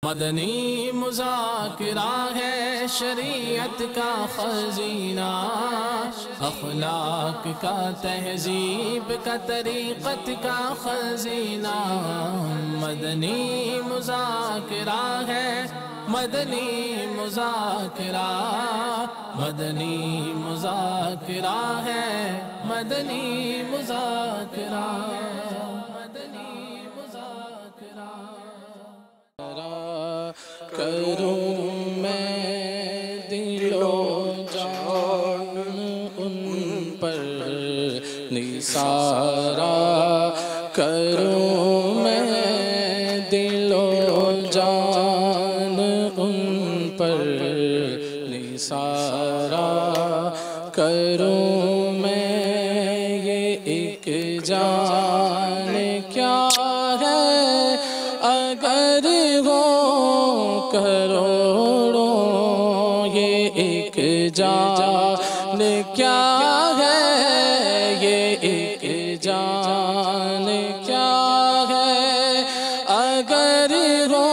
مدنی مذاکرہ ہے شریعت کا خزینہ، اخلاق کا تہذیب کا طریقت کا خزینہ، مدنی مذاکرہ ہے، مدنی مذاکرہ، مدنی مذاکرہ ہے، مدنی مذاکرہ، مدنی مذاکرہ۔ کروں میں دل و جان ان پر نثارا، کروں میں دل و جان ان پر نثارا، کروں میں یہ ایک جان کیا ہے اگر ہو کروڑوں، یہ ایک جان کیا ہے، یہ ایک جان کیا ہے اگر ہو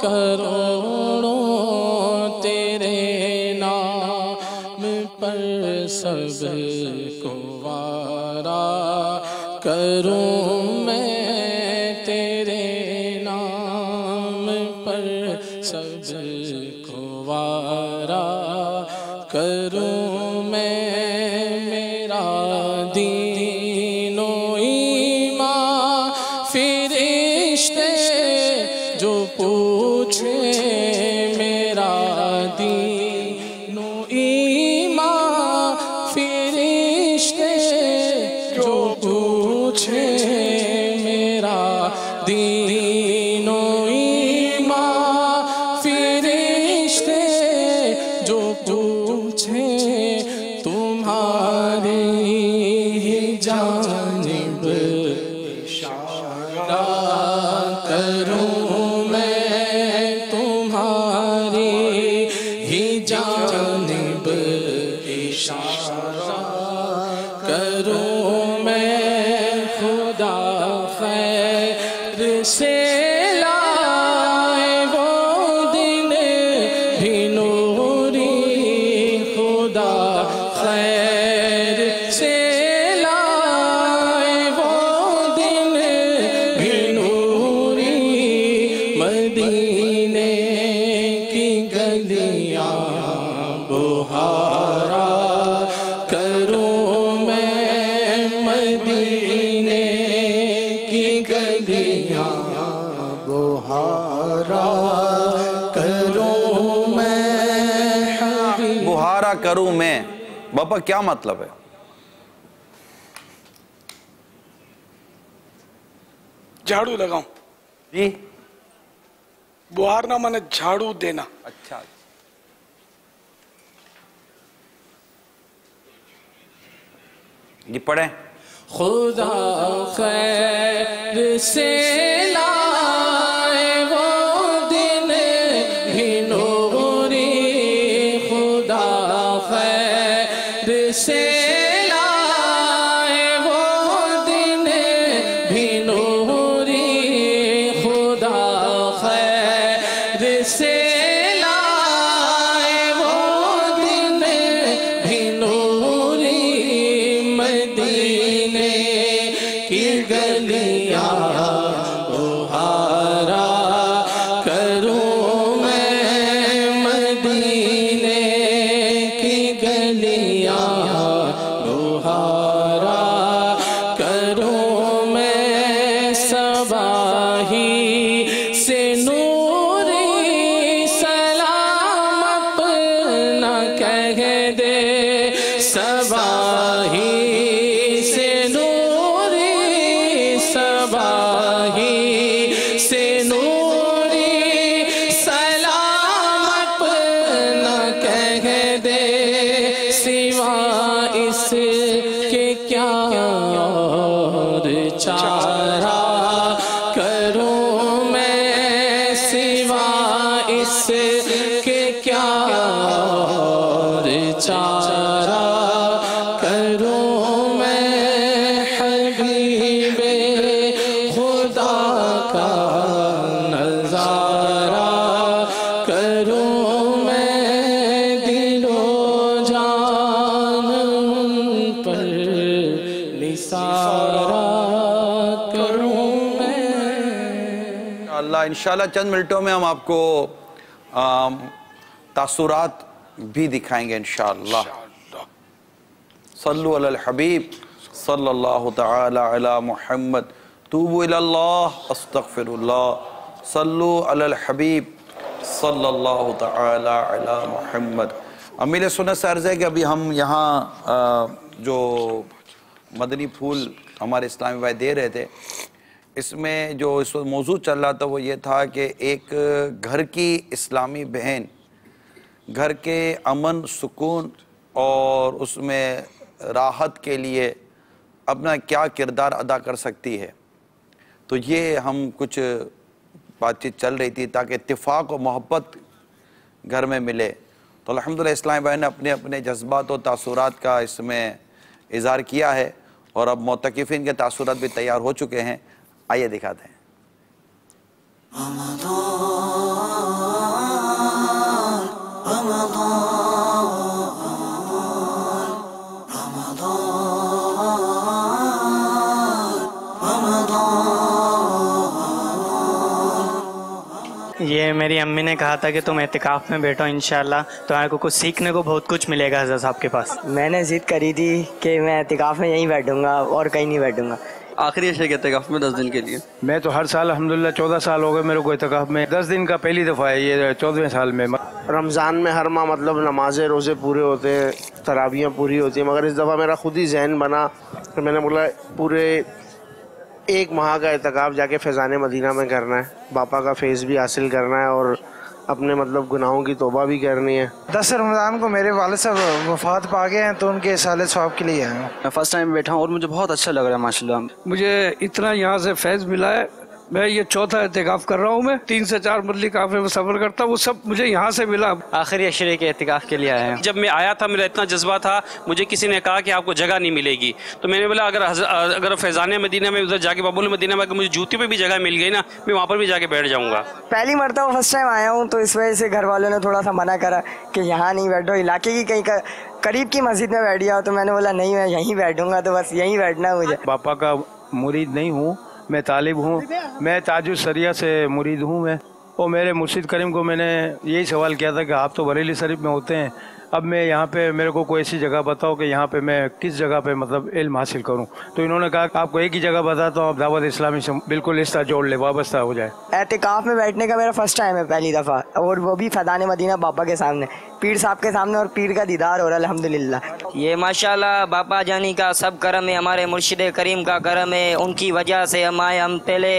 کروڑوں، تیرے نام پر سب کو وارا کروں میں، تیرے نام پر سب کو وارا کروں میں، میرا دین و ایمان فرشتے جو پوچھے، میرا دین و ایمان فرشتے جو پوچھے، میرا دین و ایمان فرشتے جو پوچھے، تمہاری ہی جانب اشارہ کروں میں، تمہاری ہی جانب اشارہ کروں میں، خدا خیر سے لائے وہ دن بھی نوری، خدا خیر سے لائے وہ دن بھی نوری، مدینے کی گلیاں بہارا کروں میں، مدینے کی گلیاں بہارا کروں میں، بہارا کروں میں، بابا کیا مطلب ہے؟ جھاڑو لگاؤں جی بہارنا مانے جھاڑو دینا۔ اچھا، جی پڑھیں۔ خدا خیر سے لائے وہ دن بھی نوری، خدا خیر سے لائے وہ دن بھی نوری، خدا خیر سے لائے وہ دن بھی نوری، مدینے کی گلیاں بہارا کروں میں، مدینے کی گلیاں بہارا کروں میں، صباحی سے نوری سلام اپنا کہہ دے، صباحی سے نوری، صباحی سے نوری سلام اپنا کہہ دے، سوا اس کے کیا اور چارہ کروں میں، سوا اس کے کیا اور چارہ کروں میں، حبیب خدا کا نظارہ इंशाल्लाह चंद मिनटों में हम आपको तासुरात भी दिखाएंगे इंशाल्लाह। सल्लु अलल हबीब सल्लल्लाहु तआला अला मुहम्मद तूबू इलल्लाह अस्तगफिरुल्लाह। सल्लु अलल हबीब सल्लल्लाहु तआला अला मुहम्मद। अमीर सुन्नत से अर्ज़ है कि अभी हम यहाँ जो मदनी फूल हमारे इस्लामी भाई दे रहे थे, इसमें जो इस वक्त मौजूद चल रहा था वो ये था कि एक घर की इस्लामी बहन घर के अमन सुकून और उसमें राहत के लिए अपना क्या किरदार अदा कर सकती है। तो ये हम कुछ बातचीत चल रही थी ताकि इत्तेफाक और मोहब्बत घर में मिले। तो अल्हम्दुलिल्लाह इस्लामी भाई ने अपने अपने जज्बात और तासुरात का इसमें इज़हार किया है और अब मोतकिफ़िन के तासुरात भी तैयार हो चुके हैं। आइए दिखाते हैं। ये मेरी अम्मी ने कहा था कि तुम एतिकाफ़ में बैठो इंशाल्लाह तुम्हारे को कुछ सीखने को बहुत कुछ मिलेगा हज़रत साहब के पास। मैंने ज़िद करी थी कि मैं एतिकाफ़ में यहीं बैठूंगा और कहीं नहीं बैठूंगा। आखिरी अशरे के एतिकाफ़ में 10 दिन के लिए मैं तो हर साल अल्हम्दुलिल्लाह 14 साल हो गए मेरे को एतिकाफ़ में। 10 दिन का पहली दफ़ा है ये 14वें साल में। रमज़ान में हर माह मतलब नमाज़ें रोज़े पूरे होते हैं, तरावियाँ पूरी होती हैं, मगर इस दफ़ा मेरा खुद ही जहन बना तो मैंने बोला पूरे एक माह का एतिकाफ़ जाके फैज़ान मदीना में करना है, बापा का फैज़ भी हासिल करना है और अपने मतलब गुनाहों की तौबा भी करनी है। 10 रमज़ान को मेरे वालिद साहब वफ़ात पा गए हैं तो उनके इसाले सवाब के लिए आया हूँ। मैं फ़र्स्ट टाइम बैठा हूँ और मुझे बहुत अच्छा लग रहा है माशाल्लाह। मुझे इतना यहाँ से फैज़ मिला है, मैं ये चौथा एतिकाफ़ कर रहा हूँ। मैं 3 से 4 मंजिल काफ़िले में सफ़र करता हूँ, वो सब मुझे यहाँ से मिला। आखिरी अशरे के एतिकाफ़ के लिए आए हैं। जब मैं आया था मेरा इतना जज्बा था, मुझे किसी ने कहा कि आपको जगह नहीं मिलेगी, तो मैंने बोला अगर फैज़ान मदीना में उधर जाके बाबुल मदीना में मुझे जूती पे भी जगह मिल गई ना, मैं वहाँ पर भी जाके बैठ जाऊँगा। पहली मरतबा फर्स्ट टाइम आया हूँ तो इस वजह से घर वालों ने थोड़ा सा मना करा कि यहाँ नहीं बैठो, इलाके की कहीं करीब की मस्जिद में बैठ जाओ। तो मैंने बोला नहीं, मैं यहीं बैठूँगा, तो बस यहीं बैठना है मुझे। पापा का मुरीद नहीं हूँ, मैं तालिब हूँ, मैं ताजुल शरिया से मुरीद हूँ मैं। और मेरे मुर्शिद करीम को मैंने यही सवाल किया था कि आप तो बरेली शरीफ में होते हैं, अब मैं यहाँ पे मेरे को कोई ऐसी जगह बताओ कि यहाँ पे मैं किस जगह पे मतलब इल्म हासिल करूँ। तो इन्होंने कहा कि आपको एक ही जगह बताता हूँ, आप दावत इस्लामी से बिल्कुल रिश्ता जोड़ ले, वाबस्ता हो जाए। एतिकाफ़ में बैठने का मेरा फर्स्ट टाइम है, पहली दफ़ा, और वो भी फैज़ान मदीना बापा के सामने, पीर साहब के सामने, और पीर का दीदार हो रहा है अल्हम्दुलिल्लाह। ये माशाल्लाह बापा जानी का सब करम है, हमारे मुर्शिद करीम का करम है, उनकी वजह से हम पहले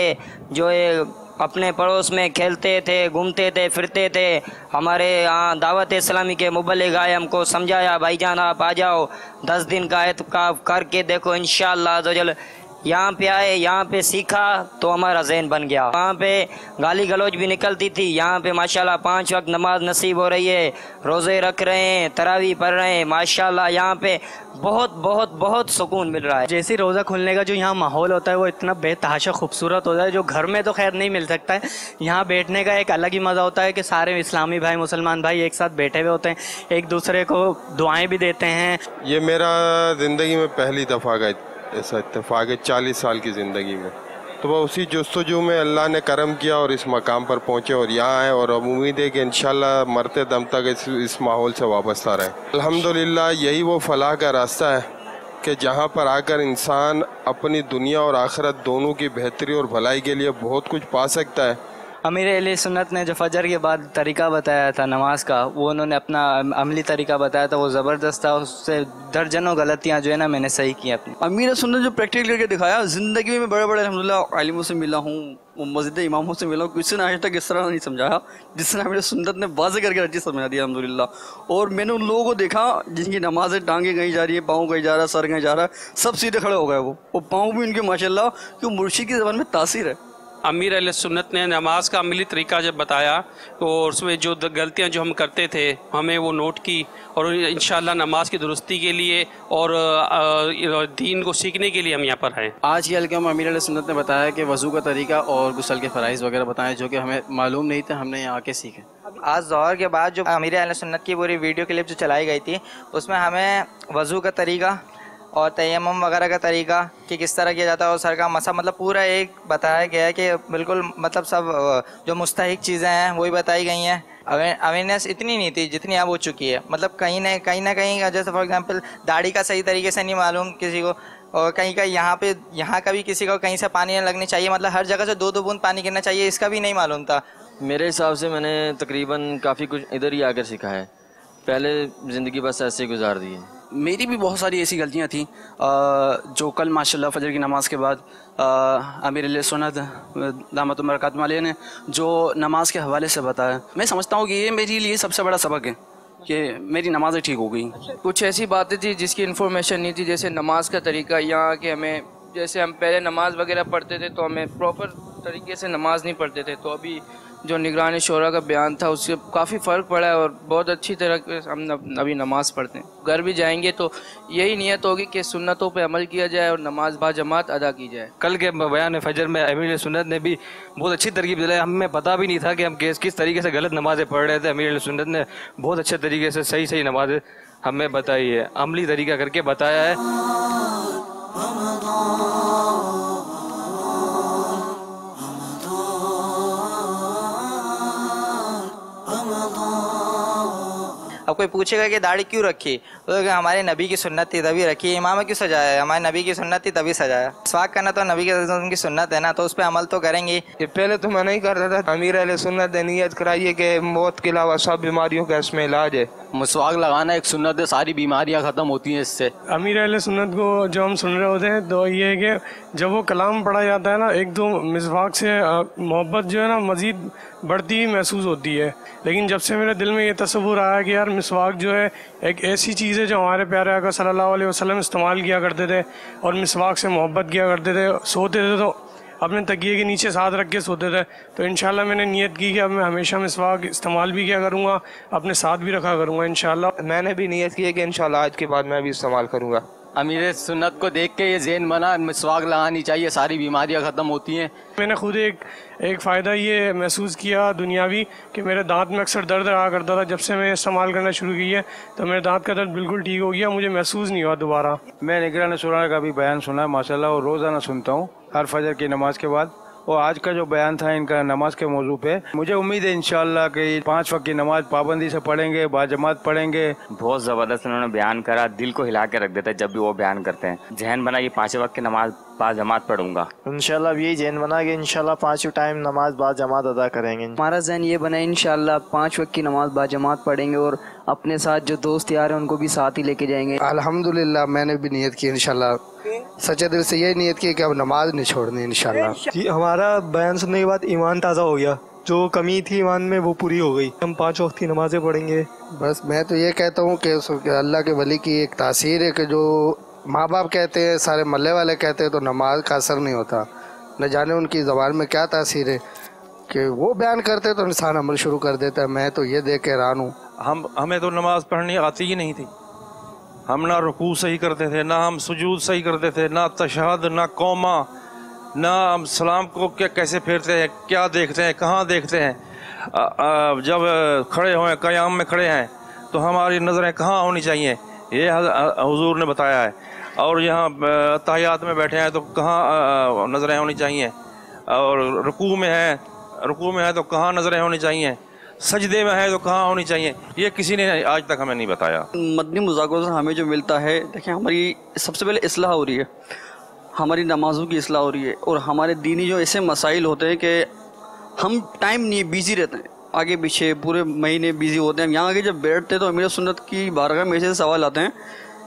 जो है अपने पड़ोस में खेलते थे, घूमते थे, फिरते थे। हमारे यहाँ दावत इस्लामी के मुबल्लिग आए, हमको समझाया भाईजान आप आ जाओ, 10 दिन का एतिकाफ़ करके देखो इंशाअल्लाह अज़्ज़-वजल। यहाँ पे आए, यहाँ पे सीखा तो हमारा ज़हन बन गया। वहाँ पे गाली गलौज भी निकलती थी, यहाँ पे माशाल्लाह 5 वक्त नमाज नसीब हो रही है, रोज़े रख रहे हैं, तरावी पढ़ रहे हैं, माशाल्लाह यहाँ पे बहुत बहुत बहुत सुकून मिल रहा है। जैसे रोज़ा खुलने का जो यहाँ माहौल होता है वो इतना बेतहाशा खूबसूरत होता है, जो घर में तो खैर नहीं मिल सकता है। यहाँ बैठने का एक अलग ही मज़ा होता है कि सारे इस्लामी भाई मुसलमान भाई एक साथ बैठे हुए होते हैं, एक दूसरे को दुआएँ भी देते हैं। ये मेरा ज़िंदगी में पहली दफ़ा का ऐसा इत्तेफाक है 40 साल की ज़िंदगी में। तो वह उसी जस्तजू में अल्लाह ने करम किया और इस मकाम पर पहुँचे और यहाँ आए, और अब उम्मीद है कि इंशाल्लाह मरते दम तक इस माहौल से वाबस्ता रहे। अल्हम्दुलिल्लाह यही वो फलाह का रास्ता है कि जहाँ पर आकर इंसान अपनी दुनिया और आखिरत दोनों की बेहतरी और भलाई के लिए बहुत कुछ पा सकता है। अमीर अहले सुन्नत ने जो फजर के बाद तरीका बताया था नमाज का, वो उन्होंने अपना अमली तरीका बताया था, वो ज़बरदस्त था। उससे दर्जनों गलतियाँ जो है ना मैंने सही की अपनी। अमीर सुन्नत जो प्रैक्टिकल करके दिखाया, ज़िंदगी में बड़े बड़े अल्हम्दुलिल्लाह आलिमों से मिला हूँ, मस्जिद इमामों से मिला हूँ, किसी ने आज तक इस तरह नहीं समझाया जिस तरह मेरे सुन्नत ने वाज़े करके अच्छी समझा दिया अल्हम्दुलिल्लाह। और मैंने उन लोगों को देखा जिनकी नमाज़ें टांगे गई जा रही है, पाँव गई जा रहा है, सर गई जा रहा है, सब सीधे खड़े हो गए वो पाँव भी उनके माशाल्लाह कि मुर्शिद की ज़बान में तासीर है। अमीर अहले सुन्नत ने नमाज का अमली तरीका जब बताया तो उसमें जो गलतियां जो हम करते थे हमें वो नोट की, और इंशाअल्लाह नमाज की दुरुस्ती के लिए और दीन को सीखने के लिए हम यहाँ पर हैं। आज के हल्के में अमीर अहले सुन्नत ने बताया कि वज़ू का तरीका और गुस्ल के फ़राइज़ वगैरह बताएं, जो कि हमें मालूम नहीं थे, हमने यहाँ आके सीखे। आज ज़ोहर के बाद जो अमीर अहले सुन्नत की पूरी वीडियो क्लिप जो चलाई गई थी उसमें हमें वज़ू का तरीका, اور تیمم وغیرہ کا طریقہ کہ کس طرح کیا جاتا ہے اور سر کا مسح، مطلب پورا ایک بتایا گیا ہے کہ بالکل مطلب سب جو مستحق چیزیں ہیں وہی بتائی گئی ہیں. اویئرنیس اتنی نہیں تھی جتنی اب ہو چکی ہے. مطلب کہیں نہ کہیں جیسے فار ایگزامپل داڑھی کا صحیح طریقے سے نہیں معلوم کسی کو، اور کہیں کا یہاں کا بھی کسی کو کہیں سے پانی نہ لگنی چاہیے، مطلب ہر جگہ سے 2 بوند پانی گرنا چاہیے، اس کا بھی نہیں معلوم تھا. میرے حساب سے میں نے تقریباً کافی کچھ ادھر ہی آ کر سیکھا ہے، پہلے زندگی بس ایسے ہی گزار دی ہے. میری بھی بہت ساری ایسی غلطیاں تھیں جو کل ماشاءاللہ فجر کی نماز کے بعد امیر علیہ سنت دامت برکاتہ علیہ نے جو نماز کے حوالے سے بتایا، میں سمجھتا ہوں کہ یہ میرے لیے سب سے بڑا سبق ہے کہ میری نمازیں ٹھیک ہو گئی. کچھ ایسی باتیں تھیں جس کی انفارمیشن نہیں تھی، جیسے نماز کا طریقہ. یہاں کہ ہمیں جیسے ہم پہلے نماز وغیرہ پڑھتے تھے تو ہمیں پراپر طریقے سے نماز نہیں پڑھتے تھے، تو ابھی جو نگران شورا کا بیان تھا اس سے کافی فرق پڑا ہے اور بہت اچھی طرح سے ہم ابھی نماز پڑھتے ہیں. گھر بھی جائیں گے تو یہی نیت ہوگی کہ سنتوں پہ عمل کیا جائے اور نماز با جماعت ادا کی جائے. کل کے بیان فجر میں امیر سنت نے بھی بہت اچھی ترغیب دلائی. ہمیں پتہ بھی نہیں تھا کہ ہم کس طریقے سے غلط نمازیں پڑھ رہے تھے. امیر سنت نے بہت اچھے طریقے سے صحیح نمازیں ہمیں بتائی ہے، عملی طریقہ کر کے بتایا ہے. اب کوئی پوچھے گا کہ داڑھی کیوں رکھی، تو ہمارے نبی کی سنت تھی تبھی رکھی. امامہ کیوں سجایا ہے، ہمارے نبی کی سنت تھی تبھی سجایا. مسواک کرنا تو نبی کی سنت ہے نا، تو اس پہ عمل تو کریں گے. پہلے تو میں نہیں کرتا تھا، امیر علیہ سنت نے نیت کرائیے کہ موت کے علاوہ سب بیماریوں کا اس میں علاج ہے. مسواک لگانا ایک سنت ہے، ساری بیماریاں ختم ہوتی ہیں اس سے. امیر اہل سنت کو جو ہم سن رہے ہوتے ہیں تو یہ ہے کہ جب وہ کلام پڑھا جاتا ہے نا، ایک دو مسواک سے محبت جو ہے نا مزید بڑھتی محسوس ہوتی ہے. لیکن جب سے میرے دل میں یہ تصور آیا کہ یار مسواک جو ہے ایک ایسی چیز ہے جو ہمارے پیارے آقا صلی اللہ علیہ وسلم استعمال کیا کرتے تھے اور مسواک سے محبت کیا کرتے تھے، سوتے تھے تو اپنے تکیے کے نیچے ساتھ رکھ کے سوتے تھے، تو انشاءاللہ میں نے نیت کی کہ اب میں ہمیشہ مسواک استعمال بھی کیا کروں گا، اپنے ساتھ بھی رکھا کروں گا انشاءاللہ. میں نے بھی نیت کی ہے کہ انشاءاللہ آج کے بعد میں بھی استعمال کروں گا. امیر سنت کو دیکھ کے یہ ذہن بنا مسواک لگانی چاہیے، ساری بیماریاں ختم ہوتی ہیں. میں نے خود ایک فائدہ یہ محسوس کیا دنیاوی کہ میرے دانت میں اکثر درد رہا کرتا تھا. جب سے میں استعمال کرنا شروع کی ہے تو میرے دانت کا درد بالکل ٹھیک ہو گیا، مجھے محسوس نہیں ہوا دوبارہ. میں نگران شورا کا بھی بیان سنا ہے ماشاءاللہ، اور روزانہ سنتا ہوں ہر فجر کی نماز کے بعد. اور آج کا جو بیان تھا ان کا نماز کے موضوع پہ، مجھے امید ہے انشاءاللہ کہ 5 وقت کی نماز پابندی سے پڑھیں گے، باجماعت پڑھیں گے. بہت زبردست انہوں نے بیان کرا، دل کو ہلا کے رکھ دیتا ہے جب بھی وہ بیان کرتے ہیں. ذہن بنا یہ 5 وقت کی نماز باجماعت پڑھوں گا انشاءاللہ. اب یہی ذہن بنا کہ انشاءاللہ 5 ٹائم نماز باجماعت ادا کریں گے. ہمارا ذہن یہ بنا انشاءاللہ 5 وقت کی نماز باجماعت پڑھیں گے اور اپنے ساتھ جو دوست یار ہیں ان کو بھی ساتھ ہی لے کے جائیں گے. الحمدللہ میں نے بھی نیت کی انشاءاللہ، سچے دل سے یہ نیت کی کہ اب نماز نہیں چھوڑنی انشاءاللہ. جی ہمارا بیان سننے کے بعد ایمان تازہ ہو گیا، جو کمی تھی ایمان میں وہ پوری ہو گئی. ہم 5 وقت کی نمازیں پڑھیں گے. بس میں تو یہ کہتا ہوں کہ اللہ کے ولی کی ایک تاثیر ہے کہ جو ماں باپ کہتے ہیں، سارے محلے والے کہتے ہیں تو نماز کا اثر نہیں ہوتا. نہ جانے ان کی زبان میں کیا تاثیر ہے کہ وہ بیان کرتے تو انسان عمل شروع کر دیتا ہے. میں تو یہ دیکھ کے حیران ہوں. ہمیں تو نماز پڑھنی آتی ہی نہیں تھی. ہم نہ رکوع صحیح کرتے تھے، نہ ہم سجود صحیح کرتے تھے، نہ تشہد، نہ قوما، نہ ہم سلام کو کیسے پھیرتے ہیں، کیا دیکھتے ہیں، کہاں دیکھتے ہیں. جب کھڑے ہوئے قیام میں کھڑے ہیں تو ہماری نظریں کہاں ہونی چاہیے، یہ حضور نے بتایا ہے. اور یہاں تحیات میں بیٹھے ہیں تو کہاں نظریں ہونی چاہیے، اور رکوع میں ہیں تو کہاں نظریں ہونی چاہیے، سجدے میں ہے تو کہاں ہونی چاہیے. یہ کسی نے آج تک ہمیں نہیں بتایا. مدنی مذاکروں سے ہمیں جو ملتا ہے، دیکھیں ہماری سب سے پہلے اصلاح ہو رہی ہے، ہماری نمازوں کی اصلاح ہو رہی ہے، اور ہمارے دینی جو ایسے مسائل ہوتے ہیں کہ ہم ٹائم نہیں بیزی رہتے ہیں، آگے پیچھے پورے مہینے بیزی ہوتے ہیں. یہاں آگے جب بیٹھتے ہیں تو امیر سنت کی بارگاہ میں سے سوال آتے ہیں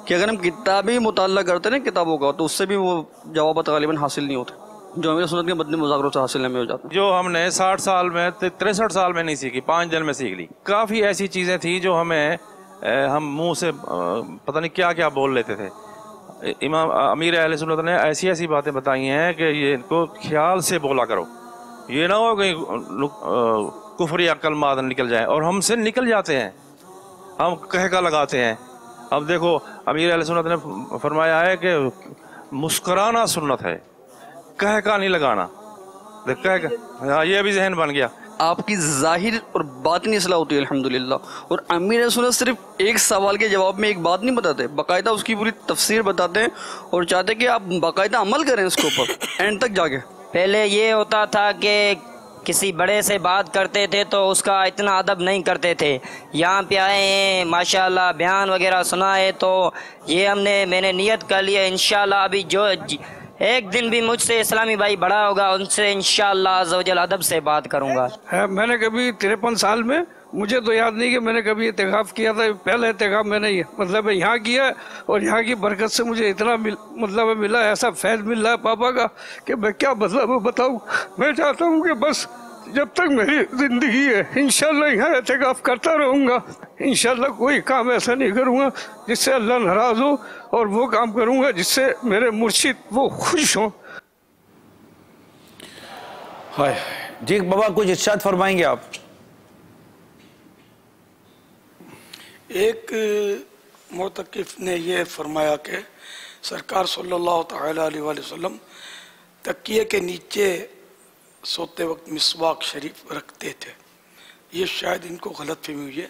کہ اگر ہم کتابی مطالعہ کرتے ہیں کتابوں کا تو اس سے بھی وہ جوابات غالباً حاصل نہیں ہوتے جو امیر سنت کے مدنی مذاکروں سے حاصل ہمیں ہو جاتا ہے. جو ہم نے 60 سال میں 63 سال میں نہیں سیکھی، 5 دن میں سیکھ لی. کافی ایسی چیزیں تھیں جو ہم منہ سے پتہ نہیں کیا کیا بول لیتے تھے. امام امیر اہل سنت نے ایسی باتیں بتائی ہیں کہ یہ ان کو خیال سے بولا کرو، یہ نہ ہو کہ کفر یا کلمات نکل جائیں، اور ہم سے نکل جاتے ہیں، ہم کہکا لگاتے ہیں. اب دیکھو امیر اہل سنت نے فرمایا ہے کہ مسکرانا سنت ہے، کہکا نہیں لگانا. یہ بھی ذہن بن گیا، آپ کی ظاہر اور باطنی اصلاح ہوتی ہے الحمدللہ. اور امیر سنت صرف ایک سوال کے جواب میں ایک بات نہیں بتاتے، باقاعدہ اس کی پوری تفسیر بتاتے ہیں اور چاہتے ہیں کہ آپ باقاعدہ عمل کریں اس کے اوپر اینڈ تک جا کے. پہلے یہ ہوتا تھا کہ کسی بڑے سے بات کرتے تھے تو اس کا اتنا ادب نہیں کرتے تھے. یہاں پہ آئے ہیں ماشاءاللہ بیان وغیرہ سنا ہے تو یہ میں نے نیت کر لی ہے انشاءاللہ ابھی جو ایک دن بھی مجھ سے اسلامی بھائی بڑا ہوگا ان سے انشاءاللہ عز و جل ادب سے بات کروں گا. میں نے کبھی 53 سال میں مجھے تو یاد نہیں کہ میں نے کبھی اعتکاف کیا تھا. پہلا اعتکاف میں نے مطلب یہاں کیا اور یہاں کی برکت سے مجھے اتنا مطلب ملا، ایسا فیض مل رہا ہے پاپا کا کہ میں کیا مطلب بتاؤں. میں چاہتا ہوں کہ بس جب تک میری زندگی ہے انشاءاللہ یہاں اعتکاف کرتا رہوں گا. انشاءاللہ کوئی کام ایسا نہیں کروں گا جس سے اللہ ناراض ہو، اور وہ کام کروں گا جس سے میرے مرشد وہ خوش ہوں. جی بابا کچھ ارشاد فرمائیں گے آپ؟ ایک معتکف نے یہ فرمایا کہ سرکار صلی اللہ تعالی علیہ وآلہ وسلم تکیے کے نیچے سوتے وقت مسواک شریف رکھتے تھے. یہ شاید ان کو غلط فہمی ہوئی ہے.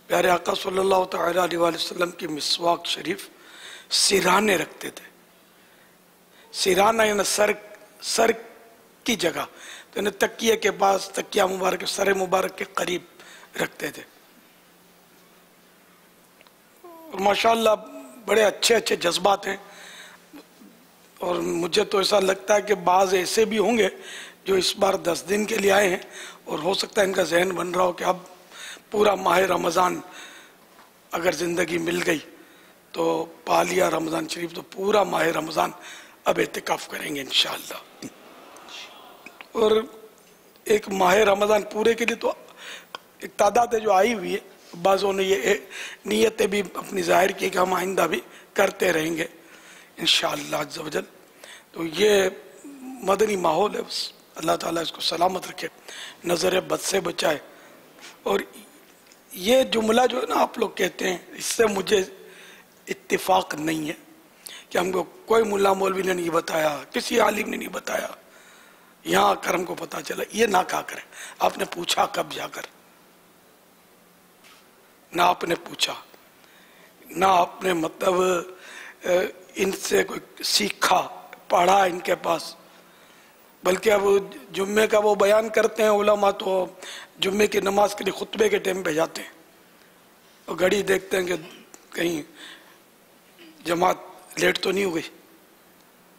پیارے آقا صلی اللہ تعالی علیہ وآلہ وسلم کی مسواک شریف سرانے رکھتے تھے. سرانہ یعنی سر کی جگہ، تو انہیں تکیے کے پاس، تکیہ مبارک سر مبارک کے قریب رکھتے تھے. ماشاءاللہ بڑے اچھے جذبات ہیں، اور مجھے تو ایسا لگتا ہے کہ بعض ایسے بھی ہوں گے جو اس بار 10 دن کے لیے آئے ہیں اور ہو سکتا ہے ان کا ذہن بن رہا ہو کہ اب پورا ماہ رمضان اگر زندگی مل گئی تو پا لیا رمضان شریف، تو پورا ماہ رمضان اب اعتکاف کریں گے انشاءاللہ. اور ایک ماہ رمضان پورے کے لیے تو ایک تعداد ہے جو آئی ہوئی ہے. بعضوں نے یہ نیتیں بھی اپنی ظاہر کی کہ ہم آئندہ بھی کرتے رہیں گے انشاءاللہ عز و جل. تو یہ مدنی ماحول ہے، بس اللہ تعالیٰ اس کو سلامت رکھے، نظر بد سے بچائے. اور یہ جملہ جو ہے نا آپ لوگ کہتے ہیں، اس سے مجھے اتفاق نہیں ہے کہ ہم کو کوئی ملا مولوی نے نہیں بتایا، کسی عالم نے نہیں بتایا، یہاں آ کر ہم کو پتا چلا. یہ نہ کہا کریں. آپ نے پوچھا کب جا کر؟ نہ آپ نے پوچھا، نہ آپ نے مطلب ان سے کوئی سیکھا پڑھا ان کے پاس. بلکہ اب جمعے کا وہ بیان کرتے ہیں علماء تو جمعے کی نماز کے لیے خطبے کے ٹائم پہ جاتے ہیں اور گھڑی دیکھتے ہیں کہ کہیں جماعت لیٹ تو نہیں ہو گئی.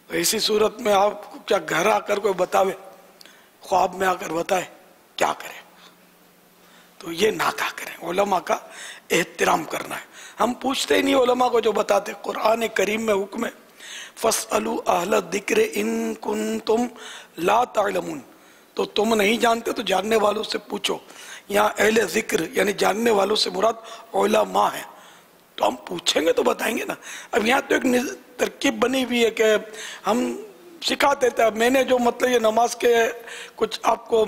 اسی صورت میں آپ کو کیا گھر آ کر کوئی بتاوے، خواب میں آ کر بتائے، کیا کریں؟ تو یہ نہ کہا کریں. علماء کا احترام کرنا ہے. ہم پوچھتے ہی نہیں علماء کو جو بتاتے. قرآن کریم میں حکم ہے فَاسْأَلُوا أَهْلَ الذِّكْرِ إِن كُنتُمْ لَا تَعْلَمُونَ. تو تم نہیں جانتے تو جاننے والوں سے پوچھو. یہاں اہل ذکر یعنی جاننے والوں سے مراد علماء ہیں. تو ہم پوچھیں گے تو بتائیں گے نا. اب یہاں تو ایک ترکیب بنی ہوئی ہے کہ ہم سکھاتے تھے. میں نے جو مطلب یہ نماز کے کچھ آپ کو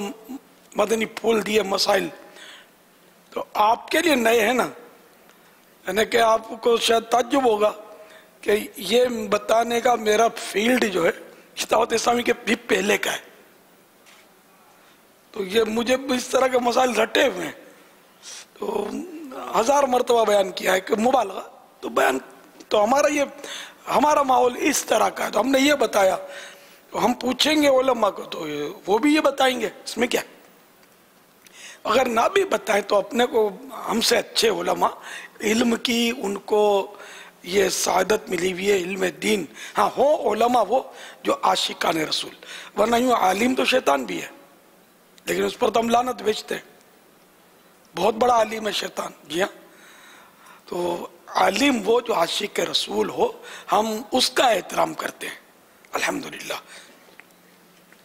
مدنی پھول دیے مسائل، تو آپ کے لیے نئے ہیں نا، یعنی کہ آپ کو شاید تعجب ہوگا کہ یہ بتانے کا میرا فیلڈ جو ہے دعوت اسلامی کے بھی پہلے کا ہے. تو یہ مجھے اس طرح کے مسائل رٹے ہوئے ہیں تو 1000 مرتبہ بیان کیا ہے کہ مبالغہ. تو بیان تو ہمارا ماحول اس طرح کا ہے تو ہم نے یہ بتایا. تو ہم پوچھیں گے علماء کو تو وہ بھی یہ بتائیں گے، اس میں کیا. اگر نہ بھی بتائیں تو اپنے کو ہم سے اچھے علماء علم کی ان کو یہ سعادت ملی ہوئی ہے، علم دین. ہاں ہو علماء وہ جو عاشقان رسول، ورنہ یوں عالم تو شیطان بھی ہے لیکن اس پر تو ہم لعنت بیچتے ہیں. بہت بڑا عالم ہے شیطان. جی ہاں. تو عالم وہ جو عاشق رسول ہو، ہم اس کا احترام کرتے ہیں الحمدللہ.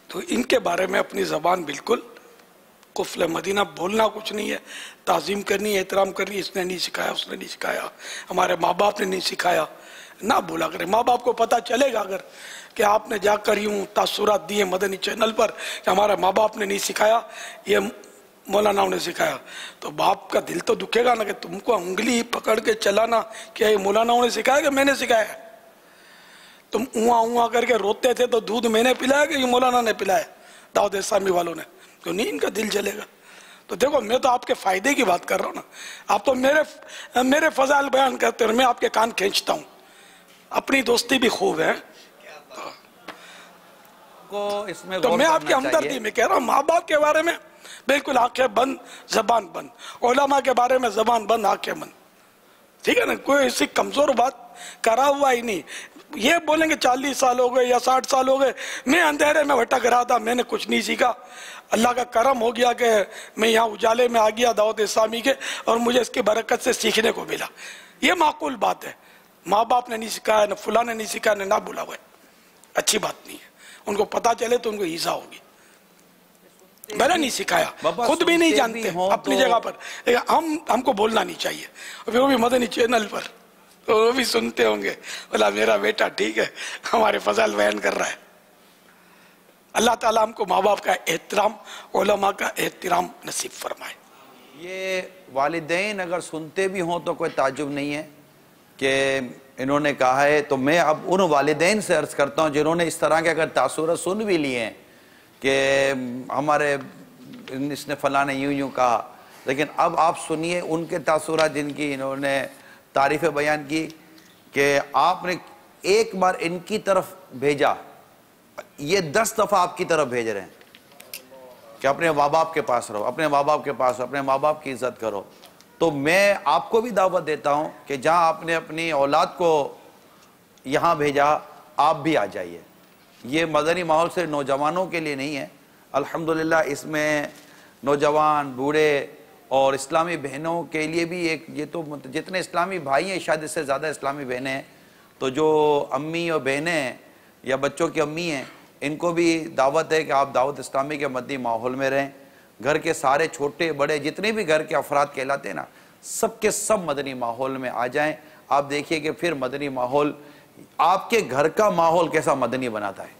تو ان کے بارے میں اپنی زبان بالکل قفل مدینہ بولنا کچھ نہیں ہے. تعظیم کرنی ہے، احترام کرنی ہے. اس نے نہیں سکھایا، اس نے نہیں سکھایا، ہمارے ماں باپ نے نہیں سکھایا، نہ بولا کرے. ماں باپ کو پتہ چلے گا اگر کہ آپ نے جا کر یوں تاثرات دیے مدنی چینل پر کہ ہمارے ماں باپ نے نہیں سکھایا، یہ مولانا نے سکھایا، تو باپ کا دل تو دکھے گا نا کہ تم کو انگلی پکڑ کے چلانا کیا یہ مولانا نے سکھایا کہ میں نے سکھایا. تم اواں کر کے روتے تھے تو دودھ میں نے پلایا کہ یہ مولانا نے پلایا، دعوت اسلامی والوں نے. تو نہیں ان کا دل جلے گا. تو دیکھو میں تو آپ کے فائدے کی بات کر رہا ہوں نا, آپ تو میرے فضائل بیان کرتے ہیں اور میں آپ کے کان کھینچتا ہوں. اپنی دوستی بھی خوب ہے. تو میں آپ کی ہمدردی میں کہہ رہا ہوں, ماں باپ کے بارے میں بالکل آنکھیں بند زبان بند, علماء کے بارے میں زبان بند آنکھیں بند. ٹھیک ہے نا, کوئی ایسی کمزور بات کرا ہوا ہی نہیں. یہ بولیں گے 40 سال ہو گئے یا 60 سال ہو گئے میں اندھیرے میں بھٹک رہا تھا, میں نے کچھ نہیں سیکھا, اللہ کا کرم ہو گیا کہ میں یہاں اجالے میں آ گیا دعوت اسلامی کے, اور مجھے اس کی برکت سے سیکھنے کو ملا. یہ معقول بات ہے. ماں باپ نے نہیں سکھایا, نہ فلاں نے نہیں سکھایا, نہ بولا ہوا ہے, اچھی بات نہیں ہے. ان کو پتا چلے تو ان کو ایزا ہوگی. میں نے نہیں سکھایا, خود بھی نہیں جانتے اپنی جگہ پر, ہم کو بولنا نہیں چاہیے. وہ بھی مدنی چینل پر وہ بھی سنتے ہوں گے, بولا میرا بیٹا ٹھیک ہے ہمارے فضائل بیان کر رہا ہے. اللہ تعالیٰ ہم کو ماں باپ کا احترام, علماء کا احترام نصیب فرمائے. یہ والدین اگر سنتے بھی ہوں تو کوئی تعجب نہیں ہے کہ انہوں نے کہا ہے. تو میں اب ان والدین سے عرض کرتا ہوں جنہوں نے اس طرح کے اگر تاثرات سن بھی لیے ہیں کہ ہمارے اس نے فلاں نے یوں کہا, لیکن اب آپ سنیے ان کے تاثرات جن کی انہوں نے تعریفیں بیان کی کہ آپ نے ایک بار ان کی طرف بھیجا, یہ 10 دفعہ آپ کی طرف بھیج رہے ہیں کہ اپنے ماں باپ کے پاس رہو, اپنے ماں باپ کے پاس, اپنے ماں باپ کی عزت کرو. تو میں آپ کو بھی دعوت دیتا ہوں کہ جہاں آپ نے اپنی اولاد کو یہاں بھیجا آپ بھی آ جائیے. یہ مدنی ماحول سے نوجوانوں کے لیے نہیں ہے, الحمدللہ اس میں نوجوان, بوڑھے اور اسلامی بہنوں کے لیے بھی ایک, یہ تو جتنے اسلامی بھائی ہیں شاید اس سے زیادہ اسلامی بہنیں ہیں, تو جو امی اور بہنیں ہیں یا بچوں کی امی ہیں ان کو بھی دعوت ہے کہ آپ دعوت اسلامی کے مدنی ماحول میں رہیں. گھر کے سارے چھوٹے بڑے جتنے بھی گھر کے افراد کہلاتے ہیں نا, سب کے سب مدنی ماحول میں آ جائیں. آپ دیکھیے کہ پھر مدنی ماحول آپ کے گھر کا ماحول کیسا مدنی بناتا ہے.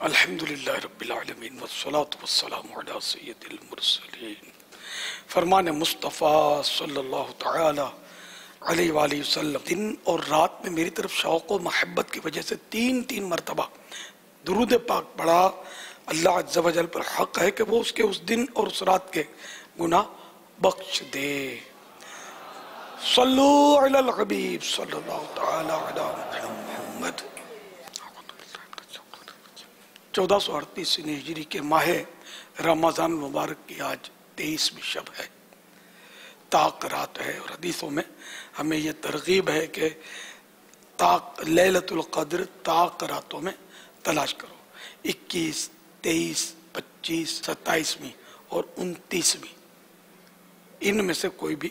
الحمدللہ رب العالمین والصلاة والسلام علی سید المرسلین. فرمان مصطفیٰ صلی اللہ تعالی علیہ وآلہ وسلم, دن اور رات میں میری طرف شوق و محبت کی وجہ سے 3 مرتبہ درود پاک پڑھا. اللہ عز و جل پر حق ہے کہ وہ اس کے اس دن اور اس رات کے گناہ بخش دے. صلو علی الحبیب صلی اللہ تعالی علی محمد. 1438 ہجری کے ماہ رمضان مبارک کی آج 23ویں شب ہے, طاق رات ہے, اور حدیثوں میں ہمیں یہ ترغیب ہے کہ لیلۃ القدر طاق راتوں میں تلاش کرو. 21, 23, 25, 27ویں اور 29ویں ان میں سے کوئی بھی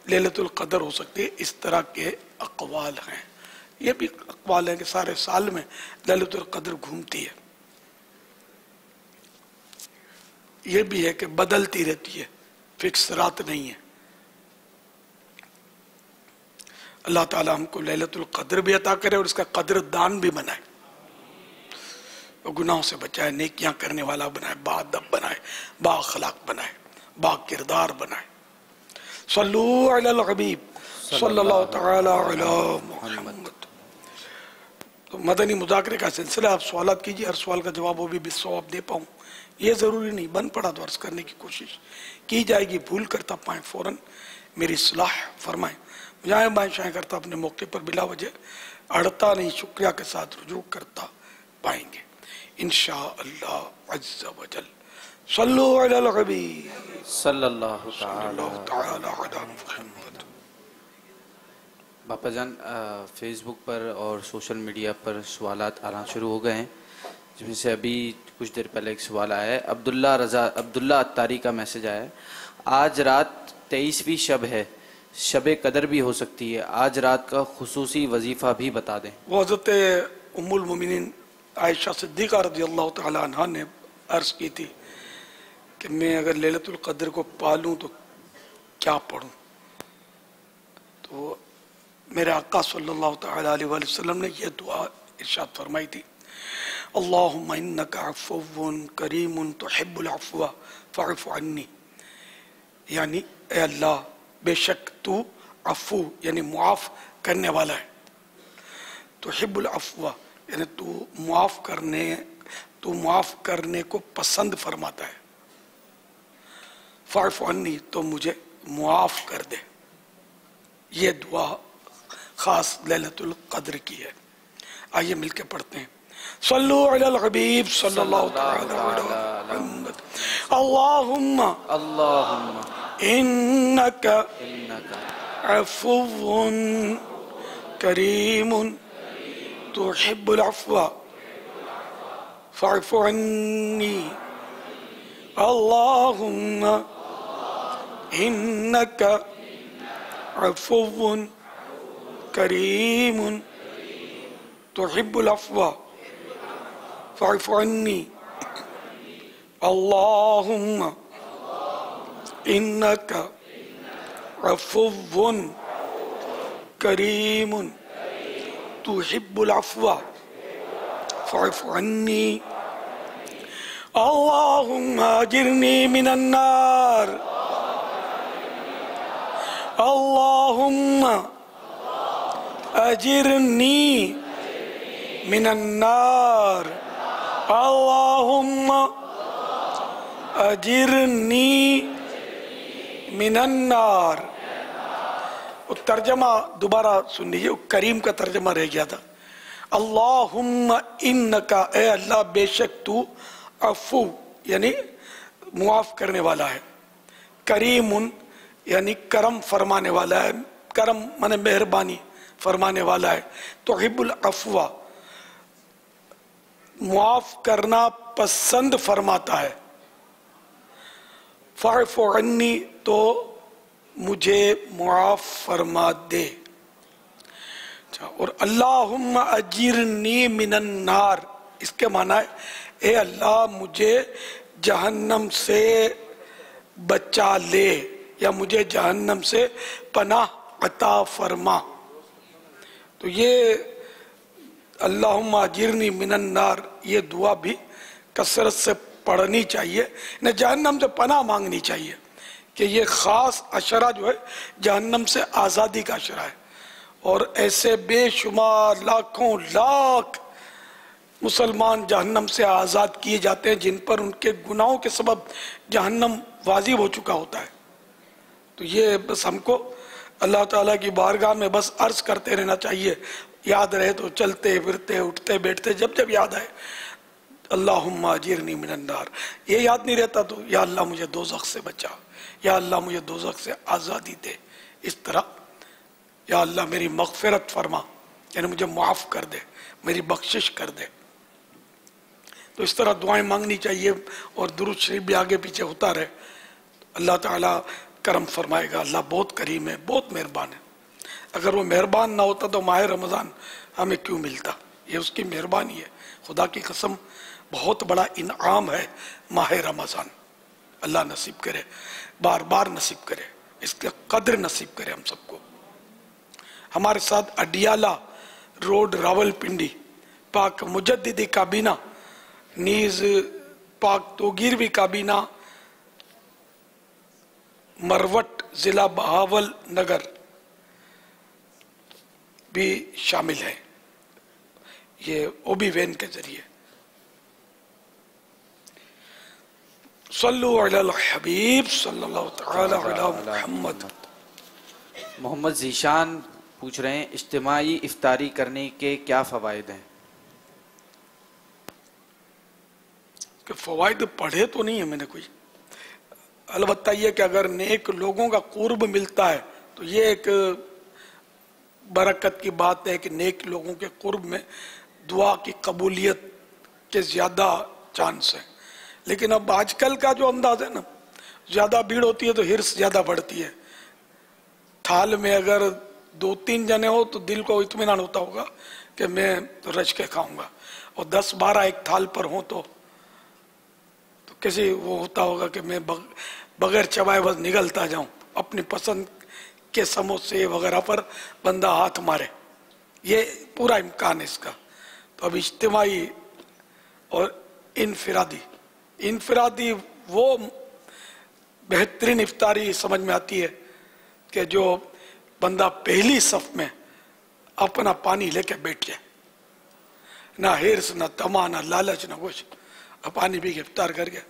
لیلۃ القدر ہو سکتی ہے. اس طرح کے اقوال ہیں. یہ بھی اقوال ہیں کہ سارے سال میں لیلۃ القدر گھومتی ہے. یہ بھی ہے کہ بدلتی رہتی ہے, فکس رات نہیں ہے. اللہ تعالیٰ ہم کو لیلۃ القدر بھی عطا کرے اور اس کا قدر دان بھی بنائے, گناہوں سے بچائے, نیکیاں کرنے والا بنائے, با ادب بنائے, با اخلاق بنائے, با کردار بنائے. صلو علی الحبیب صلی اللہ تعالی علی محمد. تو مدنی مذاکرے کا سلسلہ, آپ سوالات کیجئے, ہر سوال کا جواب وہ بھی بالصواب دے پاؤں یہ ضروری نہیں, بن پڑا تو عرض کرنے کی کوشش کی جائے گی. بھول کرتا پائیں فوراً میری اصلاح فرمائیں. جائیں بائیں شائیں کرتا اپنے موقع پر بلا وجہ اڑتا نہیں, شکریہ کے ساتھ رجوع کرتا پائیں گے انشاءاللہ عز و جل. صلو علی الحبیب صلی اللہ تعالی علی محمد. باپا جان, فیس بک پر اور سوشل میڈیا پر سوالات آنا شروع ہو گئے ہیں, جس میں سے ابھی کچھ دیر پہلے ایک سوال آیا ہے. عبداللہ اتاری کا میسج آیا ہے. آج رات 23ویں شب ہے, شب قدر بھی ہو سکتی ہے, آج رات کا خصوصی وظیفہ بھی بتا دیں. وہ حضرت ام المومنین عائشہ صدیقہ رضی اللہ تعالی عنہ نے عرض کی تھی کہ میں اگر لیلۃ القدر کو پالوں تو کیا پڑھوں, تو میرے آقا صلی اللہ تعالی علیہ وآلہ وسلم نے یہ دعا ارشاد فرمائی تھی, اللہم انک عفو کریم تحب العفو فاعف عنی. یعنی اے اللہ بے شک تو عفو یعنی معاف کرنے والا ہے, تحب العفو یعنی تو معاف کرنے तू माफ करने को पसंद फरमाता है। फ़अफ़ु अन्नी, तो मुझे मुआफ कर दे। ये दुआ खास लैलतुल क़द्र की है। आइए मिलके पढ़ते हैं। सल्लु अलल हबीब सल्लल्लाहु तआला अलैहि मुहम्मद। अल्लाहुम्मा इन्नका अफ़ुव्वुन करीमुन तुहिब्बुल अफ़्वा फ़अफ़ु अन्नी। अल्लाहुम्मा इन्नका अफ़ुव्वुन करीमुन तुहिब्बुल अफ़्वा फ़अफ़ु अन्नी। अल्लाहुम्मा इन्नका अफ़ुव्वुन करीमुन तुहिब्बुल अफ़्वा फ़अफ़ु अन्नी। अल्लाहुम्मा अजिरनी मिनन नार। अल्लाहुम्मा अजिरनी मिनन नार। अल्लाहुम्मा अजिरनी मिनन नार। वो तर्जमा दोबारा सुन लीजिए, करीम का तर्जमा रह गया था। अल्लाहुम्मा इन्नका, ए अल्लाह बेशक तू, अफू यानी मुआफ करने वाला है, करीमुन यानी करम फरमाने वाला है, करम माने मेहरबानी फरमाने वाला है, तुहिब्बुल अफ़्वा मुआफ करना पसंद फरमाता है, फ़अफ़ु अन्नी तो मुझे मुआफ फरमा दे। और अल्लाहुम्मा अजिरनी मिनन नार, इसके माना है ए अल्लाह मुझे जहन्नम से बचा ले या मुझे जहन्नम से पनाह अता फरमा। तो ये अल्लाहुम्मा अजिरनी मिनन नार, ये दुआ भी कसरत से पढ़नी चाहिए, न जहन्नम से पनाह मांगनी चाहिए कि ये ख़ास अशरा जो है जहन्नम से आज़ादी का अशरा है। और ऐसे बेशुमार लाखों लाख मुसलमान जहन्नम से आज़ाद किए जाते हैं जिन पर उनके गुनाहों के सबब जहन्नम वाजिब हो चुका होता है। तो ये बस हमको अल्लाह ताला की बारगाह में बस अर्ज करते रहना चाहिए, याद रहे तो चलते फिरते उठते बैठते जब जब याद आए अल्लाहुम्मा अजिरनी मिनन नार। ये याद नहीं रहता तो या अल्लाह मुझे दोज़ख से बचा, या अल्लाह मुझे दोज़ख से आज़ादी दे। इस तरह या अल्लाह मेरी मग़फ़िरत फरमा, यानी मुझे माफ़ कर दे, मेरी बख्शिश कर दे। तो इस तरह दुआएं मांगनी चाहिए और दुरूद शरीफ भी आगे पीछे होता रहे। अल्लाह ताला करम फरमाएगा। अल्लाह बहुत करीम है, बहुत मेहरबान है। अगर वो मेहरबान ना होता तो माह रमज़ान हमें क्यों मिलता? ये उसकी मेहरबानी है। खुदा की कसम बहुत बड़ा इनाम है माह रमज़ान। अल्लाह नसीब करे, बार बार नसीब करे, इसके कद्र नसीब करे हम सबको। हमारे साथ अडियाला रोड रावलपिंडी पाक मुजद्दिदी काबीना नीज पाक तोगीरवी काबीना मरवट जिला बहावल नगर भी शामिल है, ये ओबी वैन के जरिए। सल्लु अलल हबीब सल्लल्लाहु तआला अला मुहम्मद। मोहम्मद जीशान पूछ रहे हैं इज्तिमाई इफ्तारी करने के क्या फ़वाइद हैं? कि फ़वाइद पढ़े तो नहीं है मैंने कोई, अलबत्ता ये कि अगर नेक लोगों का कुर्ब मिलता है तो ये एक बरकत की बात है कि नेक लोगों के कुर्ब में दुआ की कबूलियत के ज़्यादा चांस है। लेकिन अब आजकल का जो अंदाज है ना, ज़्यादा भीड़ होती है तो हिर्स ज़्यादा बढ़ती है। थाल में अगर 2-3 जने हो तो दिल को इत्मीनान होता होगा कि मैं तो रच के खाऊंगा, और 10-12 एक थाल पर हो तो किसी वो होता होगा कि मैं बगैर चबाए बस निगलता जाऊं, अपनी पसंद के समोसे वगैरह पर बंदा हाथ मारे, ये पूरा इम्कान है इसका। तो अब इज्तिमाई और इनफिरादी वो बेहतरीन इफ्तारी समझ में आती है कि जो बंदा पहली सफ में अपना पानी लेके बैठ जाए, ना हिर्स ना तमा ना लालच ना कुछ, और पानी पी के इफ्तार करके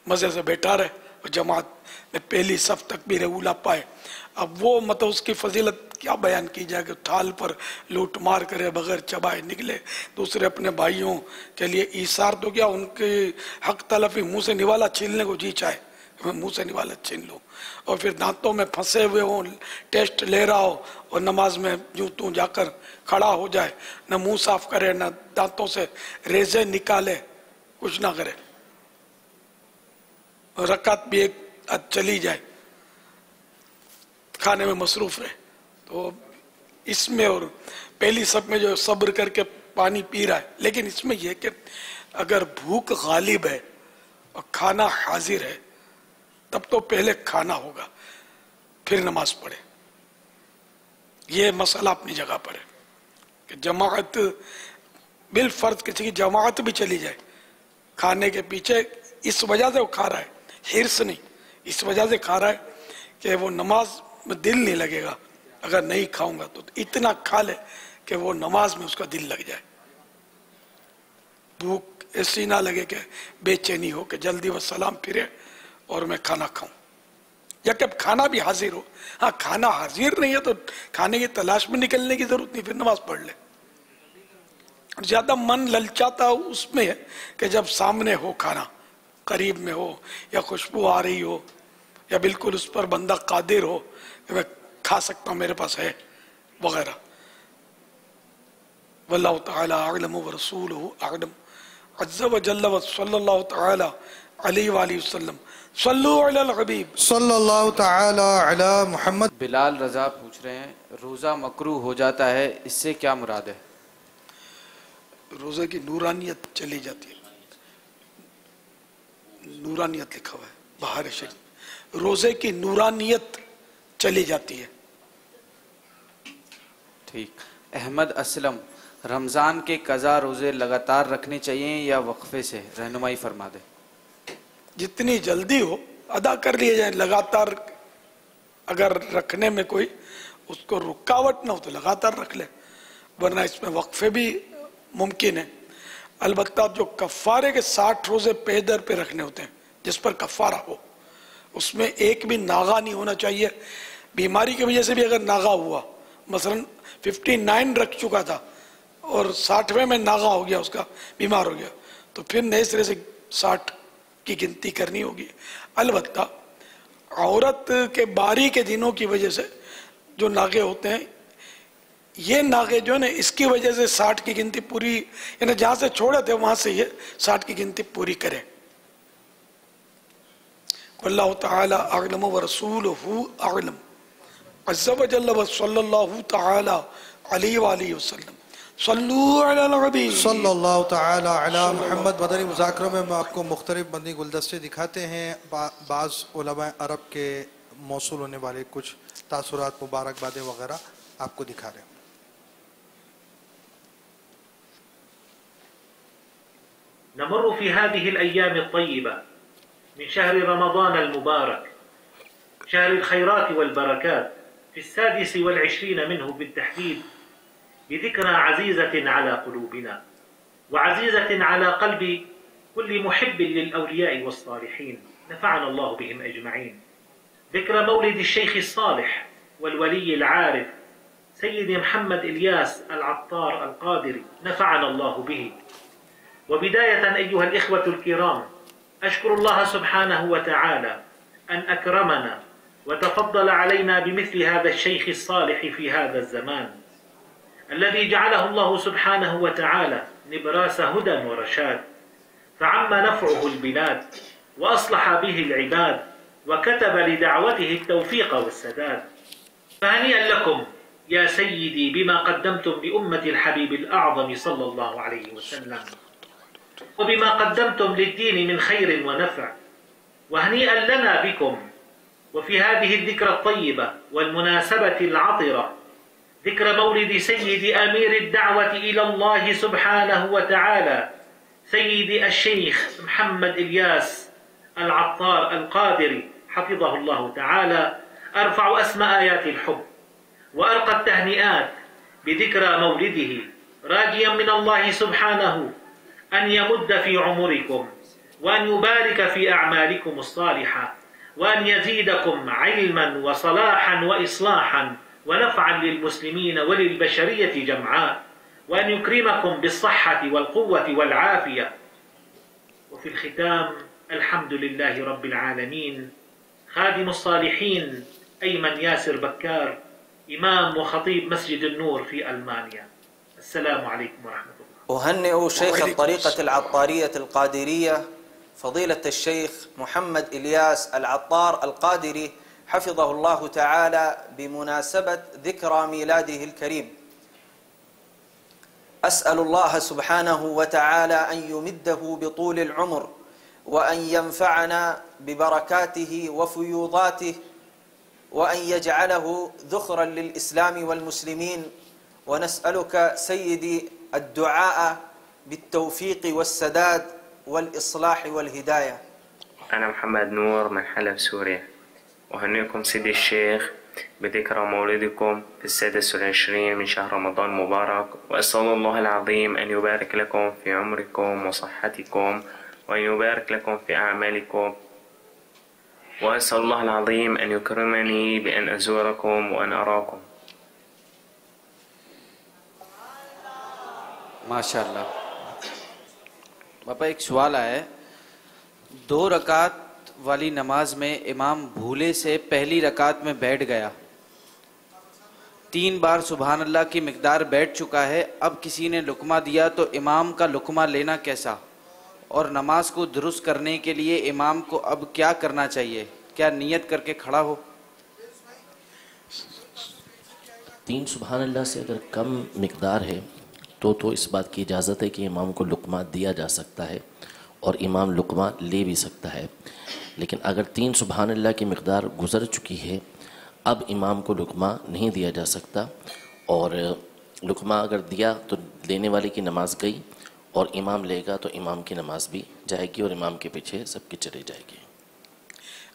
मज़े से बैठा रहे और जमात में पहली सफ तकबीर उला पाए। अब वो मतलब उसकी फजीलत क्या बयान की जाए कि थाल पर लूट मार करे बगैर चबाए निकले, दूसरे अपने भाइयों के लिए ईसार तो क्या उनके हक तलफी मुंह से निवाला छीनने को जी चाहे, मैं मुंह से निवाला छीन लूँ, और फिर दांतों में फंसे हुए हो, टेस्ट ले रहा हो और नमाज में यूँ तू जाकर खड़ा हो जाए, न मुंह साफ करे न दांतों से रेजे निकाले, कुछ ना करे, रकात भी एक चली जाए, खाने में मसरूफ रहे। तो इसमें और पहली सब में जो सब्र करके पानी पी रहा है, लेकिन इसमें यह कि अगर भूख गालिब है और खाना हाजिर है तब तो पहले खाना होगा फिर नमाज पढ़े। ये मसला अपनी जगह पर है कि जमात बिल फर्ज किसी की जमात भी चली जाए खाने के पीछे, इस वजह से वो खा रहा है, हिर्स नहीं, इस वजह से खा रहा है कि वो नमाज में दिल नहीं लगेगा, अगर नहीं खाऊंगा तो इतना खा ले कि वो नमाज में उसका दिल लग जाए, भूख ऐसी ना लगे कि बेचैनी हो कि जल्दी वो सलाम फिरे और मैं खाना खाऊं, या कि खाना भी हाजिर हो। हाँ, खाना हाजिर नहीं है तो खाने की तलाश में निकलने की जरूरत नहीं, फिर नमाज पढ़ ले। ज्यादा मन ललचाता उसमें है कि जब सामने हो खाना, करीब में हो, या खुशबू आ रही हो, या बिल्कुल उस पर बंदा कादिर हो कि मैं खा सकता हूं, मेरे पास है वगैरह। वल्लाहु तआला अअलम व रसूलुहु अअलम। अज़्ज़ा व जल्ल व सल्लल्लाहु तआला अलैहि व आलिहि वसल्लम। सल्लु अलल हबीब सल्लल्लाहु तआला अला मुहम्मद। बिलाल रजा पूछ रहे हैं, रोज़ा मकरूह हो जाता है, इससे क्या मुराद है? रोज़े की नूरानियत चली जाती है, नूरानियत लिखा हुआ है बाहर शरीफ, रोज़े की नूरानियत चली जाती है। ठीक। अहमद असलम, रमज़ान के कज़ा रोज़े लगातार रखने चाहिए या वक्फे से, रहनुमाई फरमा दे। जितनी जल्दी हो अदा कर लिए जाए, लगातार अगर रखने में कोई उसको रुकावट ना हो तो लगातार रख ले, वरना इसमें वक्फे भी मुमकिन है। अलबत्ता जो कफ़ारे के 60 रोज़े पे दर पे रखने होते हैं जिस पर कफ़ारा हो, उसमें एक भी नागा नहीं होना चाहिए। बीमारी की वजह से भी अगर नागा हुआ, मसलन 59 रख चुका था और 60वें में नागा हो गया, उसका बीमार हो गया, तो फिर नए सिरे से 60 की गिनती करनी होगी। अलबत्ता औरत के बारी के दिनों की वजह से जो नागे होते हैं, ये नागे जो है ना, इसकी वजह से 60 की गिनती पूरी, यानी जहां से छोड़े थे वहां से ये 60 की गिनती पूरी करें। वल्लाहु तआला अअलम व रसूलुहु अअलम। अज़्ज़ा व जल्ल व सल्लल्लाहु तआला अलैहि व आलिहि वसल्लम। सल्लु अलल हबीब सल्लल्लाहु तआला अला मुहम्मद। मदनी मुज़ाकरों में हम आपको मुख्तलिफ मदनी गुलदस्ते दिखाते हैं, बाज़ उलमा अरब के मौसूल होने वाले कुछ तासुरात, मुबारकबादें वगैरह आपको दिखा रहे हैं। नमर फी हादिहि अल-अय्याम अत-तय्यिबा मिन शहर रमज़ान al-मुबारक शहर al-खैरात वल-बरकात في 26 منه بالتحديد بذكرى عزيزة على قلوبنا وعزيزة على قلب كل محب للأولياء والصالحين، نفعنا الله بهم أجمعين. ذكرى مولد الشيخ الصالح والولي العارف سيدي محمد إلياس العطار القادري، نفعنا الله به. وبداية أيها الإخوة الكرام، أشكر الله سبحانه وتعالى أن أكرمنا وتفضل علينا بمثل هذا الشيخ الصالح في هذا الزمان الذي جعله الله سبحانه وتعالى نبراس هدى ورشاد، فعم نفعه البلاد وأصلح به العباد وكتب لدعوته التوفيق والسداد. فهنيئا لكم يا سيدي بما قدمتم لأمة الحبيب الأعظم صلى الله عليه وسلم، وبما قدمتم للدين من خير ونفع، وهنيئا لنا بكم. وفي هذه الذكرى الطيبة والمناسبة العطرة، ذكرى مولد سيد أمير الدعوة إلى الله سبحانه وتعالى سيدي الشيخ محمد إلياس العطار القادري حفظه الله تعالى، أرفع أسمى آيات الحب وأرقى التهنئات بذكرى مولده، راجيا من الله سبحانه أن يمد في عمركم وأن يبارك في أعمالكم الصالحة وأن يزيدكم علما وصلاحا وإصلاحا ونفعا للمسلمين وللبشرية جمعاء، وأن يكرمكم بالصحة والقوة والعافية. وفي الختام الحمد لله رب العالمين. خادم الصالحين أيمن ياسر بكار، إمام وخطيب مسجد النور في ألمانيا. السلام عليكم ورحمة الله. أهنئ شيخ الطريقة العطارية القادرية فضيلة الشيخ محمد إلياس العطار القادري حفظه الله تعالى بمناسبة ذكرى ميلاده الكريم. أسأل الله سبحانه وتعالى أن يمده بطول العمر وأن ينفعنا ببركاته وفيوضاته وأن يجعله ذخرا للإسلام والمسلمين. ونسألك سيدي الدعاء بالتوفيق والسداد والإصلاح والهداية. أنا محمد نور من حلب سوريا. أهنئكم سيدي الشيخ بذكرى مولدكم في 26 من شهر رمضان المبارك، وأسأل الله العظيم أن يبارك لكم في عمركم وصحتكم وأن يبارك لكم في أعمالكم، وأسأل الله العظيم أن يكرمني بأن أزوركم وأن أراكم. ماشاءاللہ. باپا ایک سوال آیا ہے، 2 رکعت والی نماز میں امام بھولے سے پہلی رکعت میں بیٹھ گیا، 3 بار سبحان اللہ کی مقدار بیٹھ چکا ہے، اب کسی نے لقمہ دیا تو امام کا لقمہ لینا کیسا، اور نماز کو درست کرنے کے لیے امام کو اب کیا کرنا چاہیے؟ کیا نیت کر کے کھڑا ہو؟ 3 سبحان اللہ سے اگر کم مقدار ہے تو اس بات کی اجازت ہے کہ امام کو لقمہ دیا جا سکتا ہے اور امام لقمہ لے بھی سکتا ہے. لیکن اگر 3 سبحان اللہ کی مقدار گزر چکی ہے اب امام کو لقمہ نہیں دیا جا سکتا، اور لقمہ اگر دیا تو لینے والے کی نماز گئی، اور امام لے گا تو امام کی نماز بھی جائے گی اور امام کے پیچھے سب کی چلی جائے گی.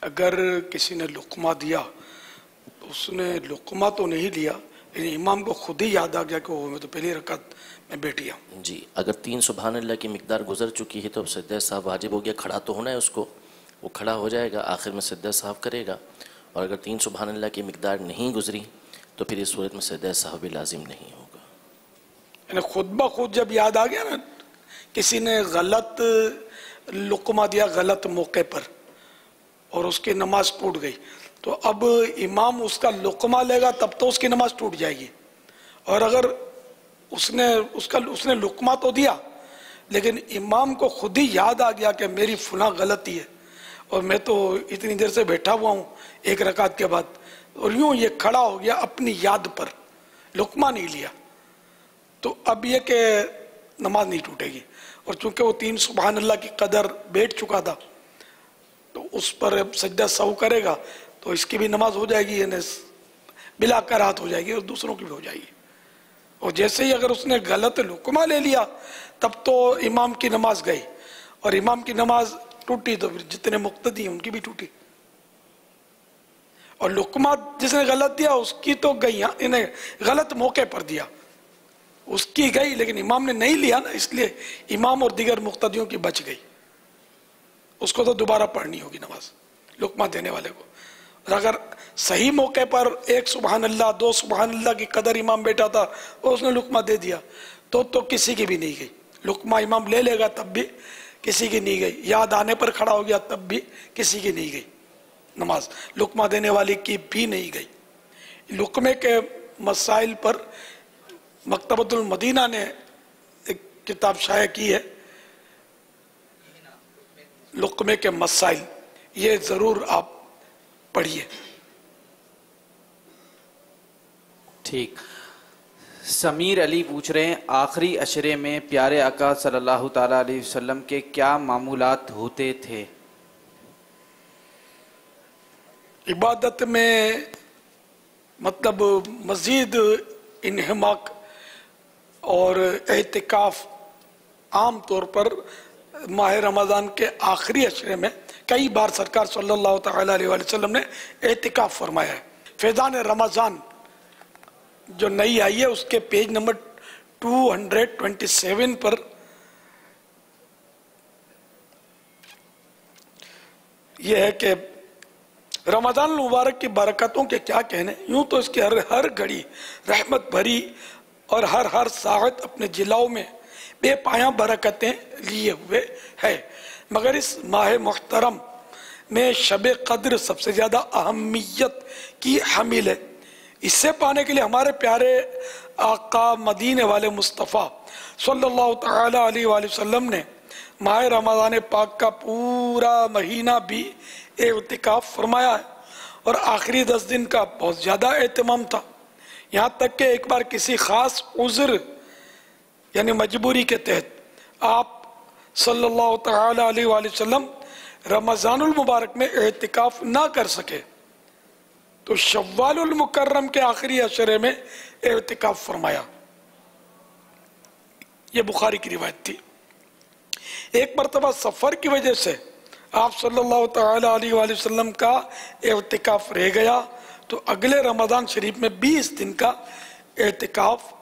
اگر کسی نے لقمہ دیا تو اس نے لقمہ تو نہیں لیا، لیکن امام کو خود ہی یاد آ گیا کہ وہ میں تو پہلی رکعت میں بیٹھ گیا. جی اگر 3 سبحان اللہ کی مقدار گزر چکی ہے تو اب سجدہ صاحب واجب ہو گیا، کھڑا تو ہونا ہے اس کو، وہ کھڑا ہو جائے گا، آخر میں سجدہ صاحب کرے گا. اور اگر 3 سبحان اللہ کی مقدار نہیں گزری تو پھر اس صورت میں سجدہ صاحب بھی لازم نہیں ہوگا. یعنی خود بخود جب یاد آ گیا نا، کسی نے غلط لقمہ دیا غلط موقع پر اور اس کی نماز ٹوٹ گئی، تو اب امام اس کا لقمہ لے گا تب تو اس کی نماز ٹوٹ جائے گی. اور اگر اس نے لقمہ تو دیا لیکن امام کو خود ہی یاد آ گیا کہ میری فلاں غلطی ہے اور میں تو اتنی دیر سے بیٹھا ہوا ہوں 1 رکعت کے بعد، اور یوں یہ کھڑا ہو گیا اپنی یاد پر، لقمہ نہیں لیا، تو اب یہ کہ نماز نہیں ٹوٹے گی. اور چونکہ وہ 3 سبحان اللہ کی قدر بیٹھ چکا تھا تو اس پر سجدہ سہو کرے گا تو اس کی بھی نماز ہو جائے گی، یعنی بلا کراہت ہو جائے گی اور دوسروں کی بھی ہو جائے گی. اور جیسے ہی اگر اس نے غلط لقمہ لے لیا تب تو امام کی نماز گئی، اور امام کی نماز ٹوٹی تو پھر جتنے مقتدی ہیں ان کی بھی ٹوٹی. اور لقمہ جس نے غلط دیا اس کی تو گئی، انہیں غلط موقع پر دیا اس کی گئی، لیکن امام نے نہیں لیا نا، اس لیے امام اور دیگر مقتدیوں کی بچ گئی. اس کو تو دوبارہ پڑھنی ہوگی نماز لقمہ دینے والے کو. اور اگر صحیح موقع پر 1 سبحان اللہ 2 سبحان اللہ کی قدر امام بیٹھا تھا اور اس نے لقمہ دے دیا تو کسی کی بھی نہیں گئی. لقمہ امام لے لے گا تب بھی کسی کی نہیں گئی، یاد آنے پر کھڑا ہو گیا تب بھی کسی کی نہیں گئی نماز، لقمہ دینے والی کی بھی نہیں گئی. لقمے کے مسائل پر مکتبۃ المدینہ نے ایک کتاب شائع کی ہے، لقمے کے مسائل، یہ ضرور آپ پڑھیے. ٹھیک. سمیر علی پوچھ رہے ہیں آخری عشرے میں پیارے آقا صلی اللہ تعالیٰ علیہ وسلم کے کیا معمولات ہوتے تھے؟ عبادت میں مطلب مزید انہماک اور اعتکاف. عام طور پر ماہ رمضان کے آخری عشرے میں کئی بار سرکار صلی اللہ تعالیٰ علیہ وسلم نے اعتکاف فرمایا ہے. فیضان رمضان جو نئی آئی ہے اس کے پیج نمبر 227 پر ये है कि रमज़ान मुबारक की बरकतों के क्या कहने, यूं तो इसकी हर घड़ी रहमत भरी और हर साहत अपने जिलाओं में बेपाया बरकतें लिए हुए है, मगर इस माह मुहतरम में शब कद्र सबसे ज़्यादा अहमियत की हामिल है। इससे पाने के लिए हमारे प्यारे आका मदीने वाले मुस्तफ़ा सल्लल्लाहु तआला अलैहि वसल्लम ने माह रमज़ान पाक का पूरा महीना भी इत्तिकाफ फरमाया है और आखिरी 10 दिन का बहुत ज़्यादा एहतमाम था। यहाँ तक कि एक बार किसी ख़ास उज़्र यानी मजबूरी के तहत आप सल्लल्लाहु तआला अलैहि वसल्लम रमज़ानुल मुबारक में इत्तिकाफ ना कर सके तो शव्वालुल मुकर्रम के आखिरी अशरे में इत्तिकाफ फरमाया। ये बुखारी की रिवायत थी। एक मरतबा सफ़र की वजह से आप सल्लल्लाहु तआला अलैहि वसल्लम का इत्तिकाफ रह गया तो अगले रमज़ान शरीफ में 20 दिन का इत्तिकाफ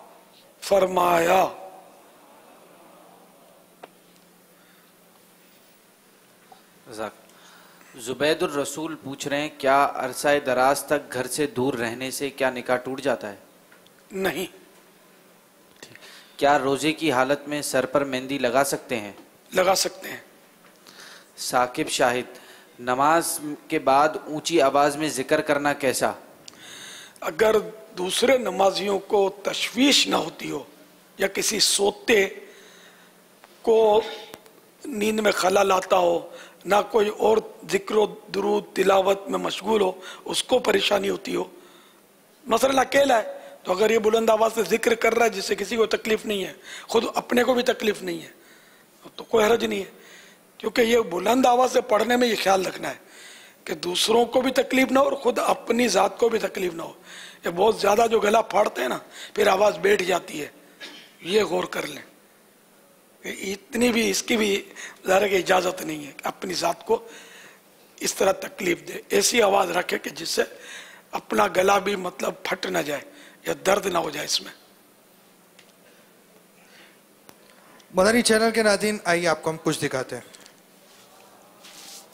फरमाया। जुबैदुर रसूल पूछ रहे हैं, क्या अरसा दराज तक घर से दूर रहने से क्या निकाह टूट जाता है? नहीं। क्या रोजे की हालत में सर पर मेहंदी लगा सकते हैं? लगा सकते हैं। साकिब शाहिद, नमाज के बाद ऊंची आवाज में जिक्र करना कैसा? अगर दूसरे नमाजियों को तशवीश ना होती हो या किसी सोते को नींद में खलल आता हो, ना कोई और जिक्र दुरूद तिलावत में मशगूल हो, उसको परेशानी होती हो, मसलन अकेला है तो अगर ये बुलंद आवाज़ से जिक्र कर रहा है जिससे किसी को तकलीफ नहीं है, खुद अपने को भी तकलीफ नहीं है, तो कोई हर्ज नहीं है। क्योंकि ये बुलंद आवाज़ से पढ़ने में ये ख्याल रखना है कि दूसरों को भी तकलीफ ना हो और खुद अपनी ज़ात को भी तकलीफ ना हो। ये बहुत ज़्यादा जो गला फाड़ते हैं ना फिर आवाज़ बैठ जाती है, ये गौर कर लें। इतनी भी इसकी भी ज़रा की इजाज़त नहीं है अपनी ज़ात को इस तरह तकलीफ दे। ऐसी आवाज़ रखे कि जिससे अपना गला भी मतलब फट ना जाए या दर्द ना हो जाए इसमें। मदनी चैनल के नाज़रीन, आइए आपको हम कुछ दिखाते हैं।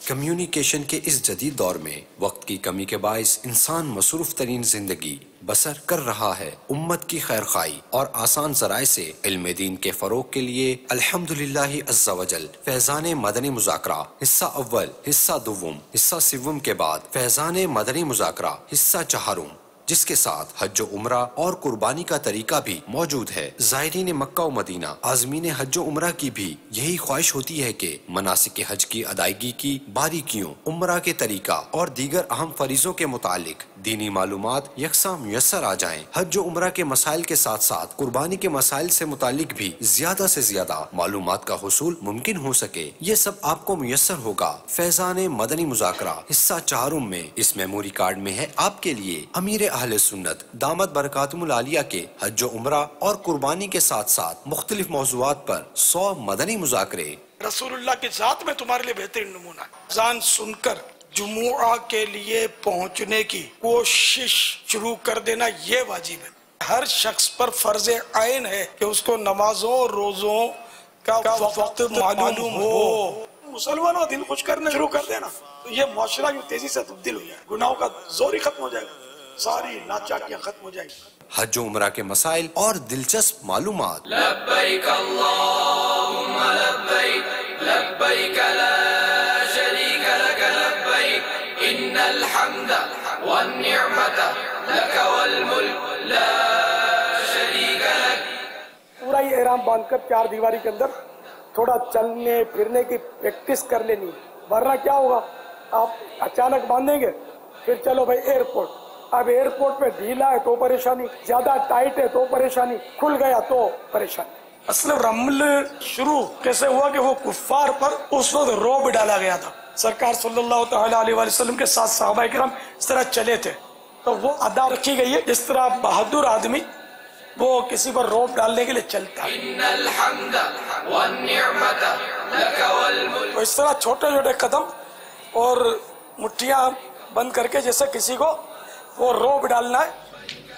कम्युनिकेशन के इस जदीद दौर में वक्त की कमी के बाइस इंसान मसरूफ तरीन जिंदगी बसर कर रहा है। उम्मत की खैरखाई और आसान ज़राए से इल्म दीन के फ़रोग के लिए अल्हम्दुलिल्लाह अज़्ज़ा वजल फैज़ान मदनी मुज़ाकरा हिस्सा अव्वल, हिस्सा दुव्वम, हिस्सा सिव्वम के बाद फैज़ान मदनी मुज़ाकरा हिस्सा चहारुम, जिसके साथ हज उम्रा और कुर्बानी का तरीका भी मौजूद है। ज़ायरीन मक्का व मदीना आज़मीन हज उम्रा की भी यही ख्वाहिश होती है कि मनासिक हज की अदायगी की बारीकियों, उम्रा के तरीका और दीगर अहम फरीजों के मुतालिक दीनी मालूमात यकसा मुयस्सर आ जाएं। हज उम्रा के मसाइल के साथ साथ कुर्बानी के मसाइल से मुतालिक भी ज़्यादा से ज़्यादा मालूमात का हुसूल मुमकिन हो सके, ये सब आपको मुयस्सर होगा फैज़ान मदनी मुज़ाकरा हिस्सा चहारुम में। इस मेमोरी कार्ड में है आपके लिए अमीर अहले सुन्नत दामत बरकातुहुल आलिया के हज उम्रा और कुर्बानी के साथ साथ मुख्तलिफ मौज़ूआत पर 100 मदनी मुज़ाकरे। रसूलुल्लाह की जात में तुम्हारे लिए बेहतरीन नमूना है। अज़ान सुनकर जुमुआ के लिए पहुंचने की कोशिश शुरू कर देना ये वाजिब है। हर शख्स पर फर्ज आइन है कि उसको नमाजों रोजों का वक्त मालूम हो। मुसलमानों दिल खुश करने शुरू कर देना तो ये मुआशरा यूं तेजी से तब्दील हो जाएगा, गुनाहों का जोर ही खत्म हो जाएगा, सारी नाचाकियां खत्म हो जाएगी। हज उम्रा के मसाइल और दिलचस्प मालूमात। लब्बैक अल्लाहुम्मा लब्बैक, लब्बैक ला शरीक लक लब्बैक, इन्नल हम्दा वन निअमता लक वल मुल्क ला शरीक लक। पूरा ये एहराम बांधकर चार दीवारी के अंदर थोड़ा चलने फिरने की प्रैक्टिस कर लेनी, वरना क्या होगा आप अचानक बांधेंगे फिर चलो भाई एयरपोर्ट, अब एयरपोर्ट पे ढीला है तो परेशानी, ज्यादा टाइट है तो परेशानी, खुल गया तो परेशानी। असल रमल शुरू कैसे हुआ कि वो कुफ्फार पर उस वक्त रोब डाला गया था। सरकार सल्लल्लाहु तआला अलैहि वसल्लम के साथ सहाबा किराम इस तरह चले थे तो वो अदा रखी गई है जिस तरह बहादुर आदमी वो किसी पर रोब डालने के लिए चलता है। इन्नल हम्दा वन निअमता लक वल मुल्क। तो इस तरह छोटे छोटे कदम और मुट्ठियां बंद करके जैसे किसी को वो रोब डालना है।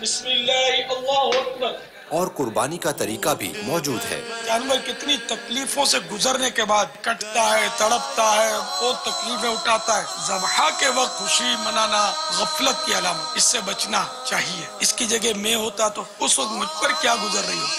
बिस्मिल्लाह अल्लाहु अकबर, और कुर्बानी का तरीका भी मौजूद है। जानवर कितनी तकलीफों से गुजरने के बाद कटता है, तड़पता है, बहुत तकलीफें उठाता है। ज़बहा के वक्त खुशी मनाना गफलत की अलामत, इससे बचना चाहिए। इसकी जगह मैं होता तो उस वक्त मुझ पर क्या गुजर रही होती।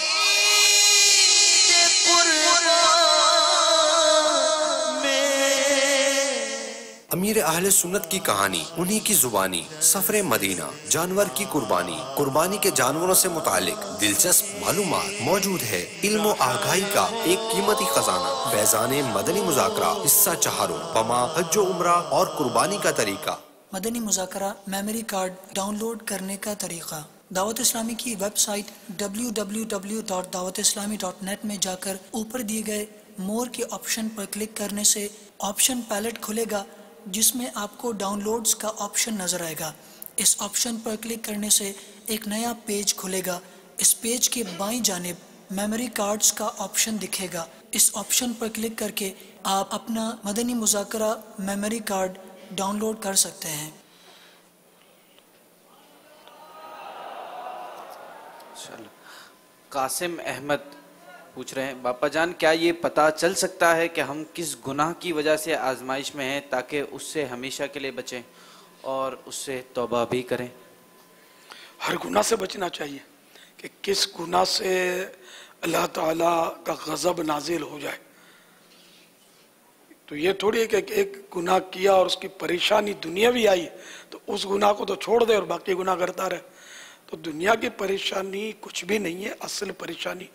अमीर अहले सुन्नत की कहानी, उन्हीं की जुबानी, सफरे मदीना, जानवर की कुर्बानी, कुर्बानी के जानवरों से मुतालिक दिलचस्प मालूमात मौजूद है। इल्म आगाही का एक कीमती खजाना। फैजाने मदनी मुज़ाकरा हिस्सा 4 बमा, हज व उम्रा और कुर्बानी का तरीका। मदनी मुज़ाकरा मेमोरी कार्ड डाउनलोड करने का तरीका। दावत इस्लामी की वेबसाइट www.dawatislami.net में जाकर ऊपर दिए गए मोर के ऑप्शन पर क्लिक करने से ऑप्शन पैलेट खुलेगा, जिसमें आपको डाउनलोड्स का ऑप्शन नजर आएगा। इस ऑप्शन पर क्लिक करने से एक नया पेज खुलेगा। इस पेज के बाईं जानिब मेमोरी कार्ड्स का ऑप्शन दिखेगा। इस ऑप्शन पर क्लिक करके आप अपना मदनी मुज़ाकरा मेमोरी कार्ड डाउनलोड कर सकते हैं। कासिम अहमद पूछ रहे हैं, बापा जान क्या ये पता चल सकता है कि हम किस गुनाह की वजह से आजमाइश में हैं, ताकि उससे हमेशा के लिए बचें और उससे तौबा भी करें? हर गुनाह से बचना चाहिए कि किस गुनाह से अल्लाह ताला का गज़ब नाजिल हो जाए। तो ये थोड़ी है कि एक गुनाह किया और उसकी परेशानी दुनिया भी आई तो उस गुनाह को तो छोड़ दे और बाकी गुनाह करता रहे। तो दुनिया की परेशानी कुछ भी नहीं है। असल परेशानी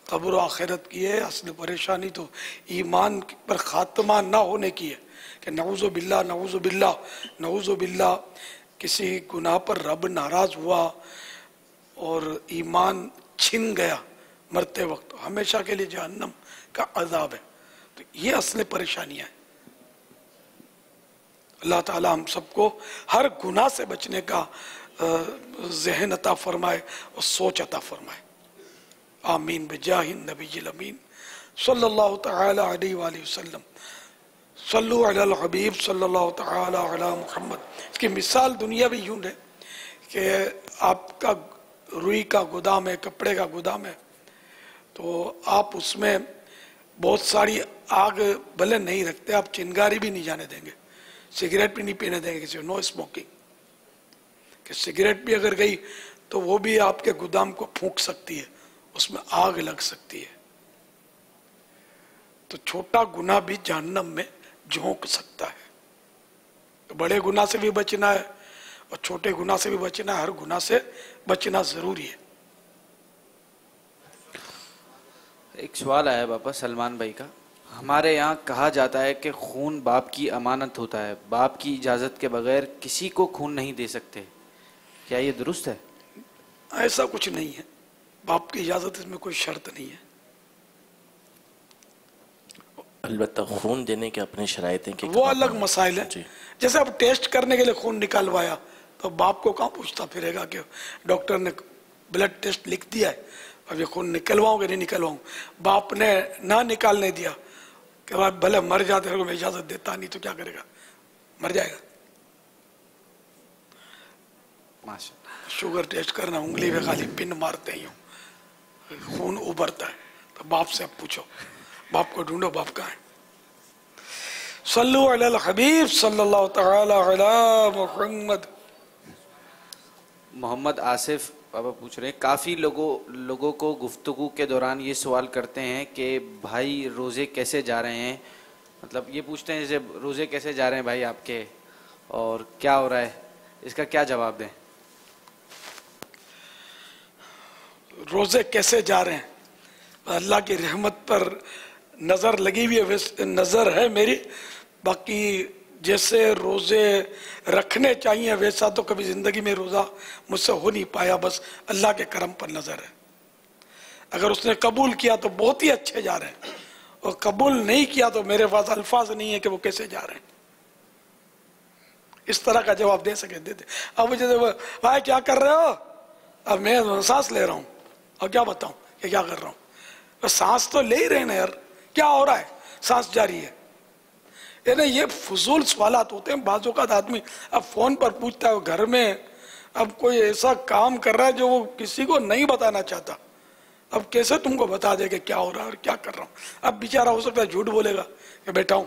क़ब्र और आखिरत की है। असल परेशानी तो ईमान पर ख़ात्मा ना होने की है कि नऊज़ु बिल्लाह नऊज़ु बिल्लाह नऊज़ु बिल्लाह, किसी गुनाह पर रब नाराज़ हुआ और ईमान छिन गया मरते वक्त, तो हमेशा के लिए जहन्नम का अज़ाब है। तो ये असल परेशानियाँ हैं। अल्लाह ताला हम सबको हर गुनाह से बचने का ज़हन अता फरमाए और सोच अता फरमाए। आमीन बिजाहिन नबील अमीन सल्लल्लाहु तआला अलैहि वसल्लम। सल्लु अलल हबीब सल्लल्लाहु तआला अला मुहम्मद। इसकी मिसाल दुनिया भी यूं है कि आपका रुई का गोदाम है, कपड़े का गोदाम है, तो आप उसमें बहुत सारी आग भले नहीं रखते, आप चिंगारी भी नहीं जाने देंगे, सिगरेट भी नहीं पीने देंगे किसी को, नो स्मोकिंग। कि सिगरेट भी अगर गई तो वो भी आपके गोदाम को फूंक सकती है, उसमें आग लग सकती है। तो छोटा गुनाह भी जहन्नम में झोंक सकता है। तो बड़े गुनाह से भी बचना है और छोटे गुनाह से भी बचना है। हर गुनाह से बचना जरूरी है। एक सवाल आया बापा सलमान भाई का, हमारे यहाँ कहा जाता है कि खून बाप की अमानत होता है, बाप की इजाज़त के बगैर किसी को खून नहीं दे सकते, क्या ये दुरुस्त है? ऐसा कुछ नहीं है, बाप की इजाज़त इसमें कोई शर्त नहीं है। अलबत्ता खून देने के अपने शराइतें के वो अलग मसाइल है। जैसे अब टेस्ट करने के लिए खून निकलवाया तो बाप को कहाँ पूछता फिरेगा कि डॉक्टर ने ब्लड टेस्ट लिख दिया है, अब ये खून निकलवाऊं कि नहीं निकलवाऊं। बाप ने ना निकालने दिया कि भाई भले मर जाते हैं, मैं इजाजत देता नहीं तो क्या करेगा, मर जाएगा। शुगर टेस्ट करना, उंगली में खाली पिन मारते ही खून उभरता है, तो बाप से अब पूछो, बाप को ढूंढो, बाप कहाँ है। सल्लु अलल हबीब सल्लल्लाहु तआला अला मुहम्मद। मोहम्मद आसिफ बाबा पूछ रहे हैं, काफ़ी लोगों को गुफ्तगू के दौरान ये सवाल करते हैं कि भाई रोज़े कैसे जा रहे हैं, मतलब ये पूछते हैं जैसे रोज़े कैसे जा रहे हैं भाई आपके, और क्या हो रहा है, इसका क्या जवाब दें? रोज़े कैसे जा रहे हैं, अल्लाह की रहमत पर नज़र लगी हुई है, नज़र है मेरी। बाकी जैसे रोज़े रखने चाहिए वैसा तो कभी ज़िंदगी में रोज़ा मुझसे हो नहीं पाया, बस अल्लाह के करम पर नज़र है। अगर उसने कबूल किया तो बहुत ही अच्छे जा रहे हैं, और कबूल नहीं किया तो मेरे पास अल्फाज नहीं है कि वो कैसे जा रहे हैं। इस तरह का जवाब दे सके देते। अब जैसे भाई क्या कर रहे हो, अब मैं सांस ले रहा हूँ, अब क्या बताऊँ कि क्या कर रहा हूँ। तो सांस तो ले ही रहे ना यार, क्या हो रहा है, सांस जारी है। यानी ये फजूल सवालात होते हैं। बाजू का आदमी अब फोन पर पूछता है घर में, अब कोई ऐसा काम कर रहा है जो वो किसी को नहीं बताना चाहता, اب کیسے تم کو بتا دے کہ کیا ہو رہا ہے اور کیا کر رہا ہوں. اب بیچارہ ہو سکتا ہے جھوٹ بولے گا کہ بیٹھا ہوں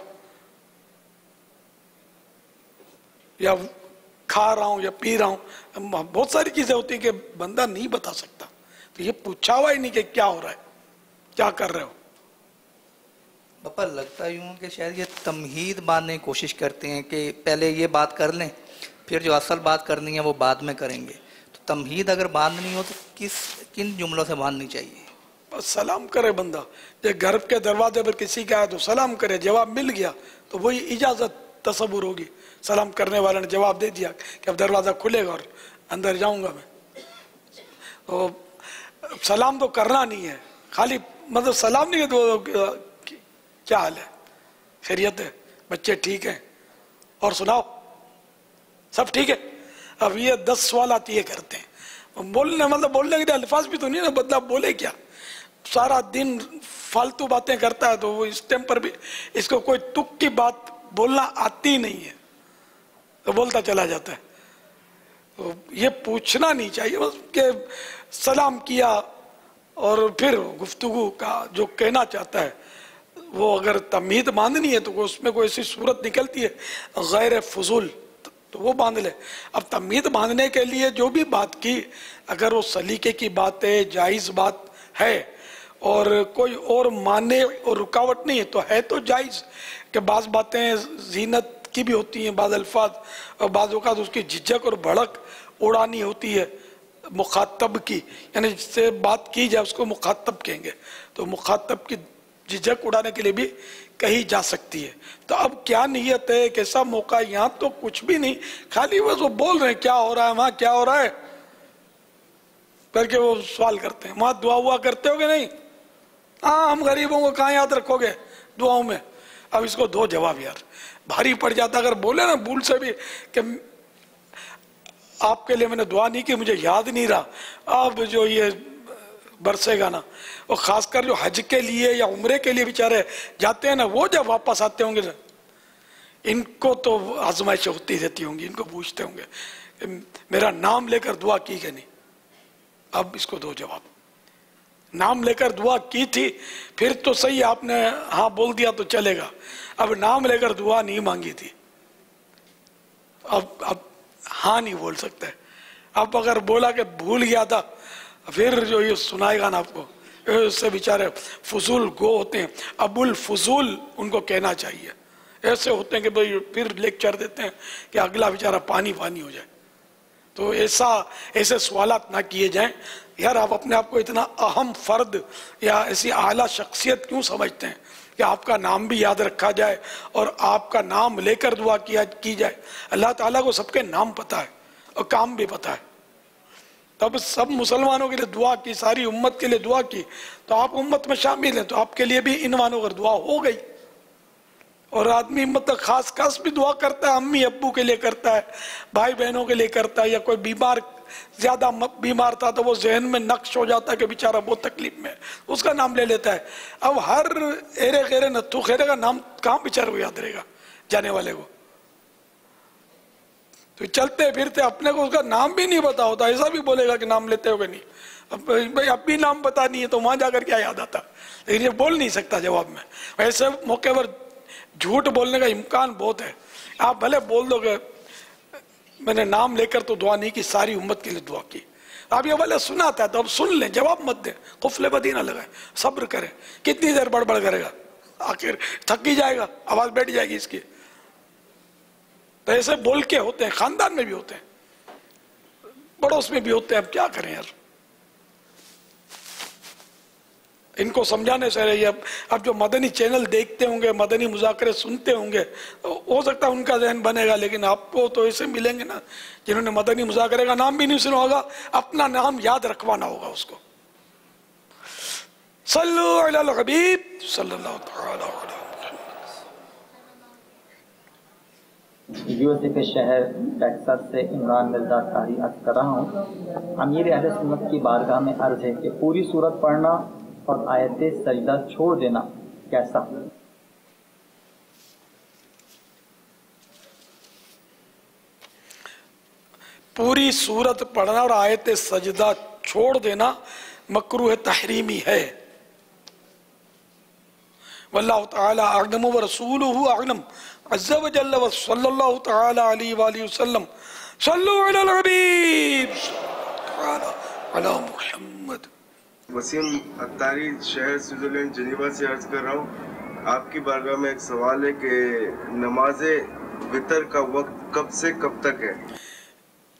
یا کھا رہا ہوں یا پی رہا ہوں. بہت ساری چیزیں ہوتی ہیں کہ بندہ نہیں بتا سکتا. تو یہ پوچھا ہوا ہی نہیں کہ کیا ہو رہا ہے, کیا کر رہے ہو. پاپا لگتا یوں کہ شاید یہ تمہید باندھنے کی کوشش کرتے ہیں کہ پہلے یہ بات کر لیں, پھر جو اصل بات کرنی ہے وہ بعد میں کریں گے. تو تمہید اگر باندھنی ہو تو کن جملوں سے باندھنی چاہیے؟ بس سلام کرے بندہ. جب گھر کے دروازے پر کسی کا آیا تو سلام کرے, جواب مل گیا تو وہی اجازت تصور ہوگی. سلام کرنے والے نے جواب دے دیا کہ اب دروازہ کھلے گا اور اندر جاؤں گا میں. تو سلام تو کرنا نہیں ہے, خالی مطلب سلام نہیں ہے تو کیا حال ہے, خیریت ہے, بچے ٹھیک ہیں, اور سناؤ سب ٹھیک ہے. اب یہ 10 سوالات یہ کرتے ہیں. بولنے مطلب بولنے کے الفاظ بھی تو نہیں نا, بدلا بولے کیا. سارا دن فالتو باتیں کرتا ہے تو وہ اس ٹائم پر بھی اس کو کوئی تک کی بات بولنا آتی نہیں ہے تو بولتا چلا جاتا ہے. تو یہ پوچھنا نہیں چاہیے بس کہ سلام کیا اور پھر گفتگو کا جو کہنا چاہتا ہے وہ اگر تمہید باندھنی ہے تو اس میں کوئی ایسی صورت نکلتی ہے غیر فضول تو وہ باندھ لے. اب تمہید باندھنے کے لیے جو بھی بات کی اگر وہ سلیقے کی بات ہے, جائز بات ہے اور کوئی اور معنی اور رکاوٹ نہیں ہے تو ہے تو جائز. کہ بعض باتیں زینت کی بھی ہوتی ہیں, بعض الفاظ اور بعض اوقات اس کی جھجک اور بھڑک اڑانی ہوتی ہے مخاطب کی, یعنی جس سے بات کی جائے اس کو مخاطب کہیں گے. تو مخاطب کی جھجک اڑانے کے لیے بھی کہی جا سکتی ہے. تو اب کیا نیت ہے, کیسا موقع, یہاں تو کچھ بھی نہیں, خالی بس وہ بول رہے ہیں کیا ہو رہا ہے وہاں, کیا ہو رہا ہے کر کے وہ سوال کرتے ہیں. وہاں دعا ہوا کرتے ہو گے نہیں؟ ہاں ہم غریبوں کو کہاں یاد رکھو گے دعاؤں میں. اب اس کو دو جواب یار, بھاری پڑ جاتا اگر بولے نا بھول سے بھی کہ آپ کے لیے میں نے دعا نہیں کی, مجھے یاد نہیں رہا. اب جو یہ برسے گا نا, اور خاص کر جو حج کے لیے یا عمرے کے لیے بیچارے جاتے ہیں نا, وہ جب واپس آتے ہوں گے ان کو تو آزمائشیں ہوتی رہتی ہوں گی, ان کو پوچھتے ہوں گے کہ میرا نام لے کر دعا کی کہ نہیں. اب اس کو دو جواب. نام لے کر دعا کی تھی پھر تو صحیح, آپ نے ہاں بول دیا تو چلے گا. اب نام لے کر دعا نہیں مانگی تھی, اب ہاں نہیں بول سکتے. اب اگر بولا کہ بھول گیا تھا پھر جو یہ سنائے گا نا آپ کو, اس سے بیچارے فضول گو ہوتے ہیں. ابو الفضول ان کو کہنا چاہیے. ایسے ہوتے ہیں کہ بھئی پھر لیکچر دیتے ہیں کہ اگلا بیچارہ پانی پانی ہو جائے. تو ایسے سوالات نہ کیے جائیں. یار آپ اپنے آپ کو اتنا اہم فرد یا ایسی اعلیٰ شخصیت کیوں سمجھتے ہیں کہ آپ کا نام بھی یاد رکھا جائے اور آپ کا نام لے کر دعا کی جائے. اللہ تعالیٰ کو سب کے نام پتہ ہے اور کام بھی پتہ ہے. تب سب مسلمانوں کے لیے دعا کی, ساری امت کے لیے دعا کی, تو آپ امت میں شامل ہیں تو آپ کے لیے بھی عنوان وغیرہ دعا ہو گئی. اور آدمی مطلب خاص بھی دعا کرتا ہے, امی ابو کے لیے کرتا ہے, بھائی بہنوں کے لیے کرتا ہے, یا کوئی بیمار زیادہ بیمار تھا تو وہ ذہن میں نقش ہو جاتا ہے کہ بیچارہ بہت تکلیف میں, اس کا نام لے لیتا ہے. اب ہر ایرے خیرے نتھو خیرے کا نام کہاں بیچارے کو یاد رہے گا جانے والے کو. تو چلتے پھرتے اپنے کو اس کا نام بھی نہیں پتا ہوتا, ایسا بھی بولے گا کہ نام لیتے ہو کہ نہیں. اب بھی نام پتا نہیں ہے تو وہاں جا کر کیا یاد آتا, لیکن یہ بول نہیں سکتا جواب میں. ایسے موقع پر جھوٹ بولنے کا امکان بہت ہے. آپ بھلے بول دو کہ میں نے نام لے کر تو دعا نہیں کی, ساری امت کے لیے دعا کی. آپ یہ بھلے سناتا ہے تو اب سن لیں, جواب مت دیں, قفل بدی نہ لگائیں, صبر کریں. کتنی دیر بڑبڑ کرے گا, آخر تھک ہی جائے گا, آواز بیٹھ جائے گی اس کی. تو ایسے بول کے ہوتے ہیں, خاندان میں بھی ہوتے ہیں, پڑوس میں بھی ہوتے ہیں. اب کیا کریں یار, ان کو سمجھانے سے رہیے. اب جو مدنی چینل دیکھتے ہوں گے, مدنی مذاکرے سنتے ہوں گے, ہو سکتا ہے ان کا ذہن بنے گا, لیکن آپ کو تو ایسے ملیں گے نا جنہوں نے مدنی مذاکرے کا نام بھی نہیں سنا ہوگا, اپنا نام یاد رکھوانا ہوگا اس کو. صلو علی الحبیب صلی اللہ تعالی علیہ. یو ایس اے کے شہر ٹیکساس سے عمران مرزا طاہری عرض کر رہا ہوں. امیر اہل سنت کی بارگاہ میں عرض ہے کہ پوری سورت پڑھنا اور آیت سجدہ چھوڑ دینا کیسا؟ پوری سورت پڑھنا اور آیت سجدہ چھوڑ دینا मकरूह तहरीमी है। वल्लाहु ताला अअलम व रसूलुहु अअलम अज़्ज़ा व जल्ल व सल्लल्लाहु ताला अलैहि व आलिहि वसल्लम सल्लु अलल हबीब ताला अला मुहम्मद। वसीम अत्तारी, शहर स्विट्जरलैंड जिनेवा से अर्ज कर रहा हूँ। आपकी बारगाह में एक सवाल है कि नमाज वितर का वक्त कब से कब तक है?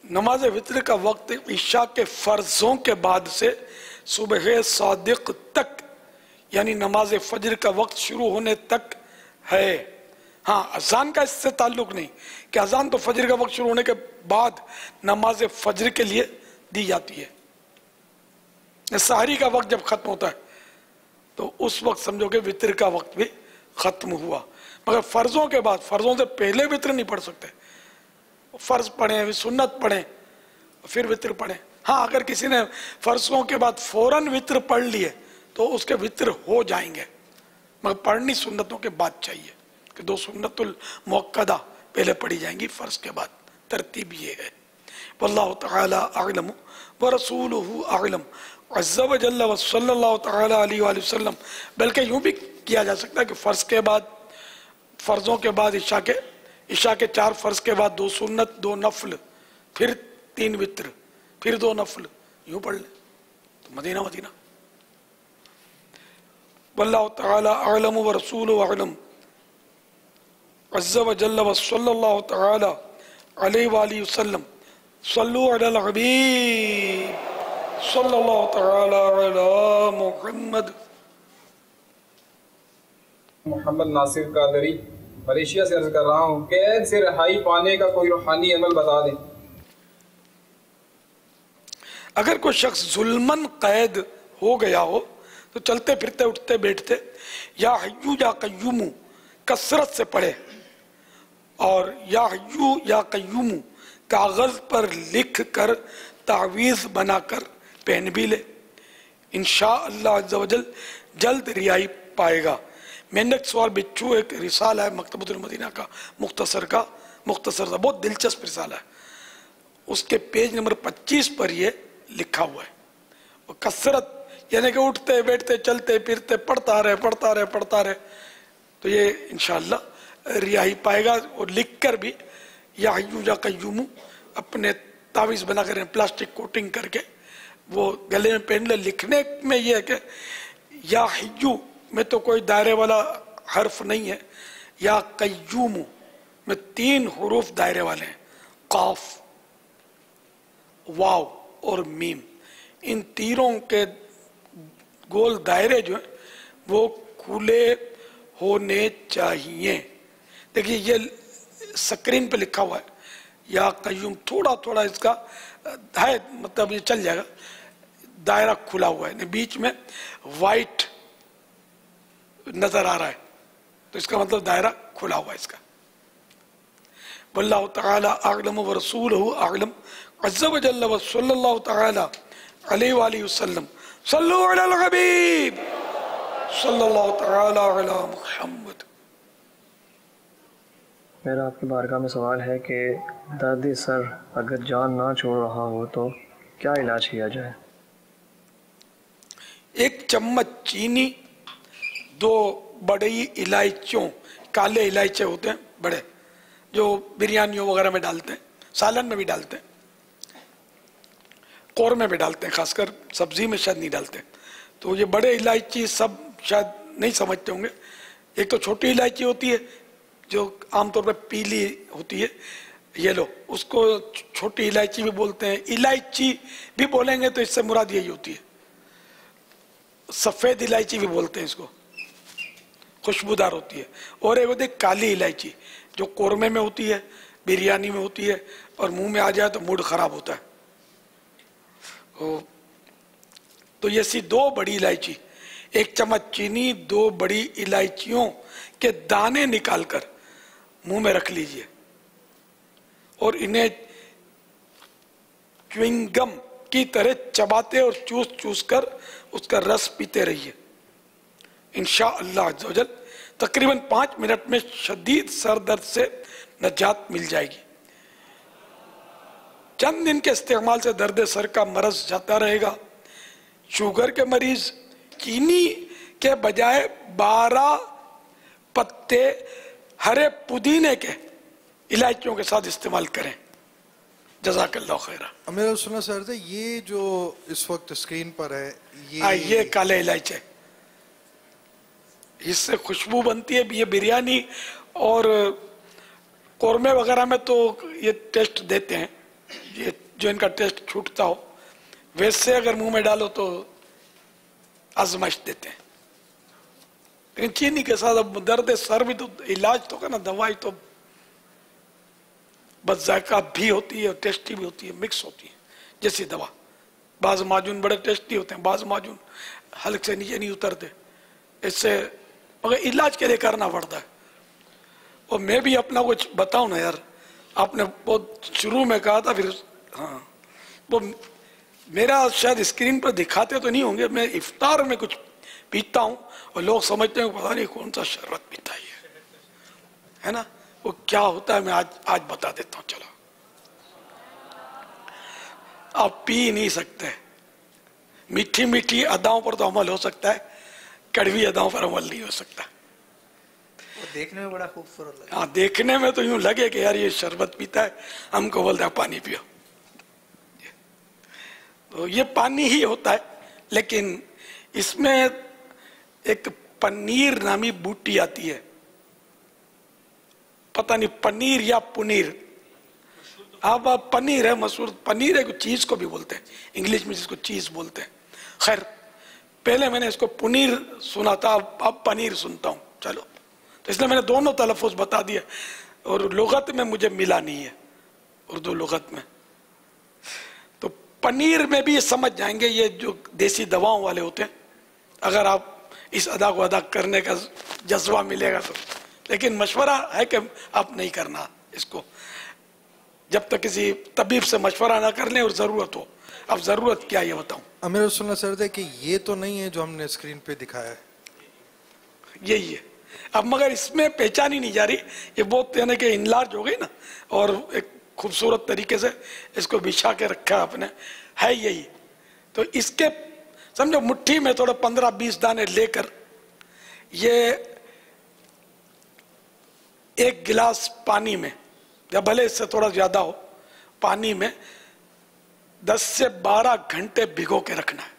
नमाज वितर का वक्त इशा के फर्जों के बाद से सुबह सादिक तक, यानी नमाज फजर का वक्त शुरू होने तक है। हाँ, अजान का इससे ताल्लुक नहीं कि अजान तो फजर का वक्त शुरू होने के बाद नमाज फजर के लिए दी जाती है। सहरी का वक्त जब खत्म होता है तो उस वक्त समझो कि वितर का वक्त भी खत्म हुआ, मगर फर्जों के बाद, फर्जों से पहले वितर नहीं पढ़ सकते। फर्ज पढ़े, सुन्नत पढ़े, फिर वितर पढ़े। हाँ, अगर किसी ने फर्जों के बाद फौरन वितर पढ़ लिए तो उसके वितर हो जाएंगे, मगर पढ़नी सुन्नतों के बाद चाहिए कि 2 सुन्नतुल मुअक्कदा पहले पढ़ी जाएंगी फर्ज के बाद। तरतीब ये है। वल्लाहु ताला अअलम व रसूलुहु अअलम अज़्ज़ा व जल्ल व सल्लल्लाहु ताला अलैहि व सल्लम। बल्कि यूँ भी किया जा सकता है कि फर्ज के बाद, फर्जों के बाद इशा के 4 फर्ज के बाद 2 सुन्नत, 2 नफल, फिर 3 वित्र, फिर 2 नफल, यूँ पढ़ ले तो मदीना मदीना। वल्लाहु ताला अअलम व रसूलुहु अअलम अज़्ज़ा व जल्ल व सल्लल्लाहु ताला अलैहि व सल्लम सल्लु अलल हबीब सल्लल्लाहु ताला अला मुहम्मद। मोहम्मद नासिर कादरी, मलेशिया से अर्ज कर रहा हूँ, कैद से रिहाई पाने का कोई रूहानी अमल बता दें। अगर कोई शख्स जुल्मन कैद हो गया हो तो चलते फिरते उठते बैठते या हय्यू या कय्यूमू कसरत से पढ़े, और या हय्यू या कय्यूमू कागज पर लिख कर तावीज़ बनाकर पहन भी ले। इंशाअल्लाह अज़्ज़ा वजल जल्द रिहाई पाएगा। मैंने एक सवाल बिच्छू, एक रिसाला है मकतबतुल मदीना का, मुख्तसर सा, बहुत दिलचस्प रिसाला है। उसके पेज नंबर 25 पर ये लिखा हुआ है। और कसरत यानी कि उठते बैठते चलते फिरते पढ़ता रहे, तो ये इंशाअल्लाह रिहाई पाएगा। और लिख कर भी या हय्यू या कय्यूमू अपने तावीज़ बनाकर प्लास्टिक कोटिंग करके वो गले में पहन ले। लिखने में ये है कि या हय्यू में तो कोई दायरे वाला हर्फ नहीं है, या कय्यूमू में 3 हुरूफ दायरे वाले हैं, काफ, वाव और मीम। इन तीनों के गोल दायरे जो है वो खुले होने चाहिए। देखिए ये स्क्रीन पे लिखा हुआ है या कय्यूम, थोड़ा थोड़ा इसका है, मतलब ये चल जाएगा, दायरा खुला हुआ है, बीच में वाइट नजर आ रहा है तो इसका मतलब दायरा खुला हुआ है इसका। वल्लाहु ताला अअलम व रसूलुहु अअलम अज़्ज़ा व जल्ल व सल्लल्लाहु ताला अलैहि व आलिहि वसल्लम सल्लु अलल हबीब सल्लल्लाहु ताला अला मुहम्मद। मेरा आपकी बारगाह में सवाल है कि दर्द सर अगर जान ना छोड़ रहा हो तो क्या इलाज किया जाए? 1 चम्मच चीनी, 2 बड़ी इलायचियों, काले इलायचे होते हैं बड़े, जो बिरयानियों वगैरह में डालते हैं, सालन में भी डालते हैं, कौरमे में डालते हैं, खासकर सब्जी में शायद नहीं डालते। तो ये बड़े इलायची सब शायद नहीं समझते होंगे। एक तो छोटी इलायची होती है जो आमतौर पर पीली होती है, येलो, उसको छोटी इलायची भी बोलते हैं। इलायची भी बोलेंगे तो इससे मुराद यही होती है। सफ़ेद इलायची भी बोलते हैं इसको, खुशबूदार होती है। और एक होती है काली इलायची जो कौरमे में होती है, बिरयानी में होती है, और मुंह में आ जाए तो मूड खराब होता है। तो ये सी 2 बड़ी इलायची, 1 चम्मच चीनी, 2 बड़ी इलायचियों के दाने निकालकर मुंह में रख लीजिए और इन्हें च्युइंगम की तरह चबाते और चूस चूस कर उसका रस पीते रहिए। इंशाअल्लाह अज़्ज़ा वजल तकरीबन 5 मिनट में शदीद सर दर्द से नजात मिल जाएगी। चंद दिन के इस्तेमाल से दर्द सर का मरज जाता रहेगा। शुगर के मरीज चीनी के बजाय 12 पत्ते हरे पुदीने के इलायचियों के साथ इस्तेमाल करें। जज़ाकल्लाह खैरा। मेरा सुनना सर था, ये जो इस वक्त स्क्रीन पर है ये काले इलायची है, इससे खुशबू बनती है। ये बिरयानी और कौरमे वगैरह में तो ये टेस्ट देते हैं, ये जो इनका टेस्ट छूटता हो, वैसे अगर मुंह में डालो तो आजमाइश देते हैं। लेकिन चीनी के साथ अब दर्द सर भी तो इलाज तो ना, दवाई तो बस जायका भी होती है और टेस्टी भी होती है, मिक्स होती है जैसी दवा। बाज माजून बड़े टेस्टी होते हैं, बाज माजून हल्क से नीचे नहीं उतरते, इससे मगर इलाज के लिए करना पड़ता है। और मैं भी अपना कुछ बताऊं ना यार, आपने बहुत शुरू में कहा था, फिर हाँ वो मेरा शायद स्क्रीन पर दिखाते तो नहीं होंगे, मैं इफ्तार में कुछ पीता हूँ और लोग समझते हैं पता नहीं कौन सा शरबत पीता है ना। वो क्या होता है मैं आज बता देता हूँ। चलो, आप पी नहीं सकते, मीठी मीठी अदाओं पर तो अमल हो सकता है, कड़वी अदाओं पर अमल नहीं हो सकता। वो देखने में बड़ा खूबसूरत लगे। हाँ, देखने में तो यूं लगे कि यार ये शरबत पीता है, हमको बोलता है पानी पियो। तो ये पानी ही होता है, लेकिन इसमें एक पनीर नामी बूटी आती है, पता नहीं पनीर या पुनीर, आप पनीर है, मशहूर पनीर है, कुछ चीज को भी बोलते हैं इंग्लिश में, जिसको चीज बोलते हैं। खैर, पहले मैंने इसको पुनीर सुना था, अब पनीर सुनता हूँ। चलो, तो इसलिए मैंने दोनों तलफ़ुज़ बता दिया, और लुगत में मुझे मिला नहीं है, उर्दू लुगत में। तो पनीर में भी ये समझ जाएंगे, ये जो देसी दवाओं वाले होते हैं, अगर आप इस अदा को अदा करने का जज्बा मिलेगा तो। लेकिन मशवरा है कि आप नहीं करना इसको, जब तक किसी तबीब से मशवरा ना कर लें और ज़रूरत हो। अब ज़रूरत क्या ये बताऊं। अमीर सुनना सर दे कि ये तो नहीं है जो हमने स्क्रीन पे दिखाया है, यही है। अब मगर इसमें पहचान ही नहीं जा रही, ये बहुत यानी कि इनलार्ज हो गई ना, और एक खूबसूरत तरीके से इसको बिछा के रखा है आपने, है यही। तो इसके समझो मुट्ठी में थोड़ा 15-20 दाने लेकर, ये एक गिलास पानी में, या भले इससे थोड़ा ज्यादा हो, पानी में 10 से 12 घंटे भिगो के रखना है।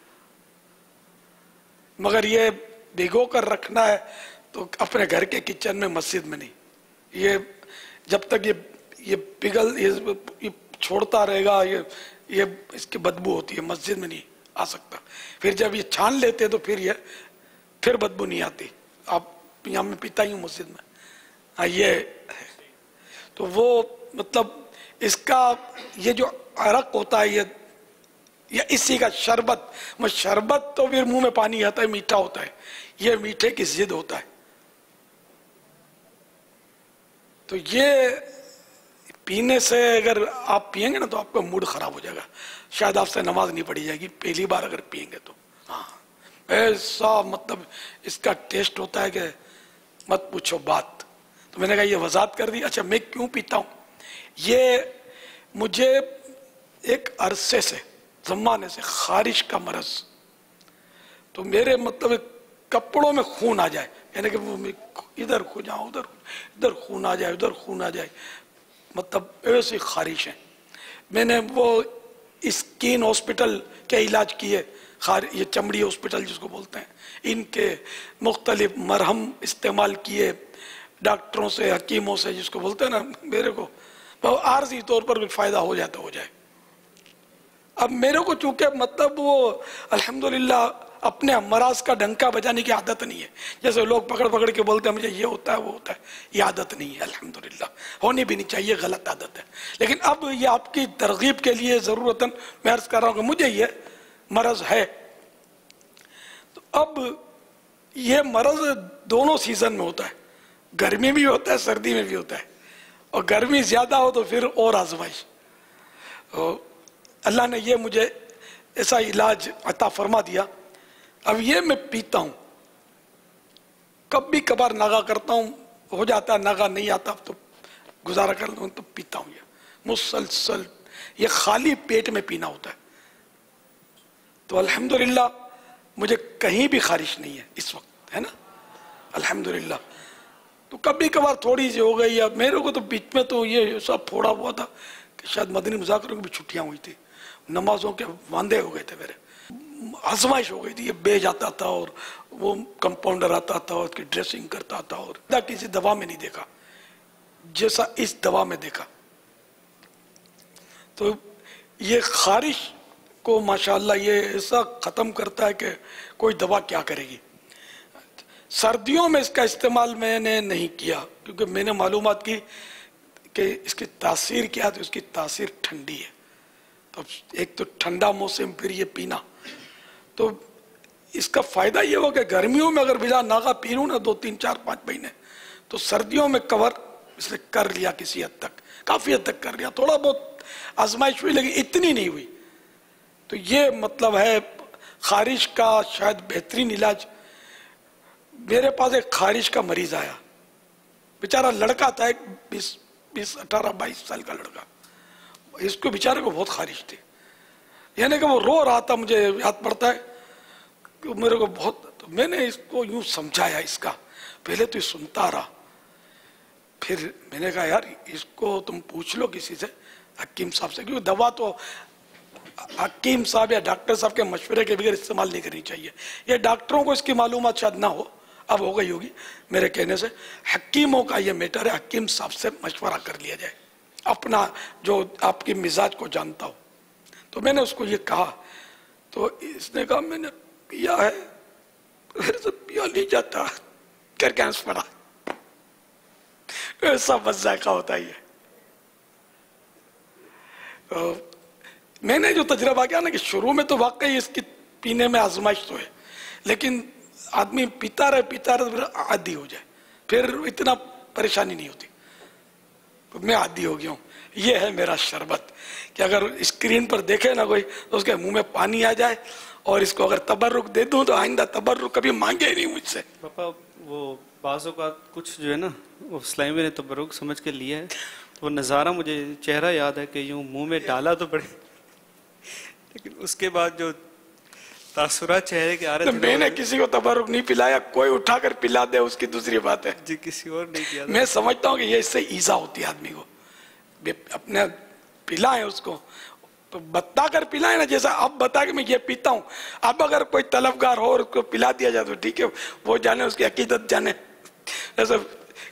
मगर ये भिगो कर रखना है तो अपने घर के किचन में, मस्जिद में नहीं। ये जब तक ये पिघल ये छोड़ता रहेगा, ये इसकी बदबू होती है, मस्जिद में नहीं आ सकता। फिर जब ये छान लेते हैं तो फिर बदबू नहीं आती। आप यहाँ में पीता ही हूँ मस्जिद में। हाँ, ये है। तो वो मतलब इसका ये जो अरक होता है, ये इसी का शरबत, शरबत तो फिर मुंह में पानी आता है, मीठा होता है, ये मीठे की जिद होता है। तो ये पीने से अगर आप पिएंगे ना तो आपका मूड खराब हो जाएगा, शायद आपसे नमाज नहीं पढ़ी जाएगी पहली बार अगर पिएंगे तो। हाँ, ऐसा मतलब इसका टेस्ट होता है कि मत पूछो बात। तो मैंने कहा ये वजाहत कर दी। अच्छा, मैं क्यों पीता हूँ, ये मुझे एक अरसे से, ज़माने से खारिश का मरज, तो मेरे मतलब कपड़ों में खून आ जाए, यानी कि वो इधर खो जाऊँ, इधर खून आ जाए, उधर खून आ जाए, मतलब ऐसी खारिश है। मैंने वो स्किन हॉस्पिटल के इलाज किए, ये चमड़ी हॉस्पिटल जिसको बोलते हैं, इनके मुख्तलिफ मरहम इस्तेमाल किए, डॉक्टरों से, हकीमों से, जिसको बोलते हैं ना, मेरे को बहुत आर्जी तौर पर भी फायदा हो जाता हो जाए। अब मेरे को चूंकि मतलब वो अल्हम्दुलिल्लाह अपने मराज का डंका बजाने की आदत नहीं है, जैसे लोग पकड़ पकड़ के बोलते हैं मुझे ये होता है वो होता है, ये आदत नहीं है अल्हम्दुलिल्लाह, होनी भी नहीं चाहिए, गलत आदत है। लेकिन अब ये आपकी तरगीब के लिए ज़रूरतन मैं अर्ज़ कर रहा हूँ कि मुझे ये मरज़ है। तो अब ये मरज़ दोनों सीज़न में होता है, गर्मी में भी होता है, सर्दी में भी होता है, और गर्मी ज़्यादा हो तो फिर और आजमाइश। अल्लाह ने ये मुझे ऐसा इलाज अता फरमा दिया। अब ये मैं पीता हूँ, कभी कभार नागा करता हूँ, हो जाता है नागा, नहीं आता तो गुजारा कर लूँ, तो पीता हूँ। ये मुसलसल, ये खाली पेट में पीना होता है, تو الحمدللہ مجھے کہیں بھی خارش نہیں ہے اس وقت، ہے نا، الحمدللہ۔ تو کبھی کبھار تھوڑی سی ہو گئی، اب میرے کو تو بیچ میں تو یہ سب پھوڑا ہوا تھا کہ شاید مدنی مذاکروں کی بھی چھٹیاں ہوئی تھی، نمازوں کے واندے ہو گئے تھے، میرے آزمائش ہو گئی تھی، یہ بیج آتا تھا اور وہ کمپاؤنڈر آتا تھا اور اس کی ڈریسنگ کرتا تھا، اور کسی دوا میں نہیں دیکھا جیسا اس دوا میں دیکھا۔ تو یہ خارش کو ماشاءاللہ یہ ایسا ختم کرتا ہے کہ کوئی دوا کیا کرے گی۔ سردیوں میں اس کا استعمال میں نے نہیں کیا کیونکہ میں نے معلومات کی کہ اس کی تاثیر کیا، تو اس کی تاثیر ٹھنڈی ہے۔ تو ایک تو ٹھنڈا موسم، پھر یہ پینا، تو اس کا فائدہ یہ ہو کہ گرمیوں میں اگر بلا ناغا پی لوں نا 2 3 4 5 مہینے، تو سردیوں میں کور اس نے کر لیا، کسی حد تک، کافی حد تک کر لیا، تھوڑا بہت آزمائش ہوئی لیکن اتنی نہیں ہوئی۔ تو یہ مطلب ہے خارش کا شاید بہترین علاج۔ میرے پاس ایک خارش کا مریض آیا، بیچارہ لڑکا تھا، ایک 20 18 22 سال کا لڑکا، اس کو بیچارے کو بہت خارش تھی، یعنی کہ وہ رو رہا تھا، مجھے یاد پڑتا ہے کہ میرے کو بہت، تو میں نے اس کو یوں سمجھایا، اس کا پہلے تو یہ سنتا رہا، پھر میں نے کہا یار اس کو تم پوچھ لو کسی سے، حکیم صاحب سے، کیونکہ دوا تو حکیم صاحب یا ڈاکٹر صاحب کے مشورے کے بغیر استعمال نہیں کرنی چاہیے۔ یہ ڈاکٹروں کو اس کی معلومات شاید نہ ہو، اب ہو گئی ہوگی میرے کہنے سے، حکیموں کا یہ میٹر ہے، حکیم صاحب سے مشورہ کر لیا جائے، اپنا جو آپ کی مزاج کو جانتا ہو۔ تو میں نے اس کو یہ کہا، تو اس نے کہا میں نے پیا ہے، پھر سے پیا نہیں جاتا، کر کے ہنس پڑا۔ ایسا بس ذائقہ ہوتا ہی ہے۔ میں نے جو تجربہ کیا نا کہ شروع میں تو واقعی اس کی پینے میں آزمائش تو ہے، لیکن آدمی پیتا رہے پھر عادی ہو جائے، پھر اتنا پریشانی نہیں ہوتی۔ میں عادی ہو گیا ہوں۔ یہ ہے میرا شربت کہ اگر اسکرین پر دیکھے نا کوئی تو اس کے منہ میں پانی آ جائے، اور اس کو اگر تبرک دے دوں تو آئندہ تبرک کبھی مانگے ہی نہیں مجھ سے۔ پاپا وہ بعض اوقات کچھ جو ہے نا وہ اسلامی نے تبرک سمجھ کے لیا ہے، تو وہ نظارہ مجھے چہرہ یاد ہے کہ یوں منہ میں ڈالا تو پڑے، لیکن اس کے بعد جو تاثرات چہرے کے آ رہے تھے، میں نے کسی کو تبرک نہیں پلایا، کوئی اٹھا کر پلا دے اس کی دوسری بات ہے، جی کسی اور نہیں کیا۔ میں سمجھتا ہوں کہ یہ اس سے ایزا ہوتی ہے آدمی کو، اپنے پلائیں اس کو، تو بتا کر پلائیں نا، جیسا اب بتا کہ میں یہ پیتا ہوں، اب اگر کوئی طلبگار ہو اور اس کو پلا دیا جائے تو ٹھیک ہے، وہ جانے، اس کی عقیدت جانے، ایسا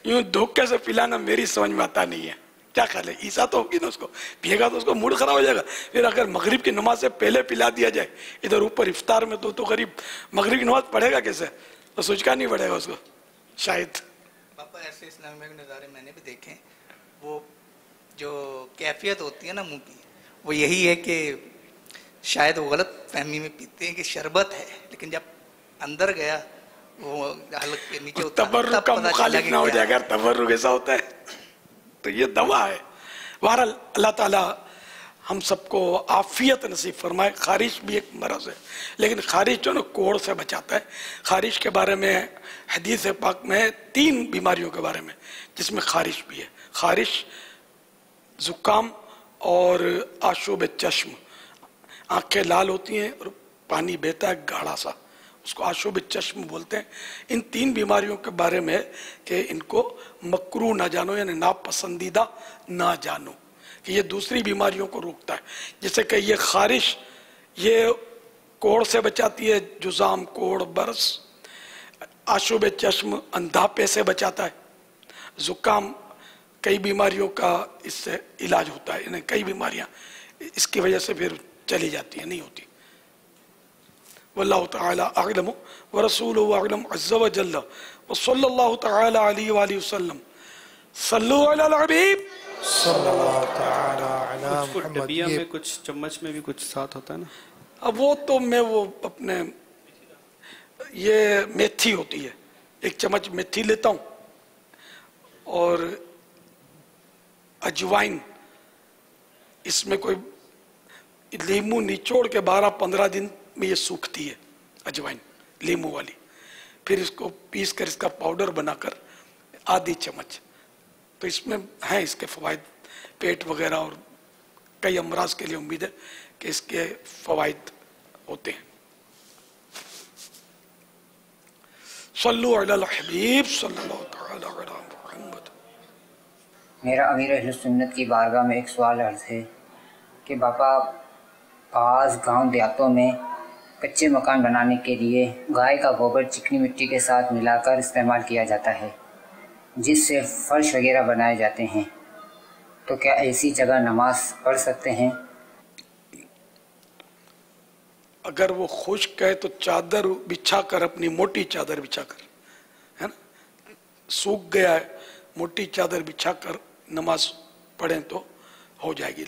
یوں دھوکے سے پلانا میری سمجھ میں آتا نہیں ہے۔ کیا خیال ہے، عیسیٰ تو ہوگی نا، اس کو پیے گا تو اس کو موڈ خراب ہو جائے گا۔ پھر اگر مغرب کی نماز سے پہلے پلا دیا جائے ادھر اوپر افطار میں، تو غریب مغرب کی نماز پڑھے گا کیسے، تو سوچ کا نہیں پڑے گا اس کو شاید۔ پاپا ایسے اسلامی کے نظارے میں نے بھی دیکھے، وہ جو کیفیت ہوتی ہے نا منہ کی، وہ یہی ہے کہ شاید وہ غلط فہمی میں پیتے ہیں کہ شربت ہے، لیکن جب اندر گیا وہ حلق کے نیچے تبرک کا مخالف نہ ہو جائے گا، تبرک ایسا ہوتا ہے، تو یہ دوا ہے۔ بہرحال اللہ تعالیٰ ہم سب کو عافیت نصیب فرمائے۔ خارش بھی ایک مرض ہے، لیکن خارش جو نا کوڑ سے بچاتا ہے۔ خارش کے بارے میں حدیث پاک میں 3 بیماریوں کے بارے میں جس میں خارش بھی ہے، خارش، زکام اور آشوب چشم، آنکھیں لال ہوتی ہیں اور پانی بہتا ہے گاڑھا سا، اس کو آشوب چشم بولتے ہیں۔ ان 3 بیماریوں کے بارے میں کہ ان کو مکروہ نہ جانو، یعنی ناپسندیدہ نہ جانو، کہ یہ دوسری بیماریوں کو روکتا ہے، جیسے کہ یہ خارش یہ کوڑ سے بچاتی ہے، جزام، کوڑ، برس۔ آشوب چشم اندھاپے سے بچاتا ہے۔ زکام کئی بیماریوں کا اس سے علاج ہوتا ہے، یعنی کئی بیماریاں اس کی وجہ سے پھر چلی جاتی ہیں، نہیں ہوتی۔ واللہ تعالی اعلم ورسولہ اعلم عز وجل وصلی اللہ تعالی علیہ وآلہ وسلم۔ صلو علی الحبیب صلی اللہ تعالی علی کچھ محمد۔ ڈبیا میں کچھ چمچ میں بھی کچھ ساتھ ہوتا ہے نا، اب وہ تو میں وہ اپنے یہ میتھی ہوتی ہے، 1 چمچ میتھی لیتا ہوں اور اجوائن، اس میں کوئی لیمو نچوڑ کے 12-15 دن میں یہ سوکھتی ہے اجوائن لیمو والی، پھر اس کو پیس کر اس کا پاؤڈر بنا کر آدھی چمچ، تو اس میں ہیں اس کے فوائد، پیٹ وغیرہ اور کئی امراض کے لیے امید ہے کہ اس کے فوائد ہوتے ہیں۔ सल्लु अलल हबीब सल्लल्लाहु तआला अला मुहम्मद। मेरा अमीर अहले सुन्नत की बारगाह में एक सवाल अर्ज़ है कि बापा, बाज़ गांव देहातों में कच्चे मकान बनाने के लिए गाय का गोबर चिकनी मिट्टी के साथ मिलाकर इस्तेमाल किया जाता है, जिससे फर्श वगैरह बनाए जाते हैं, तो क्या ऐसी जगह नमाज पढ़ सकते हैं? अगर वो खुश्क है तो चादर बिछा कर, अपनी मोटी चादर बिछा कर, है ना, सूख गया है, मोटी चादर बिछा कर नमाज पढ़ें तो हो जाएगी।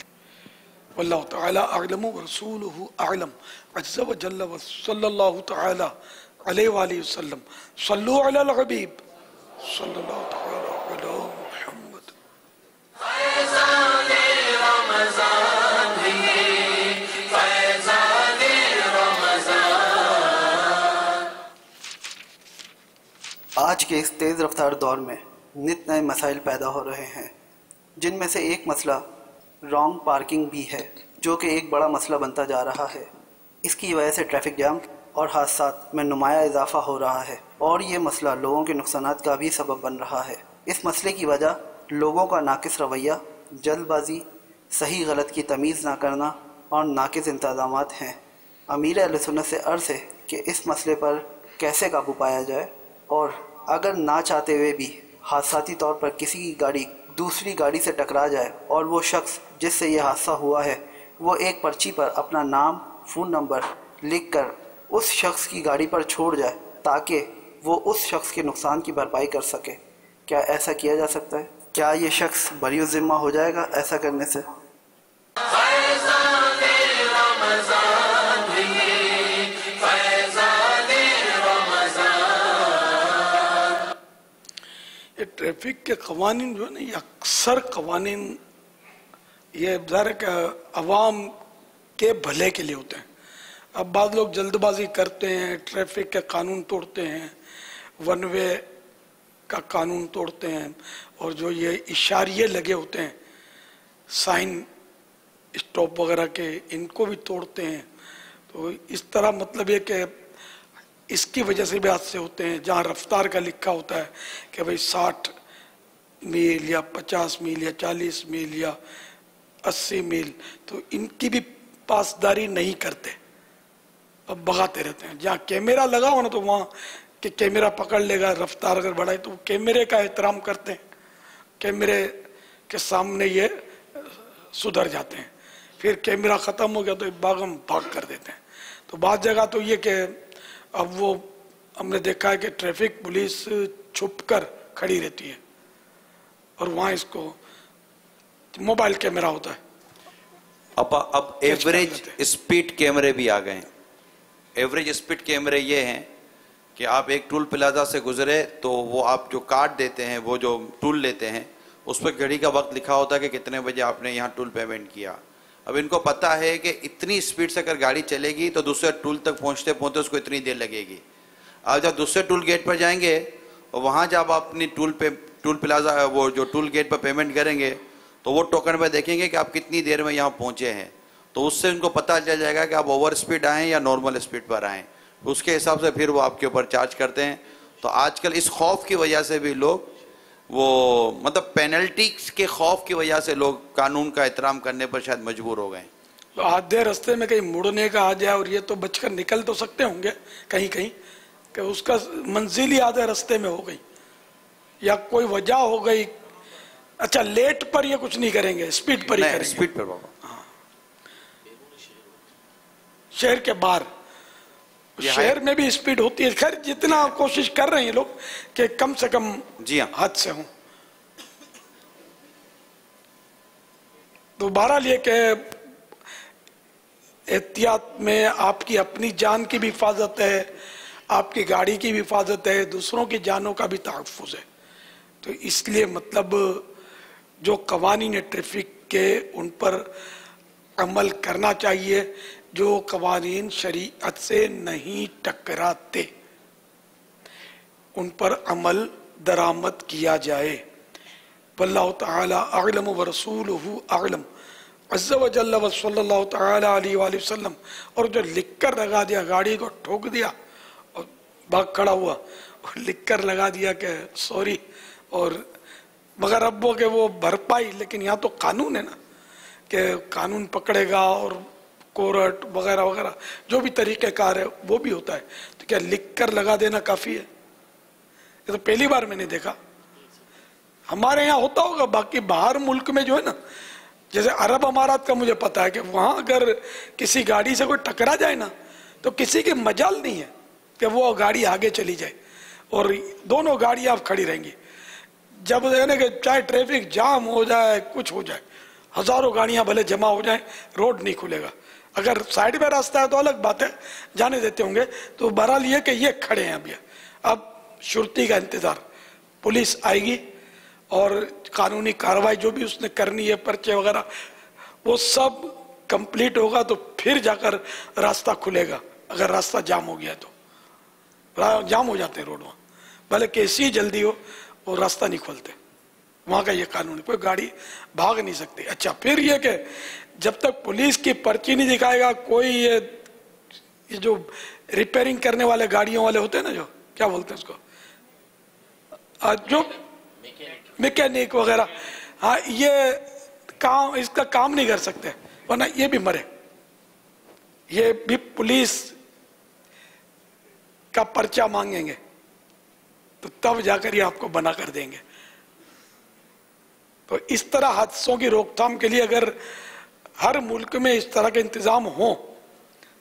वल्लाहु तआला अअलम व रसूलुहु अअलम। अज़्ज़ा व जल्ल व सल्लल्लाहु तआला अलैहि व आलिहि वसल्लम। सल्लु अलल हबीब सल्लल्लाहु तआला अला मुहम्मद। फैज़ान रमज़ान है, फैज़ान रमज़ान। आज के इस तेज़ रफ्तार दौर में नित नए मसाइल पैदा हो रहे हैं, जिनमें से एक मसला रॉन्ग पार्किंग भी है, जो कि एक बड़ा मसला बनता जा रहा है। इसकी वजह से ट्रैफिक जाम और हादसात में नुमाया इजाफा हो रहा है, और ये मसला लोगों के नुकसानात का भी सबब बन रहा है। इस मसले की वजह लोगों का नाकिस रवैया, जल्दबाजी, सही गलत की तमीज़ ना करना और नाकिस इंतज़ामात हैं। अमीर अहले सुन्नत से अर्ज़ है कि इस मसले पर कैसे काबू पाया जाए, और अगर ना चाहते हुए भी हादसाती तौर पर किसी की गाड़ी दूसरी गाड़ी से टकरा जाए और वो शख्स जिससे ये हादसा हुआ है वो एक पर्ची पर अपना नाम, फ़ोन नंबर लिखकर उस शख्स की गाड़ी पर छोड़ जाए, ताकि वो उस शख्स के नुकसान की भरपाई कर सके। क्या ऐसा किया जा सकता है? क्या ये शख्स बरी ज़िम्मा हो जाएगा ऐसा करने से? ये ट्रैफिक के कवानीन जो है ना, ये अक्सर कवानीन ये ज़ाहिर है अवाम के भले के लिए होते हैं। अब बाद लोग जल्दबाजी करते हैं, ट्रैफिक के कानून तोड़ते हैं, वन वे का कानून तोड़ते हैं, और जो ये इशारिये लगे होते हैं साइन स्टॉप वगैरह के, इनको भी तोड़ते हैं। तो इस तरह मतलब ये कि इसकी वजह से भी हादसे होते हैं। जहाँ रफ्तार का लिखा होता है कि भाई 60 मील या 50 मील या 40 मील या 80 मील, तो इनकी भी पासदारी नहीं करते, अब भगाते रहते हैं। जहाँ कैमरा लगा हो ना, तो वहाँ कि कैमरा पकड़ लेगा, रफ्तार अगर बढ़ाए तो कैमरे का एहतराम करते हैं, कैमरे के सामने ये सुधर जाते हैं। फिर कैमरा ख़त्म हो गया तो भागम भाग कर देते हैं। तो बाद जगह तो ये कि अब वो हमने देखा है कि ट्रैफिक पुलिस छुप कर खड़ी रहती है, और वहाँ इसको मोबाइल कैमरा होता है। अब एवरेज स्पीड कैमरे भी आ गए हैं। एवरेज स्पीड कैमरे ये हैं कि आप एक टूल प्लाजा से गुजरे तो वो आप जो कार्ड देते हैं, वो जो टूल लेते हैं, उस पर घड़ी का वक्त लिखा होता है कि कितने बजे आपने यहाँ टूल पेमेंट किया। अब इनको पता है कि इतनी स्पीड से अगर गाड़ी चलेगी तो दूसरे टूल तक पहुँचते पहुँचते उसको इतनी देर लगेगी। अब जब दूसरे टूल गेट पर जाएंगे और वहाँ जब आप अपनी टूल प्लाजा वो जो टूल गेट पर पेमेंट करेंगे तो वो टोकन पर देखेंगे कि आप कितनी देर में यहाँ पहुँचे हैं, तो उससे उनको पता चल जाएगा कि आप ओवर स्पीड आएँ या नॉर्मल स्पीड पर आएँ। उसके हिसाब से फिर वो आपके ऊपर चार्ज करते हैं। तो आजकल इस खौफ की वजह से भी लोग वो मतलब पेनल्टी के खौफ की वजह से लोग कानून का एहतराम करने पर शायद मजबूर हो गए। तो आधे रास्ते में कहीं मुड़ने का आ जाए और ये तो बचकर निकल तो सकते होंगे कहीं कहीं कि उसका मंजिल ही आधे रास्ते में हो गई या कोई वजह हो गई। अच्छा, लेट पर ये कुछ नहीं करेंगे, स्पीड पर ही करेंगे। स्पीड पर बाबा। हाँ, शहर के बाहर, शहर में भी स्पीड होती है। खैर जितना कोशिश कर रहे हैं लोग कि कम से कम जी हाँ हाथ से हों। तो बहरहाल ये कि एहतियात में आपकी अपनी जान की भी हिफाजत है, आपकी गाड़ी की भी हिफाजत है, दूसरों की जानों का भी तहफ़्फ़ुज़ है। तो इसलिए मतलब जो कवानीन ट्रैफिक के उन पर अमल करना चाहिए, जो कवानीन शरीयत से नहीं टकराते उन पर अमल दरामद किया जाए। वल्लाहु तआला अअलम व रसूलुहु अअलम। अज़्ज़ा व जल्ल व सल्लल्लाहु तआला अलैहि वसल्लम। और जो लिख कर लगा दिया, गाड़ी को ठोक दिया और भाग खड़ा हुआ, लिख कर लगा दिया कि सॉरी, और मगर अब वो कि वो भरपाई, लेकिन यहाँ तो कानून है ना कि कानून पकड़ेगा और कोर्ट वगैरह वगैरह जो भी तरीक़ेकार है वो भी होता है। तो क्या लिख कर लगा देना काफ़ी है? ये तो पहली बार मैंने देखा। हमारे यहाँ होता होगा, बाकी बाहर मुल्क में जो है ना, जैसे अरब अमारात का मुझे पता है कि वहाँ अगर किसी गाड़ी से कोई टकरा जाए ना तो किसी की मजाल नहीं है कि वो गाड़ी आगे चली जाए, और दोनों गाड़ियाँ आप खड़ी रहेंगी। जब यानी कि चाहे ट्रैफिक जाम हो जाए, कुछ हो जाए, हजारों गाड़ियाँ भले जमा हो जाए, रोड नहीं खुलेगा। अगर साइड में रास्ता है तो अलग बात है, जाने देते होंगे। तो बहरहाल ये कि ये खड़े हैं अभी, अब शुरती का इंतज़ार, पुलिस आएगी और कानूनी कार्रवाई जो भी उसने करनी है, पर्चे वगैरह, वो सब कंप्लीट होगा तो फिर जाकर रास्ता खुलेगा। अगर रास्ता जाम हो गया तो जाम हो जाते हैं रोड, वहाँ भले कैसी जल्दी हो वो रास्ता नहीं खोलते, वहाँ का ये कानून है, कोई गाड़ी भाग नहीं सकती। अच्छा, फिर ये कि जब तक पुलिस की पर्ची नहीं दिखाएगा कोई, ये जो रिपेयरिंग करने वाले गाड़ियों वाले होते हैं ना, जो क्या बोलते हैं उसको, जो मैकेनिक वगैरह, हाँ, ये काम, इसका काम नहीं कर सकते, वरना ये भी मरे। ये भी पुलिस का पर्चा मांगेंगे तो तब जाकर ये आपको बना कर देंगे। तो इस तरह हादसों की रोकथाम के लिए अगर हर मुल्क में इस तरह के इंतजाम हो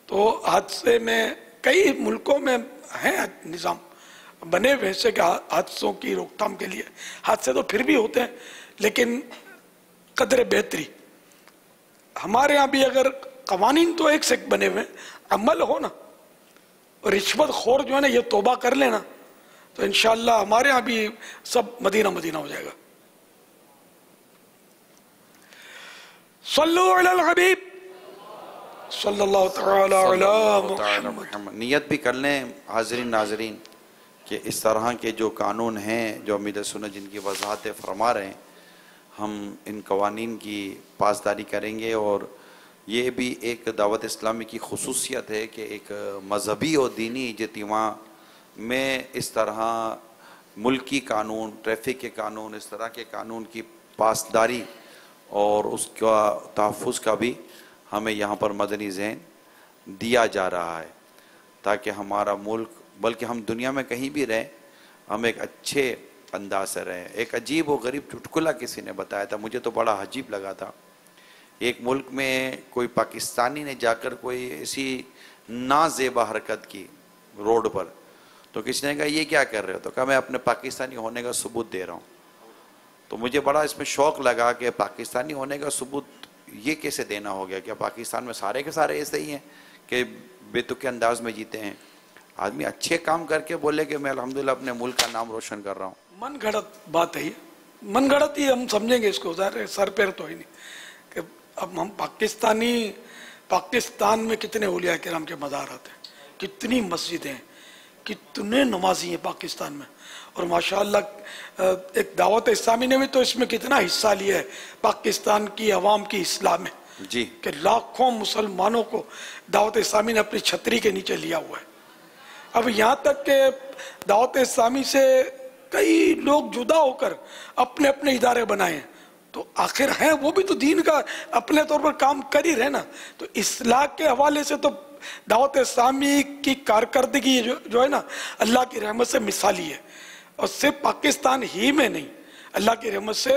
तो हादसे में, कई मुल्कों में हैं निज़ाम बने हुए से कि हादसों की रोकथाम के लिए। हादसे तो फिर भी होते हैं लेकिन कदर बेहतरी। हमारे यहाँ भी अगर कवानीन तो एक से एक बने हुए, अमल हो ना, और रिश्वत खोर जो है ना ये तौबा कर लेना, तो इंशाअल्लाह हमारे यहाँ भी सब मदीना मदीना हो जाएगा। सल्लु अलल हबीब सल्लल्लाहु तआला अला मुहम्मद। नियत भी कर लें हाज़रीन नाज़रीन कि इस तरह के जो कानून हैं जो अमीर सुन्नत जिनकी वजाहतें फरमा रहे हैं, हम इन कवानीन की पासदारी करेंगे। और ये भी एक दावत इस्लामी की खुसूसियत है कि एक मजहबी और दीनी इज्तिमा में इस तरह मुल्की कानून, ट्रैफिक के कानून, इस तरह के कानून की पासदारी और उसका तहफ़्फ़ुज़ का भी हमें यहाँ पर मदनी ज़हन दिया जा रहा है, ताकि हमारा मुल्क, बल्कि हम दुनिया में कहीं भी रहें, हम एक अच्छे अंदाज से रहें। एक अजीब व गरीब चुटकुला किसी ने बताया था, मुझे तो बड़ा अजीब लगा था। एक मुल्क में कोई पाकिस्तानी ने जाकर कोई ऐसी नाज़ेबा हरकत की रोड पर, तो किसी ने कहा ये क्या कर रहे हो? तो कहा मैं अपने पाकिस्तानी होने का सबूत दे रहा हूँ। तो मुझे बड़ा इसमें शौक़ लगा कि पाकिस्तानी होने का सबूत ये कैसे देना हो गया? क्या पाकिस्तान में सारे के सारे ऐसे ही हैं कि बेतुके अंदाज में जीते हैं? आदमी अच्छे काम करके बोले कि मैं अल्हम्दुलिल्लाह अपने मुल्क का नाम रोशन कर रहा हूँ। मन गढ़त बात है ये, मन गढ़त ही हम समझेंगे इसको, सर पैर तो ही नहीं कि अब हम पाकिस्तानी, पाकिस्तान में कितने औलिया किराम के मज़ार आते हैं, कितनी मस्जिदें हैं, कितने नमाजी हैं पाकिस्तान में। और माशाअल्लाह एक दावत इस्लामी ने भी तो इसमें कितना हिस्सा लिया है पाकिस्तान की अवाम की इस्लाह में जी, कि लाखों मुसलमानों को दावत इस्लामी ने अपनी छतरी के नीचे लिया हुआ है। अब यहाँ तक के दावत इस्लामी से कई लोग जुदा होकर अपने अपने इदारे बनाए हैं, तो आखिर हैं वो भी तो दीन का अपने तौर पर काम कर ही रहे ना। तो इस्लाह के हवाले से तो दावत इस्लामी की कारकर्दगी जो है ना, अल्लाह की रहमत से मिसाली है। और सिर्फ पाकिस्तान ही में नहीं, अल्लाह की रहमत से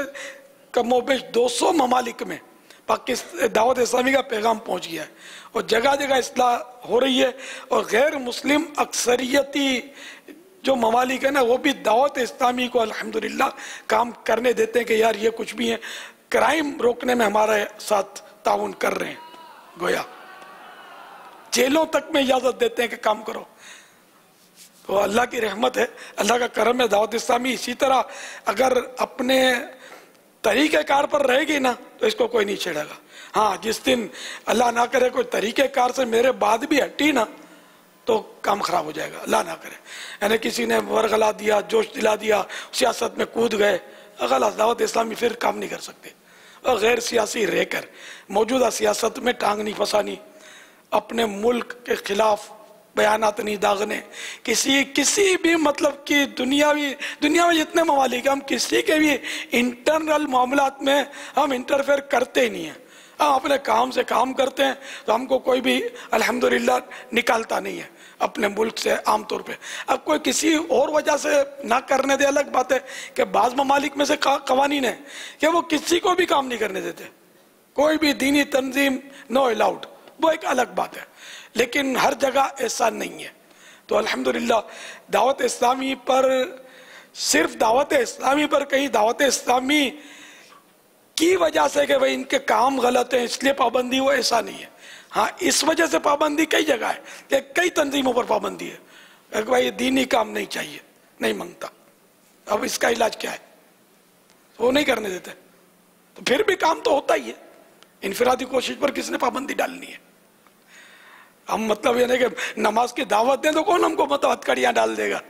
कमोबेश 200 ममालिक में पाकिस्तान दावत इस्लामी का पैगाम पहुंच गया है और जगह जगह इस्लाह हो रही है। और गैर मुस्लिम अक्सरियती जो ममालिक है ना, वो भी दावत इस्लामी को अल्हम्दुलिल्लाह काम करने देते हैं कि यार ये कुछ भी है, क्राइम रोकने में हमारे साथ ताउन कर रहे हैं, गोया जेलों तक में इजाज़त देते हैं कि काम करो। तो अल्लाह की रहमत है, अल्लाह का करम है। दावत इस्लामी इसी तरह अगर अपने तरीक़ेकार पर रहेगी ना तो इसको कोई नहीं छेड़ेगा। हाँ, जिस दिन अल्लाह ना करे कोई तरीक़ेकार से मेरे बाद भी हटी ना तो काम खराब हो जाएगा, अल्लाह ना करे। यानी किसी ने वरगला दिया, जोश दिला दिया, सियासत में कूद गए, गलत, दावत इस्लामी फिर काम नहीं कर सकते। और गैर सियासी रहकर मौजूदा सियासत में टांग नहीं फंसानी, अपने मुल्क के खिलाफ बयानात नहीं दागने, किसी भी मतलब कि दुनिया में जितने ममालिक हम किसी के भी इंटरनल मामलात में हम इंटरफेयर करते ही नहीं हैं। हम अपने काम से काम करते हैं, तो हमको कोई भी अल्हम्दुलिल्लाह निकालता नहीं है अपने मुल्क से आमतौर पे। अब कोई किसी और वजह से ना करने दे, अलग बात है कि बाज़ ममालिक में से कवानीन है कि वो किसी को भी काम नहीं करने देते, कोई भी दीनी तंजीम नो अलाउड, वो एक अलग बात है। लेकिन हर जगह ऐसा नहीं है। तो अल्हम्दुलिल्लाह दावत इस्लामी पर, सिर्फ दावत इस्लामी पर कहीं दावत इस्लामी की वजह से कि भाई इनके काम गलत है इसलिए पाबंदी हो, ऐसा नहीं है। हाँ, इस वजह से पाबंदी कई जगह है कि कई तंजीमों पर पाबंदी है कि भाई दीनी काम नहीं चाहिए, नहीं मांगता। अब इसका इलाज क्या है? वो नहीं करने देते, तो फिर भी काम तो होता ही है। इनफरादी कोशिश पर किसने पाबंदी डालनी है? हम मतलब ये नहीं कि नमाज की दावत दें तो कौन हमको मतलब हथकड़ियां डाल देगा।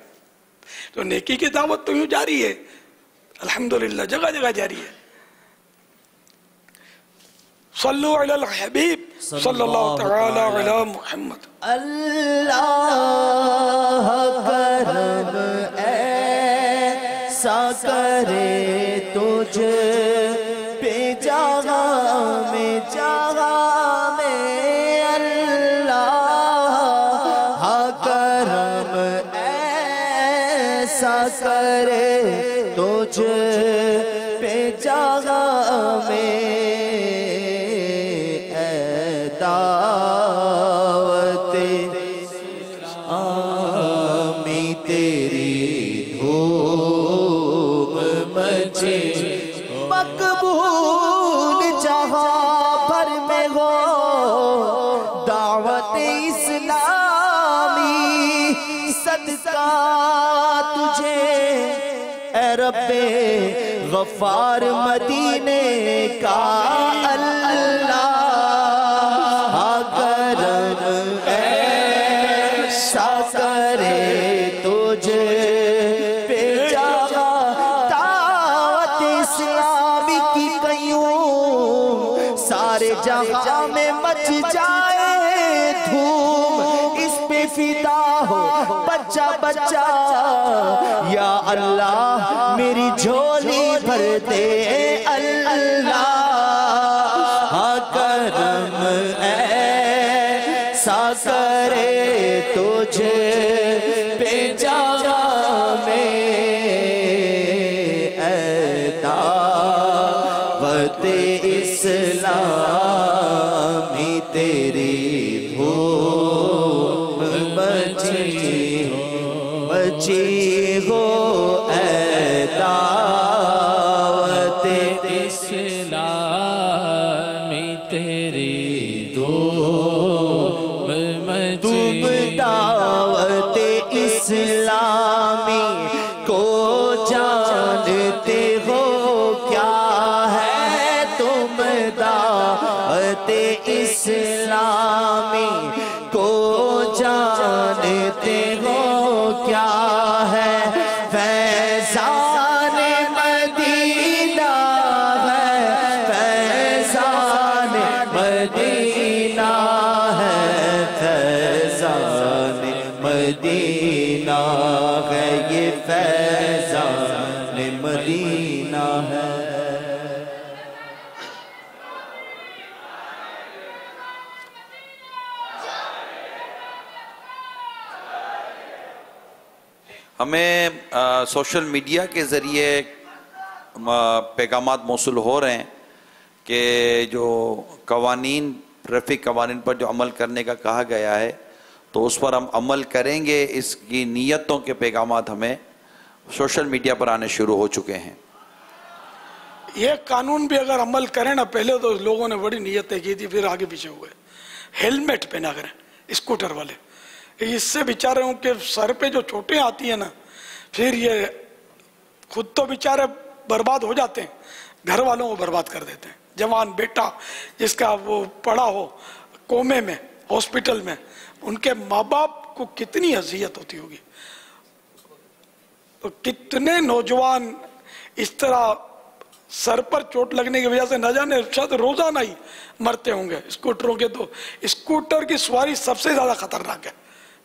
तो नेकी की दावत तो यूं जारी है अल्हम्दुलिल्लाह, जगह जगह जारी है। सल्लु अलल हबीब सल्लल्लाहु तआला अला मुहम्मद। अल्लाह करम ऐसा करे तुझ पे जगह में अल्लाह करम ऐसा करे तुझ पे जगह में दावते आमी तेरी धूम मचे मकबूल जहां भर में हो दावत इस्लामी सदका तुझे ए रब्बे गफ्फार मदीने का अल्लाह ऐसा करे तुझे पे जगह दावत इस्लामी की कयूं सारे जहां में मच जाए धूम, इस पे फिदा हो बच्चा बच्चा। या अल्लाह मेरी झोली भर दे अल्लाह करम ऐसा करे तुझे पे जगह में दावत इस्लामी तेरी धूम बची हो दावत इस्लामी तेरी धूम तुम दावत इस्लामी को जानते हो क्या है? तुम दावत इस्लामी को जानते हो क्या है? फैज़ान मदीना है, फैज़ान मदीना है, फैज़ान मदीना है, ये फैज़ान मदीना है। हमें सोशल मीडिया के ज़रिए पैगामात मौसूल हो रहे हैं कि जो कवानीन, ट्रैफिक कवानीन पर जो अमल करने का कहा गया है तो उस पर हम अमल करेंगे। इसकी नीयतों के पैगामात हमें सोशल मीडिया पर आने शुरू हो चुके हैं। ये कानून भी अगर अमल करें ना, पहले तो लोगों ने बड़ी नीयतें की थी, फिर आगे पीछे हुए। हेलमेट पहना करें स्कूटर वाले, इससे बेचारे उनके सर पे जो चोटें आती है ना, फिर ये खुद तो बेचारे बर्बाद हो जाते हैं, घर वालों को बर्बाद कर देते हैं। जवान बेटा जिसका वो पड़ा हो कोमे में, हॉस्पिटल में, उनके माँ बाप को कितनी अजियत होती होगी। तो कितने नौजवान इस तरह सर पर चोट लगने की वजह से न जाने शायद रोजाना ही मरते होंगे स्कूटरों के। तो स्कूटर की सवारी सबसे ज्यादा खतरनाक है,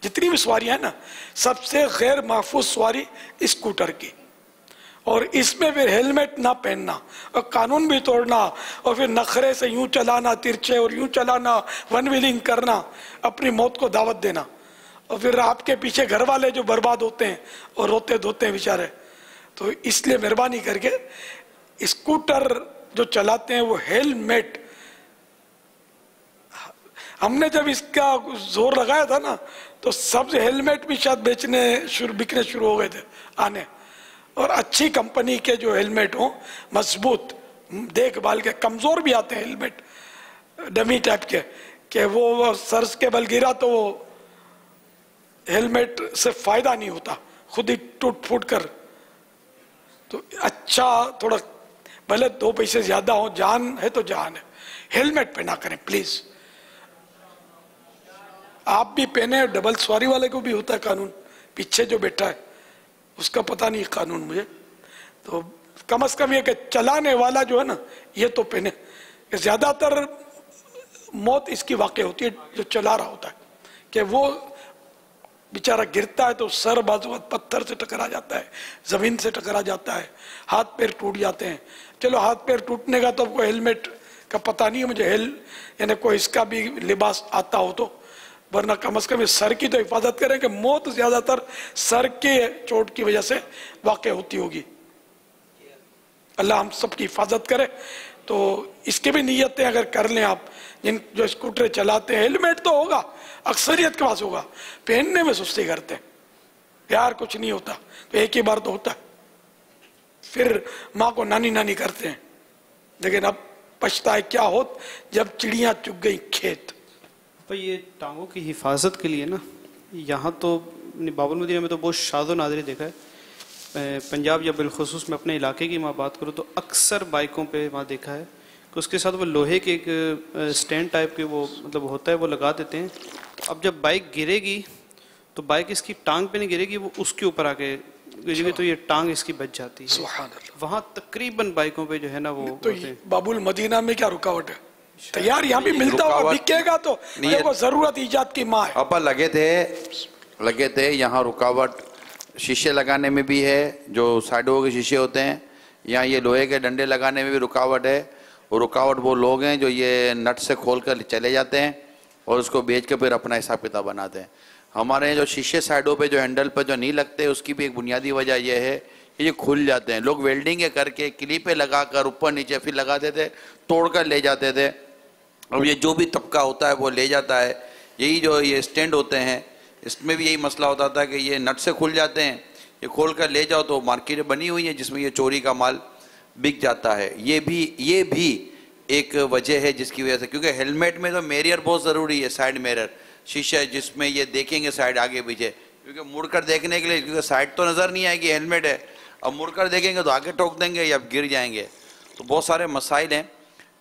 जितनी भी सवारियां हैं ना, सबसे गैर महफूज सवारी स्कूटर की। और इसमें फिर हेलमेट ना पहनना और कानून भी तोड़ना और फिर नखरे से यूं चलाना तिरछे और यूं चलाना, वन व्हीलिंग करना, अपनी मौत को दावत देना, और फिर आपके पीछे घर वाले जो बर्बाद होते हैं और रोते धोते हैं बेचारे। तो इसलिए मेहरबानी करके स्कूटर जो चलाते हैं वो हेलमेट, हमने जब इसका जोर लगाया था ना तो सबसे हेलमेट भी शायद बिकने शुरू हो गए थे आने। और अच्छी कंपनी के जो हेलमेट हो, मजबूत देखभाल के, कमजोर भी आते हैं हेलमेट डमी टाइप के, कि वो सर के बल गिरा तो वो हेलमेट से फायदा नहीं होता, खुद ही टूट फूट कर। तो अच्छा थोड़ा भले 2 पैसे ज्यादा हो, जान है तो जान है, हेलमेट पहना करें प्लीज। आप भी पहने, डबल सवारी वाले को भी होता है कानून, पीछे जो बैठा है उसका पता नहीं कानून मुझे, तो कम से कम ये कि चलाने वाला जो है ना ये तो पहने। ज्यादातर मौत इसकी वाकई होती है जो चला रहा होता है, कि वो बेचारा गिरता है तो सर बाजू पत्थर से टकरा जाता है, जमीन से टकरा जाता है, हाथ पैर टूट जाते हैं। चलो हाथ पैर टूटने का तो कोई हेलमेट का पता नहीं है मुझे, यानी कोई इसका भी लिबास आता हो तो, वरना कम से कम सर की तो हिफाजत करें कि मौत ज्यादातर सर के चोट की वजह से वाकई होती होगी। अल्लाह हम सबकी हिफाजत करे। तो इसके भी नियतें अगर कर लें आप, जिन जो स्कूटर चलाते हैं, हेलमेट तो होगा, अक्सरियत के पास होगा, पहनने में सुस्ती करते हैं, यार कुछ नहीं होता, तो एक ही बार तो होता है, फिर माँ को नानी नानी करते हैं, लेकिन अब पछताए क्या होत जब चिड़ियां चुग गई खेत। तो ये टांगों की हिफाजत के लिए ना, यहाँ तो बाबुल मदीना में तो बहुत शाज़ व नादिर देखा है, पंजाब या बिलखुसूस में अपने इलाके की मैं बात करूँ तो अक्सर बाइकों पे वहाँ देखा है कि उसके साथ वो लोहे के एक स्टैंड टाइप के वो मतलब होता है, वो लगा देते हैं। अब जब बाइक गिरेगी तो बाइक इसकी टांग पे नहीं गिरेगी, वो उसके ऊपर आके गिरेगी तो ये टांग इसकी बच जाती है। वहाँ तकरीबन बाइकों पे जो है ना वो तो बाबुल मदीना में क्या रुकावट है? तैयार यहाँ भी मिलता होगा, बिकेगा तो देखो जरूरत ईजाद की माँ है। पापा लगे थे यहाँ रुकावट शीशे लगाने में भी है, जो साइडों के शीशे होते हैं, यहाँ ये लोहे के डंडे लगाने में भी रुकावट है। और रुकावट वो लोग हैं जो ये नट से खोल कर चले जाते हैं और उसको बेच के फिर अपना हिसाब किताब बनाते हैं। हमारे यहाँ जो शीशे साइडों पे जो हैंडल पर जो नहीं लगते, उसकी भी एक बुनियादी वजह यह है कि ये खुल जाते हैं। लोग वेल्डिंग करके क्लिपें लगा कर ऊपर नीचे फिर लगाते थे, तोड़ कर ले जाते थे। अब ये जो भी तबका होता है वो ले जाता है। यही जो ये स्टैंड होते हैं इसमें भी यही मसला होता था कि ये नट से खुल जाते हैं, ये खोल कर ले जाओ तो मार्केट बनी हुई है जिसमें ये चोरी का माल बिक जाता है। ये भी एक वजह है जिसकी वजह से, क्योंकि हेलमेट में तो मिरर बहुत ज़रूरी है, साइड मिरर शीशा जिसमें ये देखेंगे साइड आगे पीछे, क्योंकि मुड़कर देखने के लिए, क्योंकि साइड तो नज़र नहीं आएगी, हेलमेट है, अब मुड़कर देखेंगे तो आगे ठोक देंगे या गिर जाएंगे। तो बहुत सारे मसाइल हैं,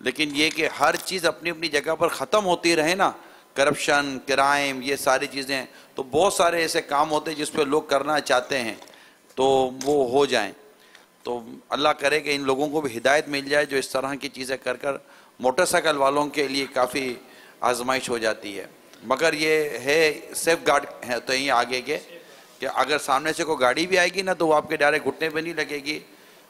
लेकिन ये कि हर चीज़ अपनी अपनी जगह पर ख़त्म होती रहे ना, करप्शन, क्राइम, ये सारी चीज़ें, तो बहुत सारे ऐसे काम होते हैं जिस पर लोग करना चाहते हैं तो वो हो जाएं। तो अल्लाह करे कि इन लोगों को भी हिदायत मिल जाए जो इस तरह की चीज़ें कर कर मोटरसाइकिल वालों के लिए काफ़ी आजमाइश हो जाती है। मगर ये है सेफ गार्ड है तो यहीं आगे के कि अगर सामने से कोई गाड़ी भी आएगी ना तो वो आपके डायरेक्ट घुटने पे नहीं लगेगी,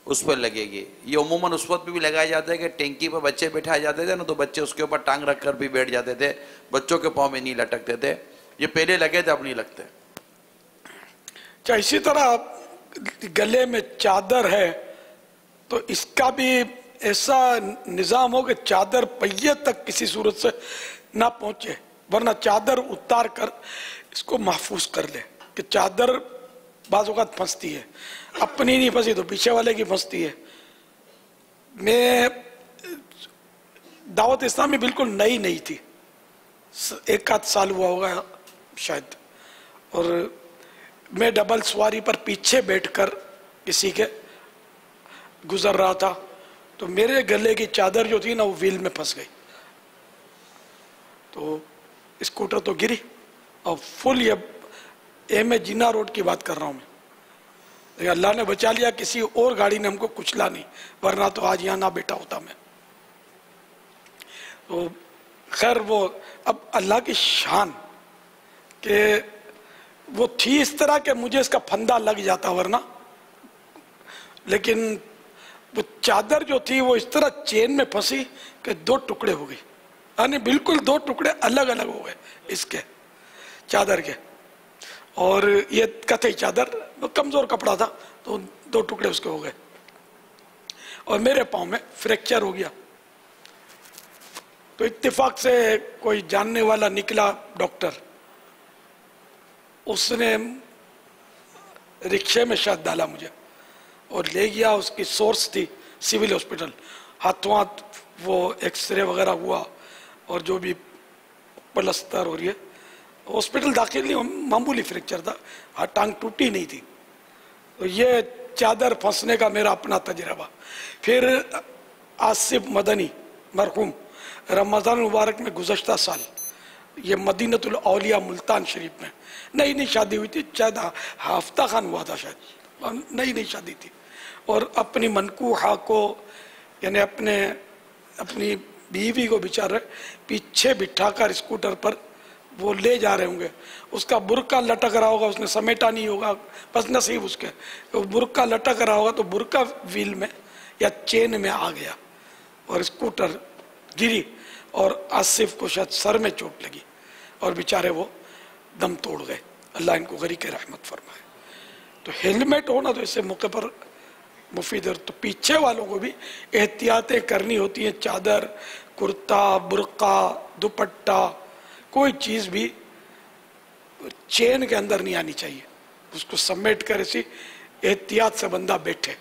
उस पर लगेगी। ये उमूमन उस वक्त भी लगाया जाता है कि टैंकी पर बच्चे बैठाए जाते थे ना, तो बच्चे उसके ऊपर टांग रख कर भी बैठ जाते थे, बच्चों के पाँव में नहीं लटकते थे। ये पहले लगे थे, अब नहीं लगते। अच्छा, इसी तरह गले में चादर है तो इसका भी ऐसा निज़ाम हो कि चादर पहिए तक किसी सूरत से ना पहुंचे, वरना चादर उतार कर इसको महफूज कर ले कि चादर बाज़ औक़ात फंसती है, अपनी नहीं फंसी तो पीछे वाले की फंसती है। मैं दावत इस्लामी बिल्कुल नई नहीं थी, 1 आध साल हुआ होगा शायद, और मैं डबल सवारी पर पीछे बैठकर किसी के गुजर रहा था तो मेरे गले की चादर जो थी ना वो व्हील में फंस गई, तो स्कूटर तो गिरी और फुल ये मैं जिन्ना रोड की बात कर रहा हूँ मैं, लेकिन अल्लाह ने बचा लिया, किसी और गाड़ी ने हमको कुचला नहीं, वरना तो आज यहाँ ना बैठा होता मैं। तो खैर वो अब अल्लाह की शान के वो थी इस तरह कि मुझे इसका फंदा लग जाता वरना, लेकिन वो चादर जो थी वो इस तरह चेन में फंसी कि 2 टुकड़े हो गई, यानी बिल्कुल 2 टुकड़े अलग अलग हो गए इसके चादर के। और ये कथई चादर, कमजोर कपड़ा था तो 2 टुकड़े उसके हो गए। और मेरे पाँव में फ्रैक्चर हो गया। तो इत्तेफाक से कोई जानने वाला निकला डॉक्टर, उसने रिक्शे में शायद डाला मुझे और ले गया। उसकी सोर्स थी सिविल हॉस्पिटल, हाथों हाथ वो एक्सरे वगैरह हुआ और जो भी प्लस्तर हो रही है, हॉस्पिटल दाखिल नहीं, मामूली फ्रैक्चर था, हाथ टांग टूटी नहीं थी। तो ये चादर फंसने का मेरा अपना तजर्बा। फिर आसिफ मदनी मरहूम रमज़ान मुबारक में गुज़श्ता साल ये मदीनतुल औलिया मुल्तान शरीफ में नई नई शादी हुई थी, शायद हाफ्ता खान हुआ था, शायद नई नई शादी थी। और अपनी मनकूहा को यानी अपनी बीवी को बेचारे पीछे बिठाकर स्कूटर पर वो ले जा रहे होंगे, उसका बुरका लटक रहा होगा, उसने समेटा नहीं होगा, बस नसीब उसके, तो बुरका लटक रहा होगा तो बुरका व्हील में या चेन में आ गया और स्कूटर गिरी और आसिफ को शायद सर में चोट लगी और बेचारे वो दम तोड़ गए। अल्लाह इनको गरीक रहमत फरमाए। तो हेलमेट होना तो इससे मौके पर मुफीद है। तो पीछे वालों को भी एहतियातें करनी होती हैं। चादर, कुर्ता, बुर्का, दुपट्टा, कोई चीज़ भी चेन के अंदर नहीं आनी चाहिए, उसको समेट कर ऐसी एहतियात से बंदा बैठे।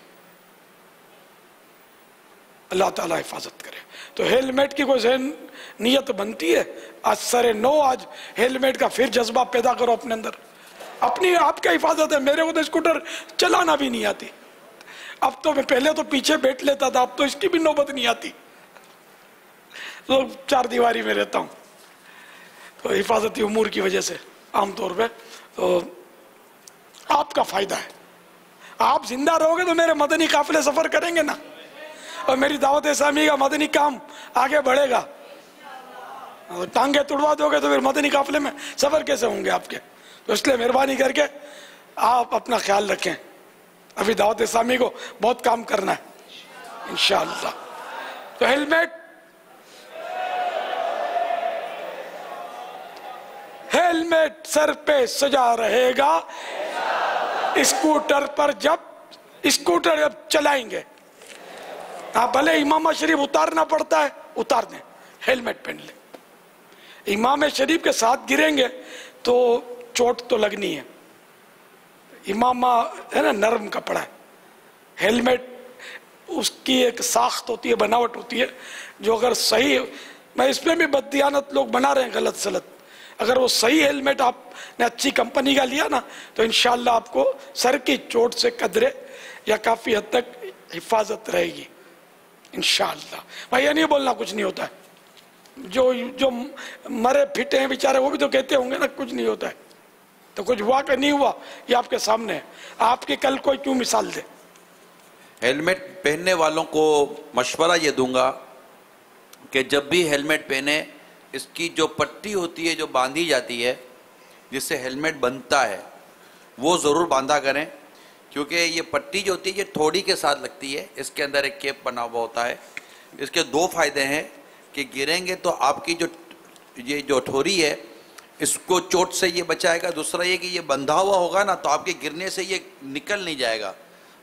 अल्लाह ताला हिफाजत करे। तो हेलमेट की कोई जहन नियत बनती है, आज सरे 9 आज हेलमेट का फिर जज्बा पैदा करो अपने अंदर। अपनी आपकी हिफाजत है। मेरे को तो स्कूटर चलाना भी नहीं आती, अब तो मैं पहले तो पीछे बैठ लेता था, अब तो इसकी भी नौबत नहीं आती, तो 4 दीवारी में रहता हूँ। तो हिफाजती उमूर की वजह से आमतौर पे तो आपका फायदा है। आप जिंदा रहोगे तो मेरे मदनी काफिले सफर करेंगे ना, और मेरी दावत इस्लामी का मदनी काम आगे बढ़ेगा। टांगे तुड़वा दोगे तो फिर मदनी काफिले में सफर कैसे होंगे आपके। तो इसलिए मेहरबानी करके आप अपना ख्याल रखें। अभी दावत इस्लामी को बहुत काम करना है इंशाअल्लाह। तो हेलमेट सर पे सजा रहेगा, स्कूटर पर जब चलाएंगे, आप भले इमाम शरीफ उतारना पड़ता है उतार दें, हेलमेट पहन ले। इमाम शरीफ के साथ गिरेंगे तो चोट तो लगनी है। इमामा है ना, नरम कपड़ा है। हेलमेट उसकी एक साख्त होती है, बनावट होती है, जो अगर सही, मैं इसमें भी बददियानत लोग बना रहे हैं गलत सलत, अगर वो सही हेलमेट आपने अच्छी कंपनी का लिया ना तो इंशाअल्लाह आपको सर की चोट से कदरे या काफ़ी हद तक हिफाजत रहेगी इंशाअल्लाह। भाई ये नहीं बोलना कुछ नहीं होता है, जो मरे फिटे हैं बेचारे वो भी तो कहते होंगे ना कुछ नहीं होता है। तो कुछ हुआ कि नहीं हुआ ये आपके सामने है, आपकी कल कोई क्यों मिसाल दे। हेलमेट पहनने वालों को मशवरा ये दूंगा कि जब भी हेलमेट पहने, इसकी जो पट्टी होती है जो बांधी जाती है जिससे हेलमेट बनता है वो ज़रूर बांधा करें, क्योंकि ये पट्टी जो होती है ये थोड़ी के साथ लगती है, इसके अंदर एक केप बना हुआ होता है। इसके 2 फायदे हैं कि गिरेंगे तो आपकी जो ठोरी है इसको चोट से ये बचाएगा, दूसरा ये कि ये बंधा हुआ होगा ना तो आपके गिरने से ये निकल नहीं जाएगा,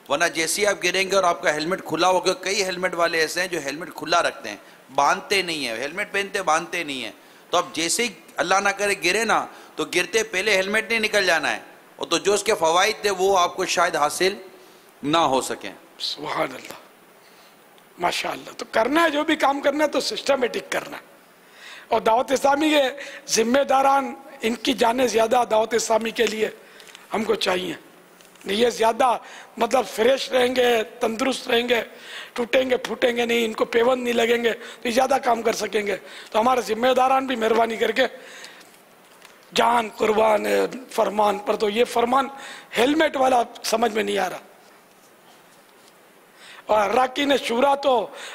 वरना जैसे ही आप गिरेंगे और आपका हेलमेट खुला होगा, कई हेलमेट वाले ऐसे हैं जो हेलमेट खुला रखते हैं, बांधते नहीं है, हेलमेट पहनते बांधते नहीं है, तो अब जैसे ही अल्लाह ना करे गिरे ना तो गिरते पहले हेलमेट नहीं निकल जाना है, और तो जो उसके फवाइद थे वो आपको शायद हासिल ना हो सकें। सुभान अल्लाह, माशाअल्लाह। तो करना है, जो भी काम करना है तो सिस्टमेटिक करना है। और दावत इस्लामी के जिम्मेदारान, इनकी जाने ज़्यादा दावत इस्लामी के लिए हमको चाहिए। ये ज़्यादा मतलब फ्रेश रहेंगे, तंदुरुस्त रहेंगे, टूटेंगे फूटेंगे नहीं, इनको पेवन नहीं लगेंगे तो ज़्यादा काम कर सकेंगे। तो हमारे जिम्मेदारान भी मेहरबानी करके जान कुर्बान है फरमान पर। तो ये फरमान हेलमेट वाला समझ में नहीं आ रहा, और अराकीन शूरा तो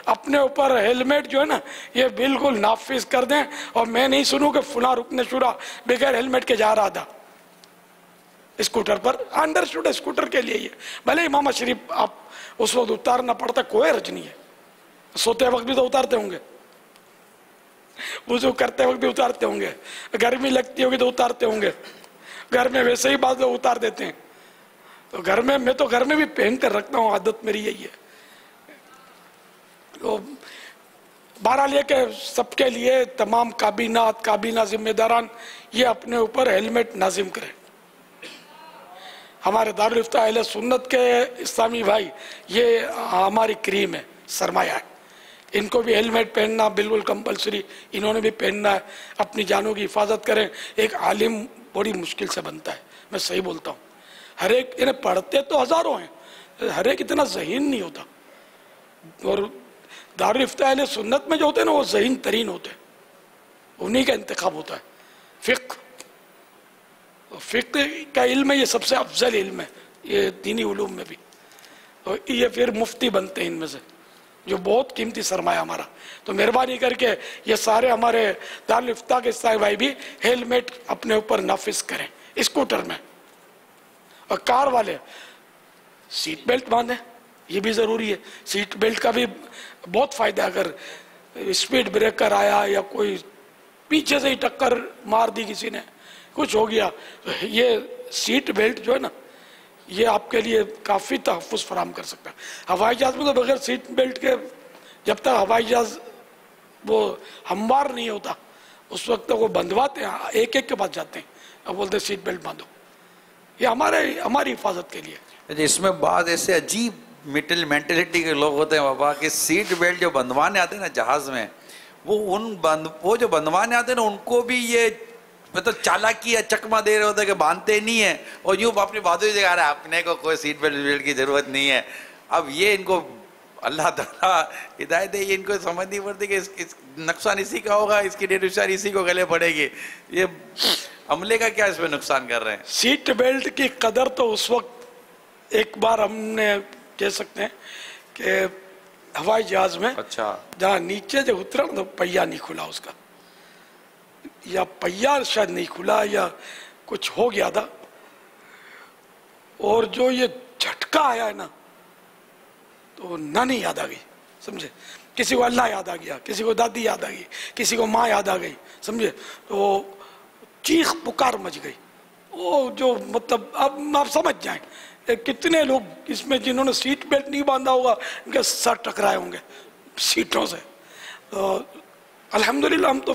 अपने ऊपर हेलमेट जो है ना ये बिल्कुल नाफिज कर दें, और मैं नहीं सुनूं कि फुला रुकने शूरा बगैर हेलमेट के जा रहा था। اسکوٹر پر. انڈرسٹوڈ اسکوٹر کے لیے یہ بھلے امام شریف آپ اس وقت اتارنا پڑتا کوئی حرج نہیں ہے, سوتے وقت بھی تو اتارتے ہوں گے, وضو کرتے وقت بھی اتارتے ہوں گے, گرمی لگتی ہوگی تو اتارتے ہوں گے, گھر میں ویسے ہی بعض لوگ اتار دیتے ہیں. تو گھر میں میں تو گھر میں بھی پہن کر رکھتا ہوں, عادت میری یہی ہے. تو بہرحال یہ کہ سب کے لیے تمام کابینہ ذمہ داران یہ اپنے اوپر ہیلمٹ لازم کریں. ہمارے دارالفتہ اہل سنت کے اسلامی بھائی یہ ہماری کریم ہے, سرمایہ ہے, ان کو بھی ہیلمٹ پہننا بالکل کمپلسری, انہوں نے بھی پہننا ہے. اپنی جانوں کی حفاظت کریں. ایک عالم بڑی مشکل سے بنتا ہے, میں صحیح بولتا ہوں. ہر ایک انہیں پڑھتے تو ہزاروں ہیں, ہر ایک اتنا ذہین نہیں ہوتا. اور دارالفتہ اہل سنت میں جو ہوتے ہیں نا وہ ذہین ترین ہوتے ہیں, انہی کا انتخاب ہوتا ہے. فقہ کا علم ہے, یہ سب سے افضل علم ہے یہ دینی علوم میں بھی. تو یہ پھر مفتی بنتے ہیں ان میں سے, جو بہت قیمتی سرمایہ ہمارا. تو مہربانی کر کے یہ سارے ہمارے دارالفتہ کے اسلامی بھائی بھی ہیلمٹ اپنے اوپر نافذ کریں اسکوٹر میں. اور کار والے سیٹ بیلٹ باندھیں, یہ بھی ضروری ہے. سیٹ بیلٹ کا بھی بہت فائدہ ہے. اگر اسپیڈ بریکر آیا یا کوئی پیچھے سے ہی ٹکر مار دی کسی نے, کچھ ہو گیا, تو یہ سیٹ بیلٹ جو ہے نا یہ آپ کے لیے کافی تحفظ فراہم کر سکتا ہے. ہوائی جہاز میں تو بغیر سیٹ بیلٹ کے جب تک ہوائی جہاز وہ ہموار نہیں ہوتا اس وقت تک وہ بندھواتے ہیں, ایک ایک کے پاس جاتے ہیں اور بولتے ہیں سیٹ بیلٹ باندھو. یہ ہماری حفاظت کے لیے. اس میں بعض ایسے عجیب مینٹلٹی کے لوگ ہوتے ہیں بابا کہ سیٹ بیلٹ جو بندھوانے آتے ہیں نا جہاز میں, وہ جو بندھوانے آتے ہیں نا ان کو بھی یہ مطلب چالاکی یا چکما دے رہے ہوتے ہیں کہ باندھتے نہیں ہیں, اور یوں اپنی باتوں سے کہا رہا ہے اپنے کو کوئی سیٹ بیلٹ کی ضرورت نہیں ہے. اب یہ ان کو اللہ تعالیٰ ہدایت ہے, یہ ان کو سمجھ نہیں پڑتی کہ نقصان اسی کا ہوگا, اس کی ڈیروشان اسی کو گلے پڑے گی. یہ عملے کا کیا اس میں نقصان کر رہے ہیں؟ سیٹ بیلٹ کی قدر تو اس وقت ایک بار ہم نے کہہ سکتے ہیں کہ ہوائی جہاز میں جہاں نیچے جب اترا تو پہیا نہیں کھلا اس کا, یا پہیا شاید نہیں کھلا یا کچھ ہو گیا تھا, اور جو یہ جھٹکا آیا ہے نا تو نانی یاد آ گئی, سمجھے, کسی کو اللہ یاد آ گیا, کسی کو دادی یاد آ گئی, کسی کو ماں یاد آ گئی, سمجھے, تو چیخ پکار مچ گئی. وہ جو مطلب اب آپ سمجھ جائیں کتنے لوگ اس میں جنہوں نے سیٹ بیلٹ نہیں باندھا ہوگا ان کے سر ٹکرائے ہوں گے سیٹوں سے. الحمدللہ ہم تو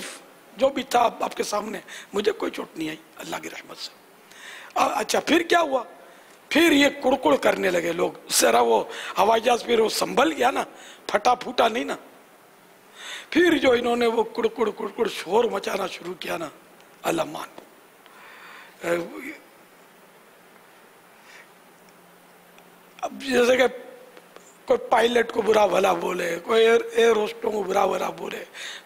جو بھی تھا آپ کے سامنے, مجھے کوئی چوٹ نہیں آئی اللہ کی رحمت سے. اچھا پھر کیا ہوا, پھر یہ کڑکڑ کرنے لگے لوگ. ذرا وہ ہوائی جہاز پھر وہ سنبھل گیا نا, پھٹا پھوٹا نہیں نا. پھر جو انہوں نے وہ کڑکڑ شور مچانا شروع کیا نا, اللہ مان. اب جیسے کہ کوئی پائلٹ کو برا بھلا بولے, کوئی ایئر ہوسٹوں کو برا بھلا بولے,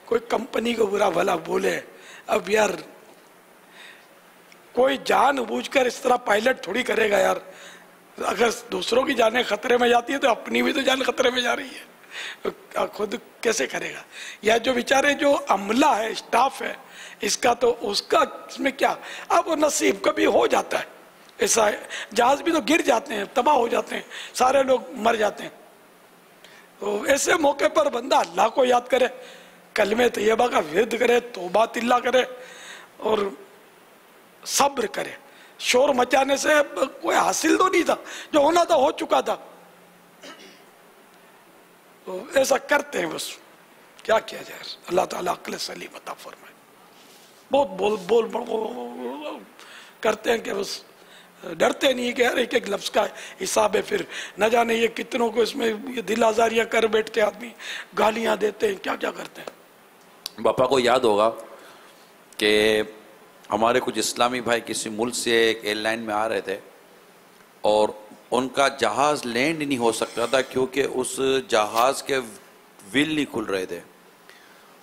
کوئی کمپنی کو برا بھلا بولے. اب یار کوئی جان بوجھ کر اس طرح پائلٹ تھوڑی کرے گا یار. اگر دوسروں کی جانیں خطرے میں جاتی ہیں تو اپنی بھی تو جان خطرے میں جا رہی ہے, خود کیسے کرے گا. یا جو بیچارے جو عملہ ہے, اسٹاف ہے اس کا, تو اس کا اس میں کیا, اب وہ نصیب کبھی ہو جاتا ہے ایسا. جہاز بھی تو گر جاتے ہیں, تباہ ہو جاتے ہیں, سارے لوگ مر جاتے ہیں. تو ایسے موقع پر بندہ اللہ کو یاد کرے, کلمہ طیبہ کا ورد کرے, توبہ اللہ کرے اور صبر کرے. شور مچانے سے کوئی حاصل تو نہیں تھا, جو ہونا تھا ہو چکا تھا. تو ایسا کرتے ہیں بس, کیا کیا جائے. اللہ تعالیٰ عقل سلیم عطا فرمائے. بہت بول کرتے ہیں کہ بس ڈرتے نہیں کہ ہر ایک ایک لفظ کا حساب ہے. پھر نہ جانے یہ کتنوں کو اس میں یہ دل آزاریاں کر بیٹھتے, آدمی گالیاں دیتے ہیں, کیا کیا کرتے ہیں. باپا کو یاد ہوگا کہ ہمارے کچھ اسلامی بھائی کسی ملک سے ایک ایئر لائن میں آ رہے تھے اور ان کا جہاز لینڈ نہیں ہو سکتا تھا کیونکہ اس جہاز کے ویل نہیں کھل رہے تھے,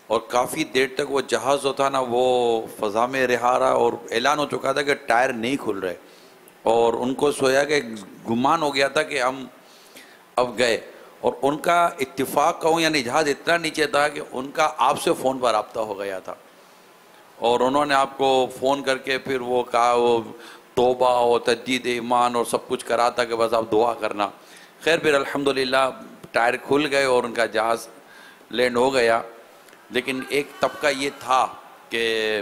اور کافی دیر تک وہ جہاز جو تھا نا وہ فضا میں رہا رہا, اور اعلان ہو چکا تھا کہ ٹائر نہیں کھل رہے, اور ان کو سویا کہ گمان ہو گیا تھا کہ ہم اب گئے. اور ان کا اتفاق کہوں یعنی جہاز اتنا نیچے تھا کہ ان کا آپ سے فون پر رابطہ ہو گیا تھا, اور انہوں نے آپ کو فون کر کے پھر وہ کہا, وہ توبہ اور تجدید ایمان اور سب کچھ کرا تھا کہ بس آپ دعا کرنا. خیر پھر الحمدللہ ٹائر کھل گئے اور ان کا جہاز لینڈ ہو گیا. لیکن ایک طبقہ یہ تھا کہ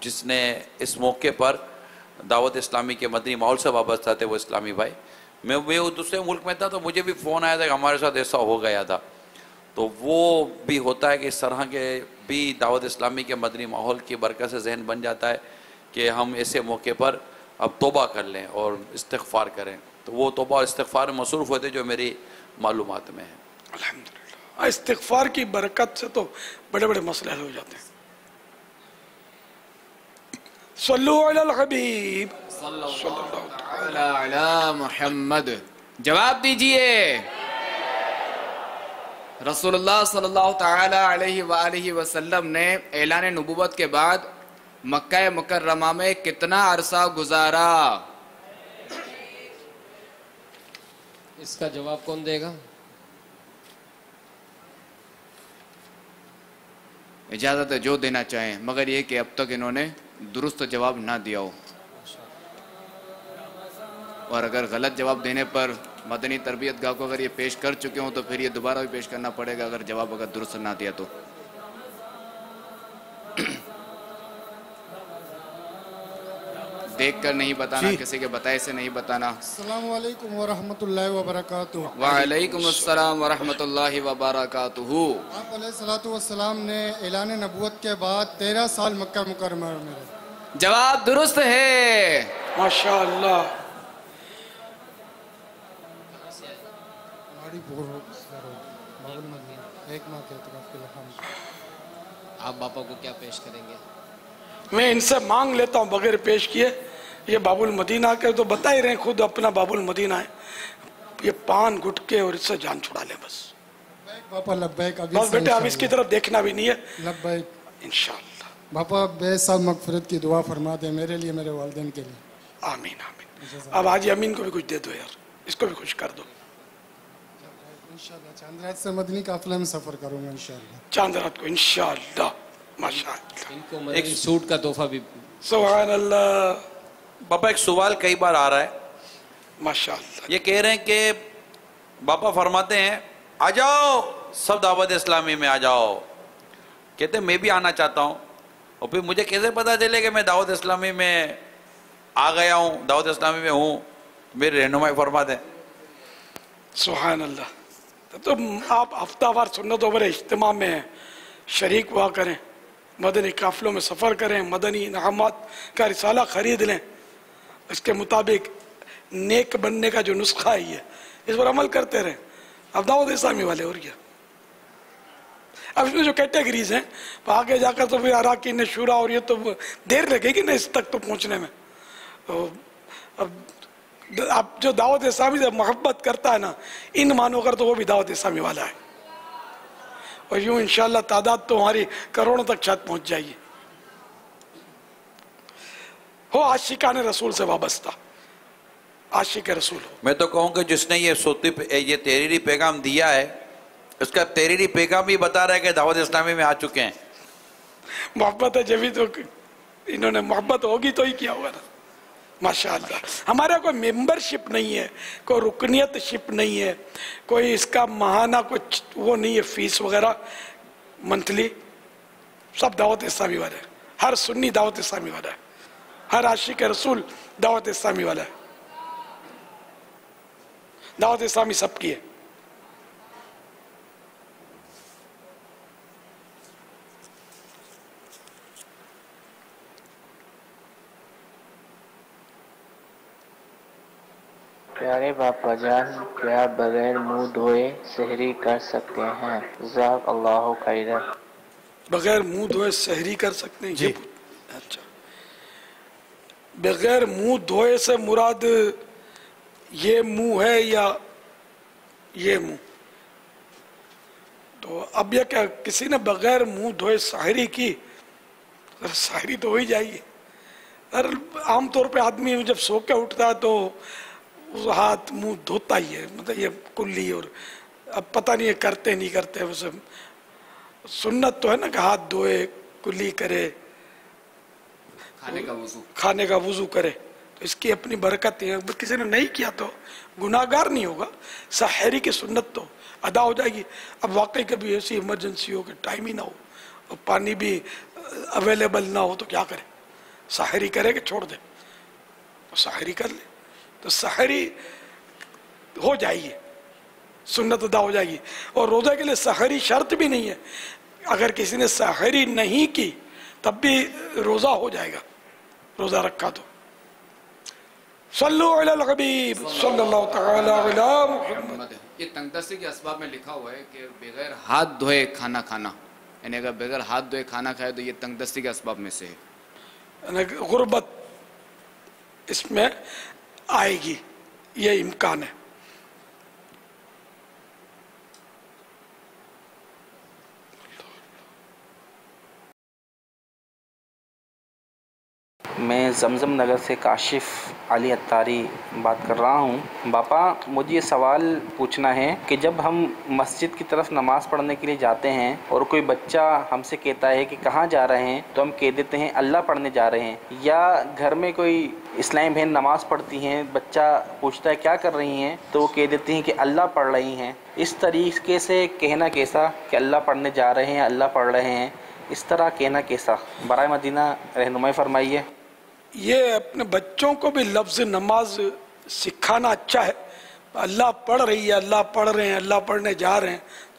جس نے اس موقع پر دعوت اسلامی کے مدنی ماحول سے وابستہ تھے، وہ اسلامی بھائی. میں دوسرے ملک میں تھا تو مجھے بھی فون آیا تھا کہ ہمارے ساتھ ایسا ہو گیا تھا. تو وہ بھی ہوتا ہے کہ اس طرح کے بھی دعوت اسلامی کے مدنی ماحول کی برکت سے ذہن بن جاتا ہے کہ ہم ایسے موقع پر اب توبہ کر لیں اور استغفار کریں. تو وہ توبہ اور استغفار میں مصروف ہوتے جو میری معلومات میں ہے. الحمدللہ استغفار کی برکت سے تو بڑے بڑے مسئلے حل ہو جاتے ہیں. صلو علی الحبیب صلی اللہ علی محمد. جواب دیجئے. رسول اللہ صلی اللہ تعالی علیہ وآلہ وسلم نے اعلان نبوت کے بعد مکہ مکرمہ میں کتنا عرصہ گزارا؟ اس کا جواب کون دے گا؟ اجازت ہے جو دینا چاہیں، مگر یہ کہ اب تک انہوں نے درست جواب نہ دیا ہو، اور اگر غلط جواب دینے پر مدنی تربیت گاہ کو اگر یہ پیش کر چکے ہوں تو پھر یہ دوبارہ بھی پیش کرنا پڑے گا اگر جواب درست نہ دیا تو. دیکھ کر نہیں بتانا، کسی کے بتائے سے نہیں بتانا. السلام علیکم ورحمۃ اللہ وبرکاتہ. وعلیکم السلام ورحمۃ اللہ وبرکاتہ. آپ علیہ الصلوۃ والسلام نے اعلان نبوت کے بعد 13 سال مکہ مکرمہ میں رہے. جواب درست ہے. ماشاءاللہ. آپ باپا کو کیا پیش کریں گے؟ میں ان سے مانگ لیتا ہوں بغیر پیش کیے. یہ باب المدینہ کے تو بتا ہی رہے ہیں خود اپنا باب المدینہ ہے. یہ پان گٹکے اور اس سے جان چھڑا لیں بس. باپا لبیک. بس بیٹے اب اس کی طرف دیکھنا بھی نہیں ہے. لبیک انشاءاللہ. باپا بے سال مغفرت کی دعا فرما دیں میرے لیے، میرے والدین کے لیے. آمین آمین. اب حاجی امین کو بھی کچھ دے دو یار، اس کو بھی خوش کر دو. انشاءاللہ چاند رات سے مدنی قافلے میں سفر کروں گا انشاءاللہ. چاند رات کو انشاءاللہ. ماشاءاللہ. ان کو مدنی سوٹ کا تحفہ بھی. سبحان اللہ. باپا ایک سوال کئی بار آ رہا ہے. ماشاءاللہ. یہ کہہ رہے ہیں کہ باپا فرماتے ہیں آ جاؤ سب دعوت اسلامی میں آ جاؤ. کہتے ہیں میں بھی آنا چاہتا ہوں، اور پھر مجھے کیسے پتا چلے کہ میں دعوت اسلامی میں آ گیا ہوں، دعوت اسلامی میں ہوں؟ میری رہنمائی فرما دیں. سبحان اللہ. تو آپ ہفتہ وار سنتوں پر اجتماع میں شریک ہوا کریں، مدنی قافلوں میں سفر کریں، مدنی انعامات کا رسالہ خرید لیں. اس کے مطابق نیک بننے کا جو نسخہ ہے یہ اس پر عمل کرتے رہیں. اب دعوت اسلامی والے اور کیا. اب اس میں جو کیٹیگریز ہیں آگے جا کر تو پھر اراکین شورا اور یہ تو دیر لگے گی نا اس تک تو پہنچنے میں. تو اب جو دعوت اسلامی سے محبت کرتا ہے نا ان مانو کر تو وہ بھی دعوت اسلامی والا ہے. اور یوں انشاءاللہ تعداد تو ہماری کروڑوں تک شاید پہنچ جائے گی. ہو عاشقان رسول سے وابستہ، عاشق رسول ہو. میں تو کہوں کہ جس نے یہ تحریری پیغام دیا ہے اس کا تحریری پیغام بھی بتا رہا ہے کہ دعوت اسلامی میں آ چکے ہیں. محبت ہے جبھی تو انہوں نے محبت ہوگی تو ہی کیا ہوگا نا. ماشاءاللہ. ہمارا کوئی ممبرشپ نہیں ہے، کوئی رکنیت شپ نہیں ہے، کوئی اس کا ماہانہ کچھ وہ نہیں ہے فیس وغیرہ منتھلی. سب دعوت اسلامی والے ہیں. ہر سنی دعوت اسلامی والا ہے، ہر عاشق رسول دعوت اسلامی والا ہے. دعوت اسلامی سب کی ہے. پیارے باپا جان، کیا بغیر منہ دھوئے سحری کر سکتے ہیں؟ جزاک اللہ خیرا. بغیر منہ دھوئے سحری کر سکتے ہیں؟ جی. اچھا، بغیر منہ دھوئے سے مراد یہ منہ ہے یا یہ منہ؟ تو اب یہ کہ کسی نے بغیر منہ دھوئے سحری کی، سحری تو ہو ہی جائے گی. عام طور پہ آدمی جب سو کے اٹھتا ہے تو ہاتھ منہ دھوتا ہی ہے، مطلب یہ کلی. اور اب پتہ نہیں ہے کرتے نہیں کرتے. اسے سنت تو ہے نا کہ ہاتھ دھوئے، کلی کرے، کھانے کا وضو کرے. تو اس کی اپنی برکت ہے. اگر کسی نے نہیں کیا تو گناہگار نہیں ہوگا. سحری کی سنت تو ادا ہو جائے گی. اب واقعی کبھی ایسی ایمرجنسی ہو کہ ٹائم ہی نہ ہو اور پانی بھی اویلیبل نہ ہو تو کیا کرے؟ سحری کرے کہ چھوڑ دے؟ تو سحری کر لے. تو سحری ہو جائے گی, سنت ادا ہو جائے گی. اور روزہ کے لیے سحری شرط بھی نہیں ہے. اگر کسی نے سحری نہیں کی تب بھی روزہ ہو جائے گا, روزہ رکھا تو. صلو علی الحبیب صلی اللہ تعالی علی محمد. یہ تنگ دستی کے اسباب میں لکھا ہوا ہے کہ بغیر ہاتھ دھوئے کھانا کھانا, یعنی اگر بغیر ہاتھ دھوئے کھانا کھائے تو یہ تنگ دستی کے اسباب میں سے ہے. غربت اس میں آئے گی, یہ امکان ہے. میں زمزم نگر سے کاشف علی اتاری بات کر رہا ہوں. باپا مجھے یہ سوال پوچھنا ہے کہ جب ہم مسجد کی طرف نماز پڑھنے کے لیے جاتے ہیں اور کوئی بچہ ہم سے کہتا ہے کہ کہاں جا رہے ہیں تو ہم کہہ دیتے ہیں اللہ پڑھنے جا رہے ہیں, یا گھر میں کوئی اسلامی بہن نماز پڑھتی ہیں, بچہ پوچھتا ہے کیا کر رہی ہیں تو وہ کہہ دیتی ہیں کہ اللہ پڑھ رہی ہیں. اس طریقے سے کہنا کیسا کہ اللہ پڑھنے جا رہے ہیں, اللہ پڑھ رہے ہیں, اس طرح کہنا کیسا؟ برائے مدینہ رہنمائی فرمائیے. یہ اپنے بچوں کو بھی لفظ نماز سکھانا اچھا ہے. اللہ پڑھ رہی ہے, اللہ پڑھ رہے ہیں, اللہ پڑھنے جا رہے ہیں,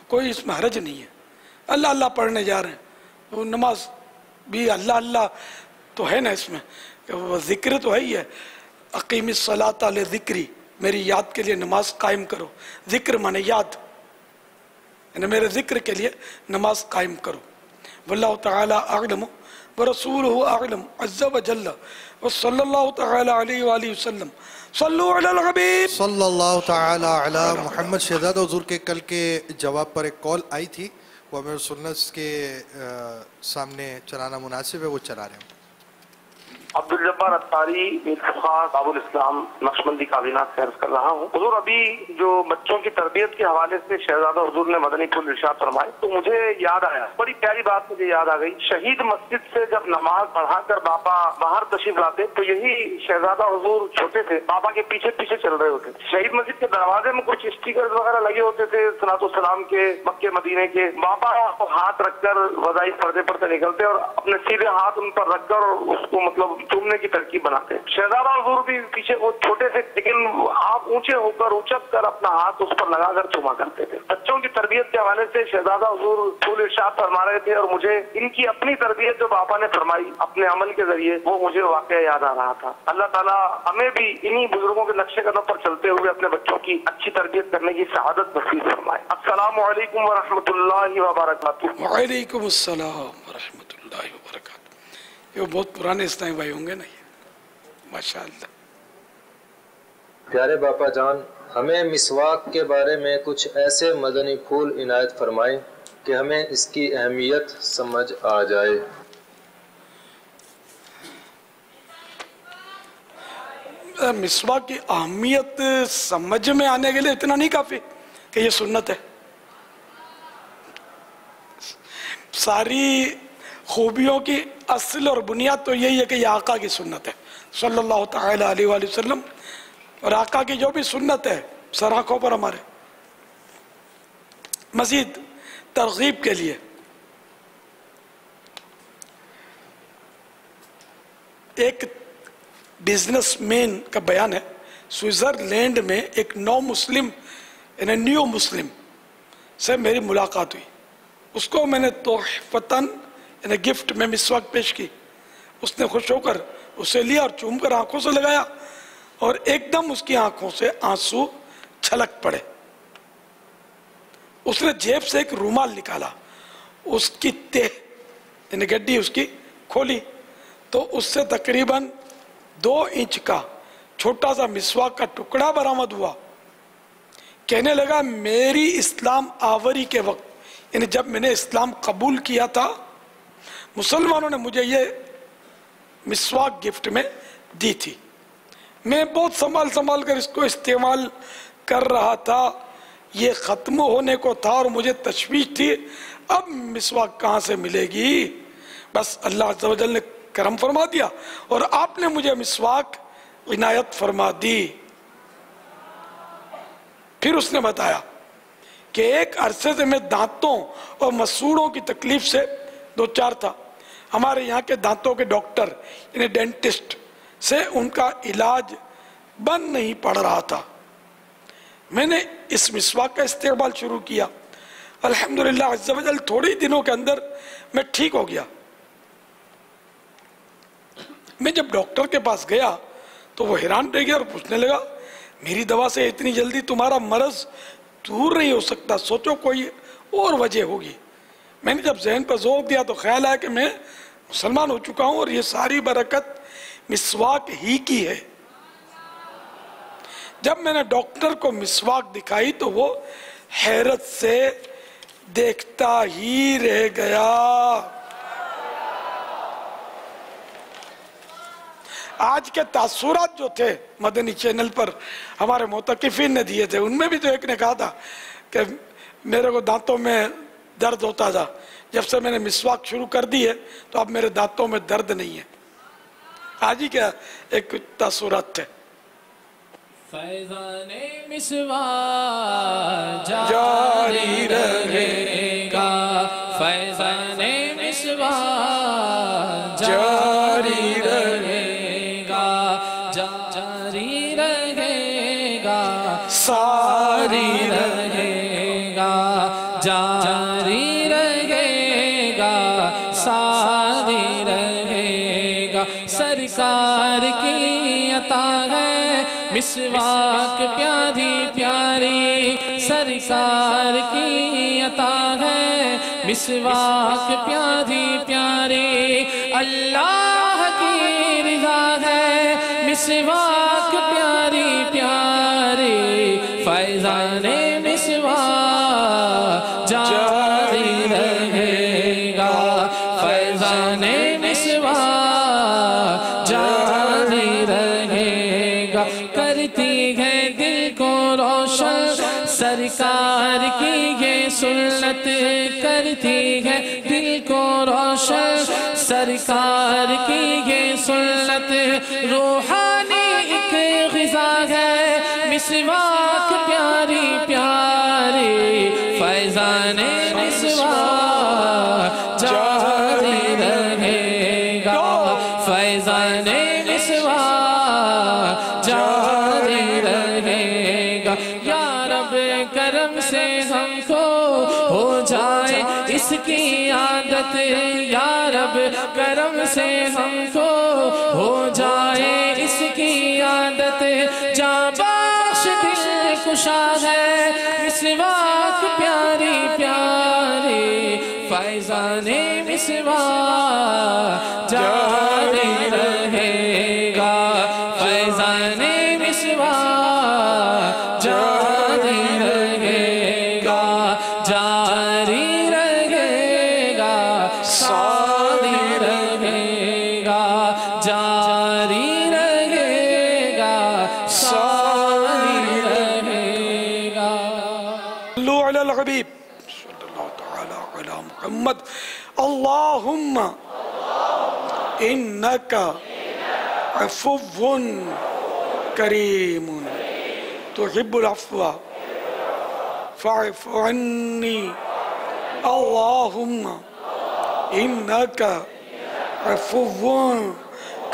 کوئی اس میں حرج نہیں ہے. اللہ اللہ پڑھنے جا رہے ہیں تو نماز بھی اللہ اللہ تو ہے نا, اس میں وہ ذکر تو ہے ہی ہے. اقیم الصلاۃ لذکری, میری یاد کے لیے نماز قائم کرو. ذکر مانے یاد, یعنی میرے ذکر کے لیے نماز قائم کرو. واللہ تعالی اعلم ورسولہ اعلم عز وجل وصلی اللہ تعالی علیہ وآلہ وسلم. صلو علی الحبیب صلی اللہ تعالی علی محمد. شہزادہ حضور کے کل کے جواب پر ایک کال آئی تھی, وہ امیر سنت کے سامنے چلانا مناسب ہے, وہ چلا رہے ہیں. عبدالجبار اتاری میرفخار باب الاسلام نقشبندی کابینہ سے عرض کر رہا ہوں. حضور ابھی جو بچوں کی تربیت کے حوالے سے شہزادہ حضور نے مدنی پھول ارشاد فرمائے تو مجھے یاد آیا, بڑی پیاری بات مجھے یاد آ گئی. شہید مسجد سے جب نماز پڑھا کر باپا باہر تشریف لاتے تو یہی شہزادہ حضور چھوٹے تھے, باپا کے پیچھے پیچھے چل رہے ہوتے. شہید مسجد کے دروازے میں کچھ اسٹیکر وغیرہ لگے ہوتے تھے صلاۃ والسلام کے, مکے مدینے کے. باپا ہاتھ رکھ کر وظائف پڑھتے پڑھتے نکلتے اور اپنے سیدھے ہاتھ ان پر رکھ کر اس کو مطلب چومنے کی ترکیب بناتے. شہزادہ حضور بھی پیچھے وہ چھوٹے تھے لیکن آپ اونچے ہو کر اچک کر اپنا ہاتھ اس پر لگا کر چوما کرتے تھے. بچوں کی تربیت کے حوالے سے شہزادہ حضور پھول ارشاد فرما رہے تھے اور مجھے ان کی اپنی تربیت جو باپا نے فرمائی اپنے عمل کے ذریعے وہ مجھے واقعہ یاد آ رہا تھا. اللہ تعالیٰ ہمیں بھی انہی بزرگوں کے نقشے قدم پر چلتے ہوئے اپنے بچوں کی اچھی تربیت کرنے کی سعادت نصیب فرمائے. السلام علیکم ورحمۃ اللہ وبرکاتہ. وعلیکم السلام ورحمۃ اللہ وبرکاتہ. یہ بہت پرانے اسلامی بھائی ہوں گے نا, ماشاءاللہ. پیارے باپا جان, ہمیں مسواک کے بارے میں کچھ ایسے مدنی پھول عنایت فرمائیں کہ ہمیں اس کی اہمیت سمجھ آ جائے. مسواک کی اہمیت سمجھ میں آنے کے لیے اتنا نہیں کافی کہ یہ سنت ہے. ساری خوبیوں کی اصل اور بنیاد تو یہی ہے کہ یہ آقا کی سنت ہے صلی اللہ تعالی علیہ وآلہ وسلم, اور آقا کی جو بھی سنت ہے سر آنکھوں پر ہمارے. مزید ترغیب کے لیے ایک بزنس مین کا بیان ہے. سوئٹزرلینڈ میں ایک نیو مسلم سے میری ملاقات ہوئی. اس کو میں نے تحفتاً یعنی گفٹ میں مسواک پیش کی. اس نے خوش ہو کر اسے لیا اور چوم کر آنکھوں سے لگایا اور ایک دم اس کی آنکھوں سے آنسو چھلک پڑے. اس نے جیب سے ایک رومال نکالا, اس کی تہ یعنی گڈی اس کی کھولی تو اس سے تقریباً 2 انچ کا چھوٹا سا مسواک کا ٹکڑا برآمد ہوا. کہنے لگا میری اسلام آوری کے وقت یعنی جب میں نے اسلام قبول کیا تھا مسلمانوں نے مجھے یہ مسواک گفٹ میں دی تھی. میں بہت سنبھال کر اس کو استعمال کر رہا تھا. یہ ختم ہونے کو تھا اور مجھے تشویش تھی اب مسواک کہاں سے ملے گی. بس اللہ عز و جل نے کرم فرما دیا اور آپ نے مجھے مسواک इनायत फरमा दी। फिर उसने बताया कि एक अरसे से मैं दांतों और मसूड़ों की तकलीफ से दो चार था। हमारे यहाँ के दांतों के डॉक्टर यानी डेंटिस्ट से उनका इलाज बन नहीं पड़ रहा था। मैंने इस मिसवाक का इस्तेमाल शुरू किया। अल्हम्दुलिल्लाह अज़्ज़ा वजल थोड़े ही दिनों के अंदर मैं ठीक हो गया। मैं जब डॉक्टर के पास गया तो वो हैरान रह गया और पूछने लगा, मेरी दवा से इतनी जल्दी तुम्हारा मर्ज दूर नहीं हो सकता, सोचो कोई और वजह होगी। मैंने जब जहन पर जोर दिया तो ख्याल आया कि मैं मुसलमान हो चुका हूं और ये सारी बरकत मिसवाक ही की है। जब मैंने डॉक्टर को मिसवाक दिखाई तो वो हैरत से देखता ही रह गया। आज के तासुरात जो थे मदनी चैनल पर हमारे मोतकिफिन ने दिए थे, उनमें भी तो एक ने कहा था कि मेरे को दांतों में दर्द होता था, जब से मैंने मिसवाक शुरू कर दी है तो अब मेरे दांतों में दर्द नहीं है। आज ही क्या एक तासुरात थे। फैज़ाने मिसवाक जारी रहेगा, फैज़ाने मिसवाक जारी रहेगा, जारी रहेगा, सारी रहेगा, जारी रहेगा, सारी रहेगा। सरकार की अता है मिसवाक प्यारी प्यारी, सरकार की अता है मिसवाक प्यारी प्यारी। अल्लाह की रिज़ा है मिसवाक प्यारी प्यारी, फैज़ाने मिसवाक जारी रहेगा, फैज़ाने मिसवाक जारी रहेगा। करती है दिल को रोशन सरकार की ये सुन्नत, करती है दिल को रोशन सरकार की ये सुन्नत। रूहानी एक ग़िज़ा है मिसवाक प्यारी प्यारी, फैज़ाने मिसवाक जारी रहेगा, फैज़ाने मिसवाक जारी रहेगा। या रब करम से हमको हो जाए इसकी आदत, या रब करम से हमको हो जाए इसकी आदत। जाबाश दिल खुशा है मिसवाक प्यारी प्यारी, फैज़ाने मिसवाक जारी रहेगा, फैज़ाने मिसवाक जारी रहेगा, जारी रहेगा, सारी रहेगा, जारी रहेगा, सारी रहेगा। सल्लु अलल हबीब सल्लल्लाहु तआला अला मुहम्मद। अल्लाहुम्मा इन्नका अफ़ुव्वुन करीमुन तुहिब्बुल अफ़्वा फ़अफ़ु अन्नी। अल्लाहुम्मा इन्नका अफ़ुव्वुन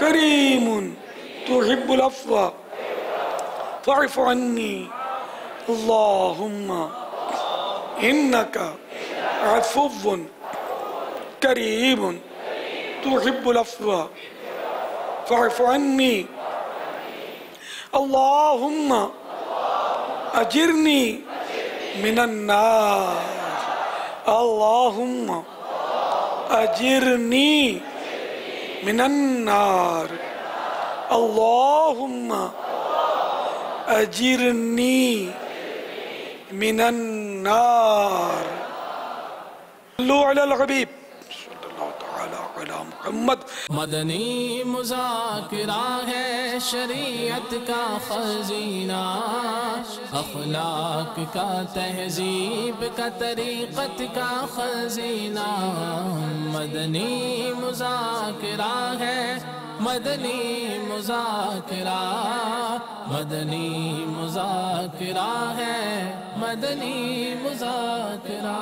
करीमुन तुहिब्बुल अफ़्वा फ़अफ़ु अन्नी। अल्लाहुम्मा इन्नका अफ़ुव्वुन करीमुन तुहिब्बुल अफ़्वा फ़अफ़ु अन्नी। अल्लाहुम्मा अजिरनी मिनन नार, अल्लाहुम्मा अजिरनी मिनन नार, अल्लाहुम्मा अजिरनी मिनन नार। सल्लु अलल हबीब सल्लल्लाहु तआला अला मुहम्मद। मदनी मुज़ाकिरा है शरीयत का खजीना, अखलाक का तहजीब का तरीक़त का खजीना। मदनी मुज़ाकिरा है मदनी मुज़ाकिरा, मदनी मुज़ाकिरा है, मदनी मुज़ाकिरा।